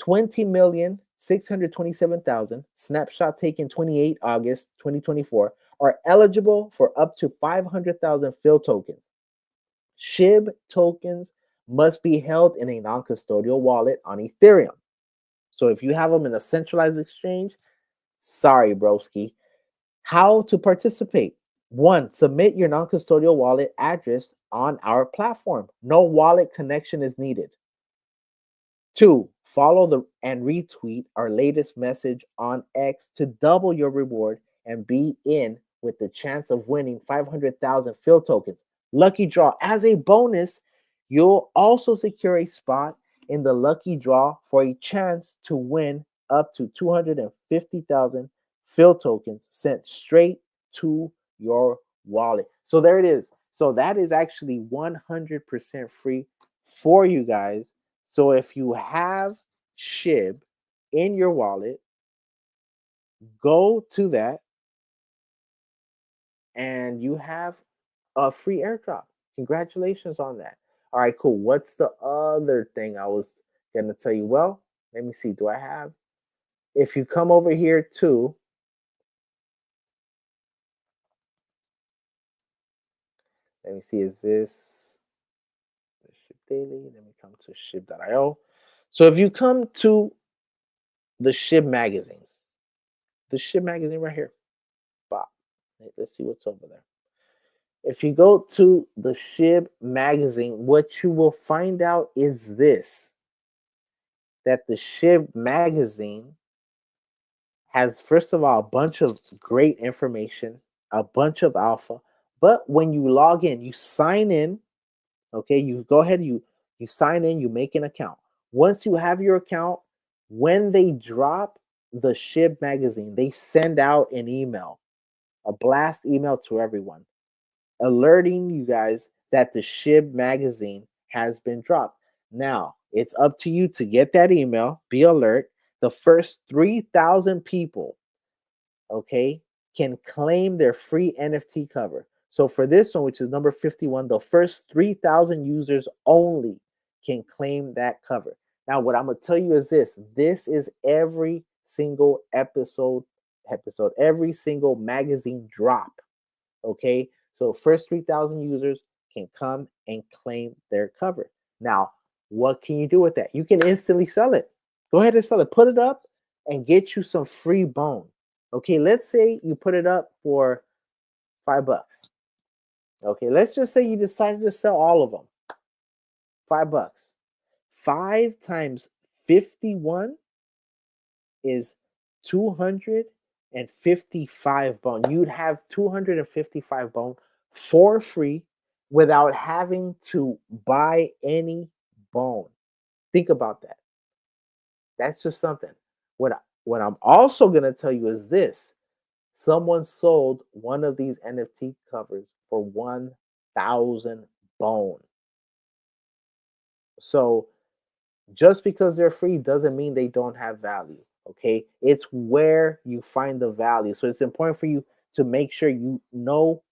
20,627,000, snapshot taken 28 August 2024, are eligible for up to 500,000 Phil tokens. SHIB tokens must be held in a non-custodial wallet on Ethereum. So if you have them in a centralized exchange, sorry, broski. How to participate? 1, submit your non-custodial wallet address on our platform. No wallet connection is needed. 2, follow and retweet our latest message on X to double your reward and be in with the chance of winning 500,000 Phil tokens. Lucky draw. As a bonus, you'll also secure a spot in the lucky draw for a chance to win up to 250,000 Phil tokens sent straight to your wallet. So there it is. So that is actually 100% free for you guys. So if you have SHIB in your wallet, go to that and you have a free airdrop. Congratulations on that. All right, cool. What's the other thing I was going to tell you? Well, let me see. Do I have? If you come over here to, let me see, is this SHIB Daily? Let me come to SHIB.io. So if you come to the SHIB magazine right here, Bob, let's see what's over there. If you go to the SHIB magazine, what you will find out is this, that the SHIB magazine has, first of all, a bunch of great information, a bunch of alpha. But when you log in, you sign in, okay, you go ahead, you You sign in, you make an account. Once you have your account, when they drop the SHIB magazine, they send out an email, a blast email to everyone, alerting you guys that the SHIB magazine has been dropped. Now, it's up to you to get that email, be alert. The first 3,000 people, okay, can claim their free NFT cover. So for this one, which is number 51, the first 3,000 users only can claim that cover. Now, what I'm going to tell you is this is every single episode, every single magazine drop. Okay, so first 3,000 users can come and claim their cover. Now, what can you do with that? You can instantly sell it. Go ahead and sell it. Put it up and get you some free bone. Okay, let's say you put it up for $5. Okay, let's just say you decided to sell all of them. $5. 5 times 51 is 255 bone. You'd have 255 bone for free without having to buy any bone. Think about that. That's just something. What I'm also going to tell you is this. Someone sold one of these NFT covers for 1,000 bone. So just because they're free doesn't mean they don't have value. Okay, it's where you find the value. So it's important for you to make sure you know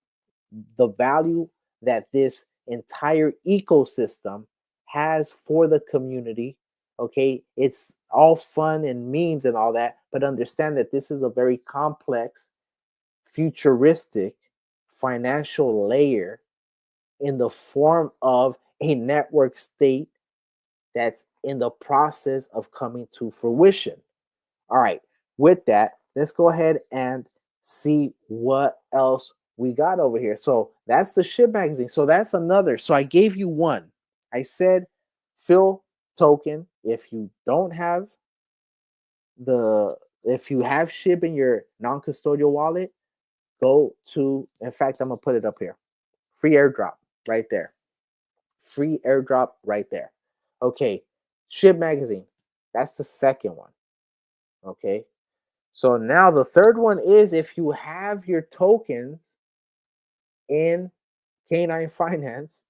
the value that this entire ecosystem has for the community. Okay, it's all fun and memes and all that, but understand that this is a very complex, futuristic financial layer in the form of a network state that's in the process of coming to fruition. All right, with that, let's go ahead and see what else we got over here. So that's the SHIB magazine. So that's another. So I gave you one. I said fill token. If you don't have if you have SHIB in your non-custodial wallet, go to, in fact, I'm gonna put it up here. Free airdrop right there. Free airdrop right there. Okay, SHIB magazine. That's the second one. Okay. So now the third one is if you have your tokens in K9 Finance,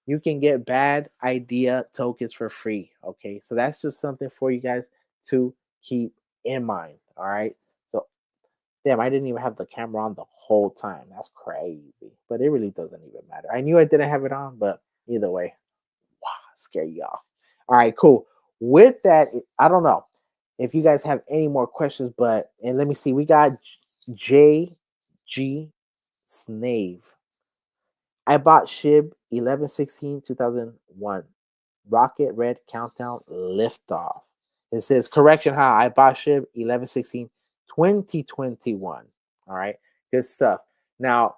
you can get bad idea tokens for free. Okay. So that's just something for you guys to keep in mind. All right. So, damn, I didn't even have the camera on the whole time. That's crazy. But it really doesn't even matter. I knew I didn't have it on, but either way, wow, scare you off. All right, cool. With that, I don't know if you guys have any more questions, but and let me see. We got JG Snave. I bought SHIB 11/16/2001. Rocket Red Countdown Liftoff. It says correction. How I bought SHIB 11/16/2021. All right, good stuff. Now,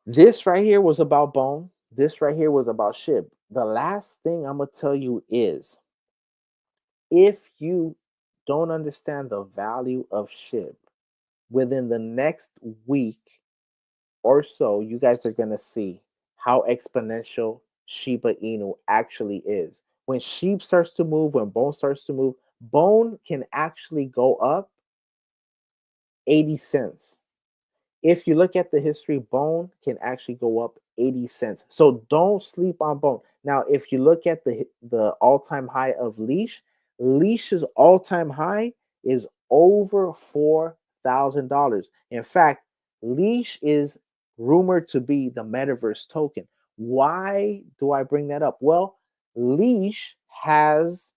this right here was about Bone. This right here was about SHIB. The last thing I'm gonna tell you is if you don't understand the value of SHIB within the next week or so, you guys are going to see how exponential Shiba Inu actually is. When sheep starts to move, when bone starts to move, bone can actually go up 80 cents. If you look at the history, bone can actually go up 80 cents. So don't sleep on bone. Now, if you look at the all-time high of Leash's all-time high is over $4,000. In fact, Leash is rumored to be the metaverse token. Why do I bring that up? Well, Leash has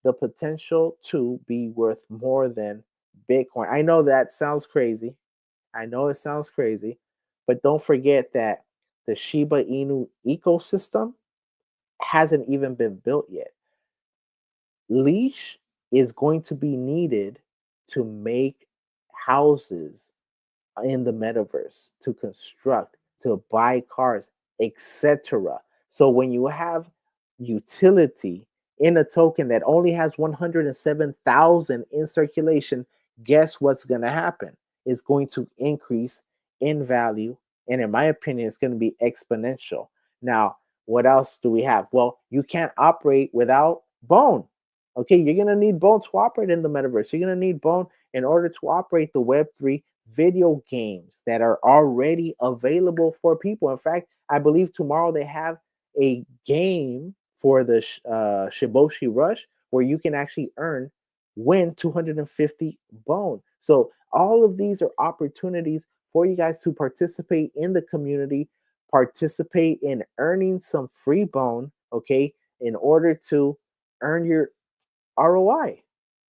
the potential to be worth more than Bitcoin. I know that sounds crazy. I know it sounds crazy, but don't forget that the Shiba Inu ecosystem hasn't even been built yet. Leash is going to be needed to make houses in the metaverse, to construct, to buy cars, etc. So when you have utility in a token that only has 107,000 in circulation, guess what's going to happen? It's going to increase in value. And in my opinion, it's going to be exponential. Now, What else do we have? Well, you can't operate without Bone. Okay, you're gonna need Bone to operate in the metaverse. You're gonna need Bone in order to operate the Web3 video games that are already available for people. In fact, I believe tomorrow they have a game for the Shiboshi Rush where you can actually win 250 Bone. So all of these are opportunities for you guys to participate in the community, participate in earning some free Bone, okay, in order to earn your ROI.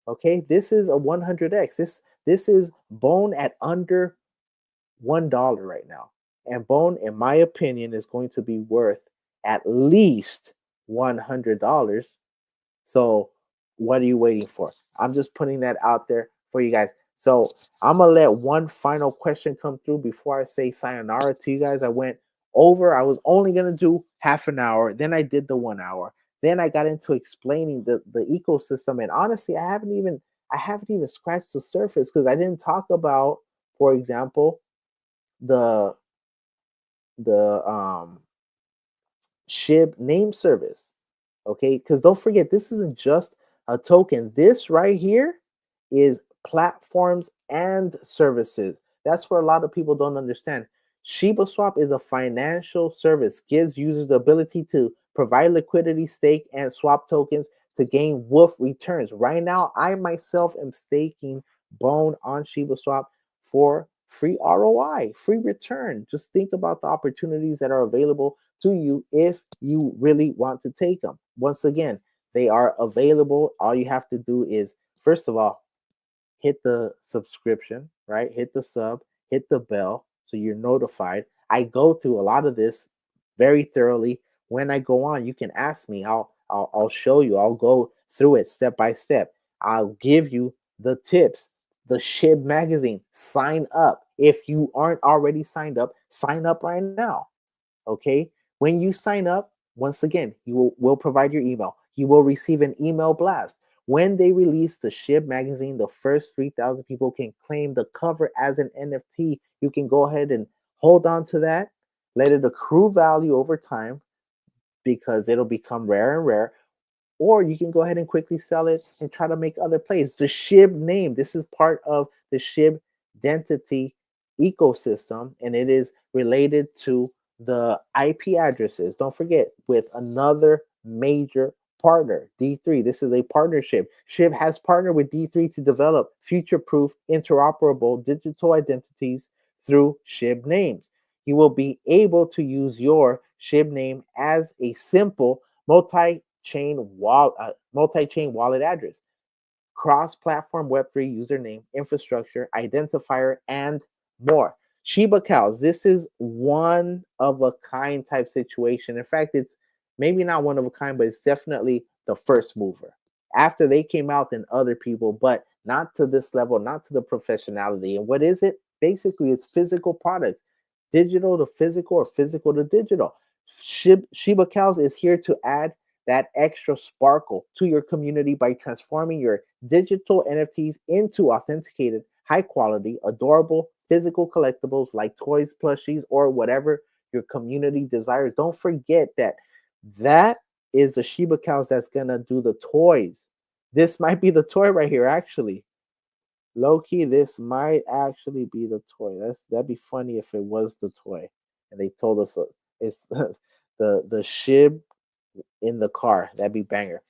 Okay, this is a 100x. This is Bone at under $1 right now. And Bone, in my opinion, is going to be worth at least $100. So what are you waiting for? I'm just putting that out there for you guys. So I'm gonna let one final question come through before I say sayonara to you guys. I went over. I was only gonna do half an hour. Then I did the 1 hour. Then I got into explaining the ecosystem. And honestly, I haven't even scratched the surface because I didn't talk about, for example, the the SHIB name service. Okay, because don't forget, this isn't just a token. This right here is platforms and services. That's where a lot of people don't understand. Shiba Swap is a financial service, gives users the ability to provide liquidity, stake, and swap tokens to gain wolf returns. Right now, I myself am staking Bone on Shiba Swap for free ROI, free return. Just think about the opportunities that are available to you if you really want to take them. Once again, they are available. All you have to do is, first of all, hit the subscription, right? Hit the sub, hit the bell so you're notified. I go through a lot of this very thoroughly. When I go on, you can ask me. I'll show you. I'll go through it step by step. I'll give you the tips. The SHIB magazine. Sign up. If you aren't already signed up, sign up right now. Okay. When you sign up, once again, will provide your email. You will receive an email blast. When they release the SHIB magazine, the first 3,000 people can claim the cover as an NFT. You can go ahead and hold on to that, let it accrue value over time because it'll become rare and rare, or you can go ahead and quickly sell it and try to make other plays. The SHIB name, this is part of the SHIB identity ecosystem, and it is related to the IP addresses. Don't forget, with another major partner, D3. This is a partnership. SHIB has partnered with D3 to develop future-proof, interoperable digital identities through SHIB names. You will be able to use your SHIB name as a simple multi-chain wallet address, cross-platform Web3 username, infrastructure, identifier, and more. Shiba cows. This is one of a kind type situation. In fact, it's maybe not one of a kind, but it's definitely the first mover. After they came out, than other people, but not to this level, not to the professionality. And what is it? Basically, it's physical products, digital to physical or physical to digital. Shiba cows is here to add that extra sparkle to your community by transforming your digital NFTs into authenticated, high quality, adorable physical collectibles like toys, plushies, or whatever your community desires. Don't forget that is the Shiba cows that's gonna do the toys. This might be the toy right here, actually. Low key, this might actually be the toy. That'd be funny if it was the toy, and they told us it's the Shib in the car. That'd be banger.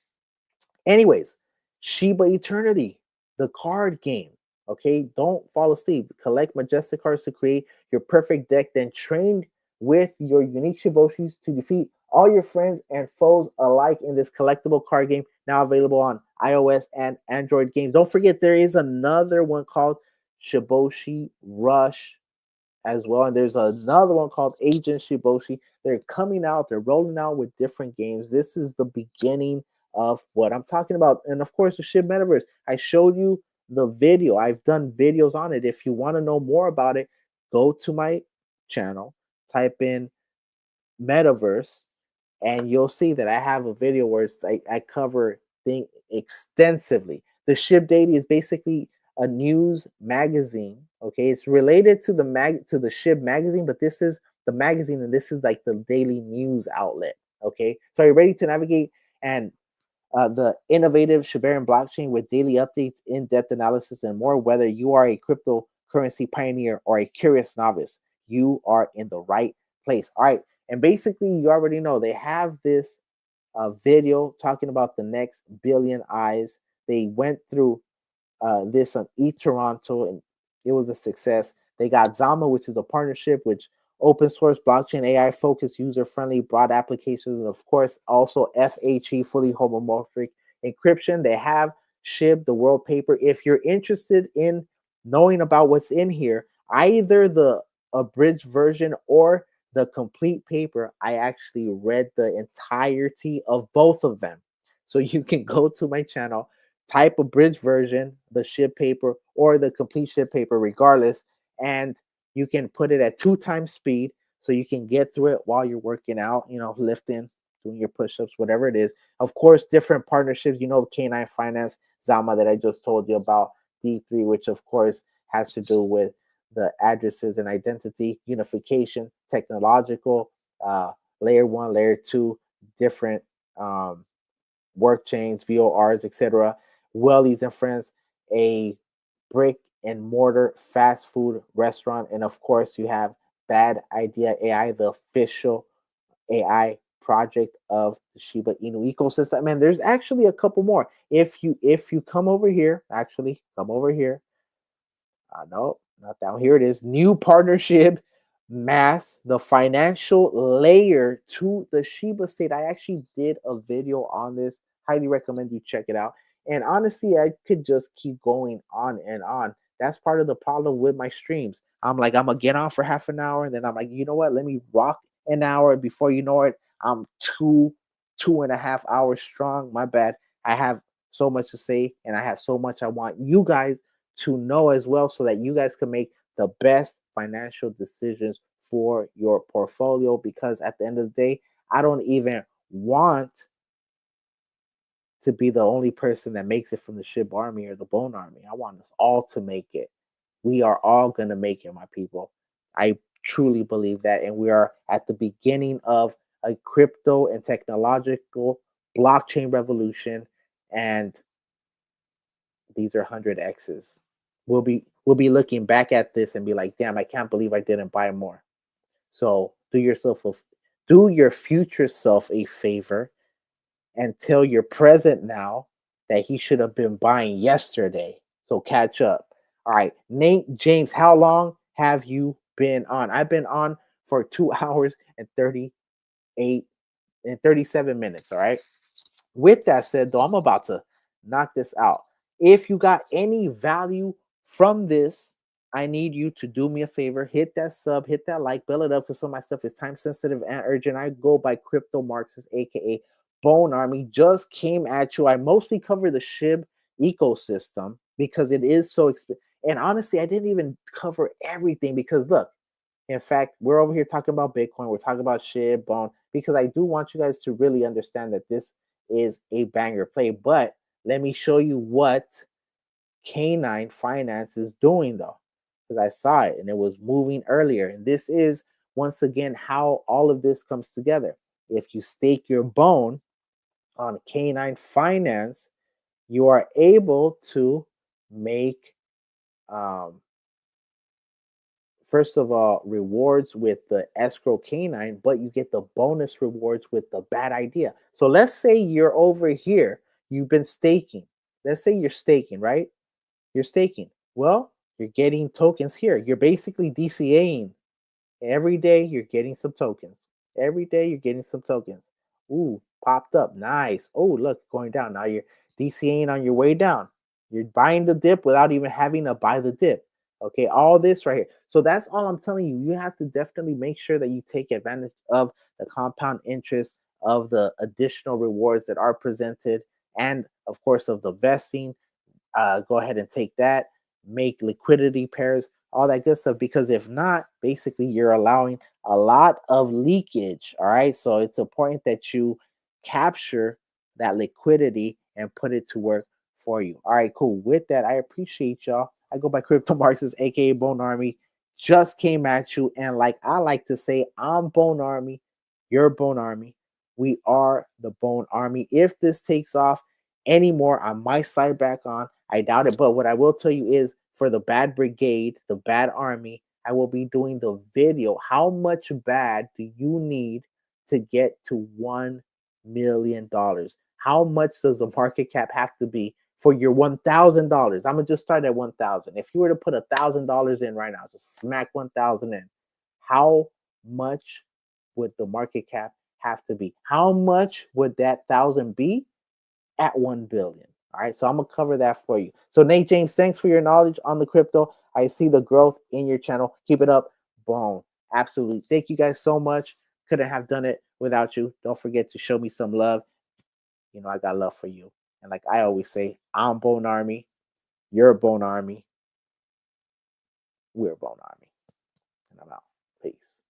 Anyways, Shiba Eternity, the card game. Okay, don't fall asleep. Collect majestic cards to create your perfect deck, then train with your unique Shiboshis to defeat all your friends and foes alike in this collectible card game, now available on iOS and Android games. Don't forget, there is another one called Shiboshi Rush as well. And there's another one called Agent Shiboshi. They're coming out, they're rolling out with different games. This is the beginning of what I'm talking about. And of course, the SHIB Metaverse. I showed you the video. I've done videos on it. If you want to know more about it, go to my channel, type in Metaverse, and you'll see that I have a video where I cover things extensively. The SHIB Daily is basically a news magazine. Okay, it's related to the SHIB magazine, but this is the magazine, and this is like the daily news outlet. Okay, so are you ready to navigate and the innovative Shiba Inu blockchain with daily updates, in-depth analysis, and more? Whether you are a cryptocurrency pioneer or a curious novice, you are in the right place. All right, and basically, you already know they have this video talking about the next billion eyes. They went through this on Toronto, and it was a success. They got Zama, which is a partnership which open source blockchain AI focused, user friendly, broad applications, and of course also FHE, fully homomorphic encryption. They have SHIB, the world paper. If you're interested in knowing about what's in here, either the abridged version or the complete paper, I actually read the entirety of both of them. So you can go to my channel, type a bridge version, the SHIB paper, or the complete SHIB paper, regardless, and you can put it at 2 times speed so you can get through it while you're working out, lifting, doing your push-ups, whatever it is. Of course, different partnerships, K9 Finance, Zama that I just told you about, D3, which of course has to do with the addresses and identity unification, technological, layer 1, layer 2, different work chains, VORs, etc. Wellies and Friends, a brick and mortar fast food restaurant. And of course, you have Bad Idea AI, the official AI project of the Shiba Inu ecosystem. And there's actually a couple more. If you come over here, actually come over here, no, not down here. It is new partnership mass, the financial layer to the Shiba state. I actually did a video on this. Highly recommend you check it out. And honestly, I could just keep going on and on. That's part of the problem with my streams. I'm like, I'm gonna get on for half an hour, and then I'm like, you know what? Let me rock an hour. Before you know it, I'm 2.5 hours strong. My bad. I have so much to say, and I have so much I want you guys to know as well, so that you guys can make the best financial decisions for your portfolio. Because at the end of the day, I don't even want to be the only person that makes it from the SHIB army or the Bone army. I want us all to make it. We are all going to make it, my people. I truly believe that. And we are at the beginning of a crypto and technological blockchain revolution. And these are 100x's. We'll be looking back at this and be like, damn, I can't believe I didn't buy more. So do your future self a favor and tell your present now that he should have been buying yesterday. So catch up. All right, Nate James, how long have you been on? I've been on for 2 hours and 38 and 37 minutes. All right. With that said, though, I'm about to knock this out. If you got any value from this, I need you to do me a favor. Hit that sub, hit that like, build it up, because some of my stuff is time sensitive and urgent. I go by Crypto Marxist, aka Bone Army. Just came at you. I mostly cover the SHIB ecosystem because it is so expensive. And honestly, I didn't even cover everything because look, in fact, we're over here talking about Bitcoin. We're talking about SHIB, Bone, because I do want you guys to really understand that this is a banger play. But let me show you what K9 Finance is doing, though, because I saw it and it was moving earlier. And this is, once again, how all of this comes together. If you stake your bone on K9 Finance, you are able to make, first of all, rewards with the escrow K9, but you get the bonus rewards with the bad idea. So let's say you're over here, you've been staking. Let's say you're staking, right? You're staking. Well, you're getting tokens here. You're basically DCAing. Every day you're getting some tokens. Every day you're getting some tokens. Ooh, popped up. Nice. Oh, look, going down. Now you're DCAing on your way down. You're buying the dip without even having to buy the dip. Okay, all this right here. So that's all I'm telling you. You have to definitely make sure that you take advantage of the compound interest, of the additional rewards that are presented, and of course of the vesting. Go ahead and take that, make liquidity pairs, all that good stuff. Because if not, basically you're allowing a lot of leakage. All right. So it's important that you capture that liquidity and put it to work for you. All right, cool. With that, I appreciate y'all. I go by Crypto Marxist, aka Bone Army. Just came at you. And like I like to say, I'm Bone Army, you're Bone Army. We are the Bone Army. If this takes off anymore, I might slide back on. I doubt it. But what I will tell you is for the Bad Brigade, the Bad Army, I will be doing the video. How much bad do you need to get to $1 million? How much does the market cap have to be for your $1,000? I'm gonna just start at 1,000. If you were to put $1,000 in right now, just smack 1,000 in. How much would the market cap have to be? How much would that thousand be at 1 billion? All right, so I'm gonna cover that for you. So Nate James, thanks for your knowledge on the crypto. I see the growth in your channel. Keep it up, Bone. Absolutely. Thank you guys so much. Couldn't have done it without you. Don't forget to show me some love. You know I got love for you. And like I always say, I'm Bone Army. You're a Bone Army. We're a Bone Army. And I'm out. Peace.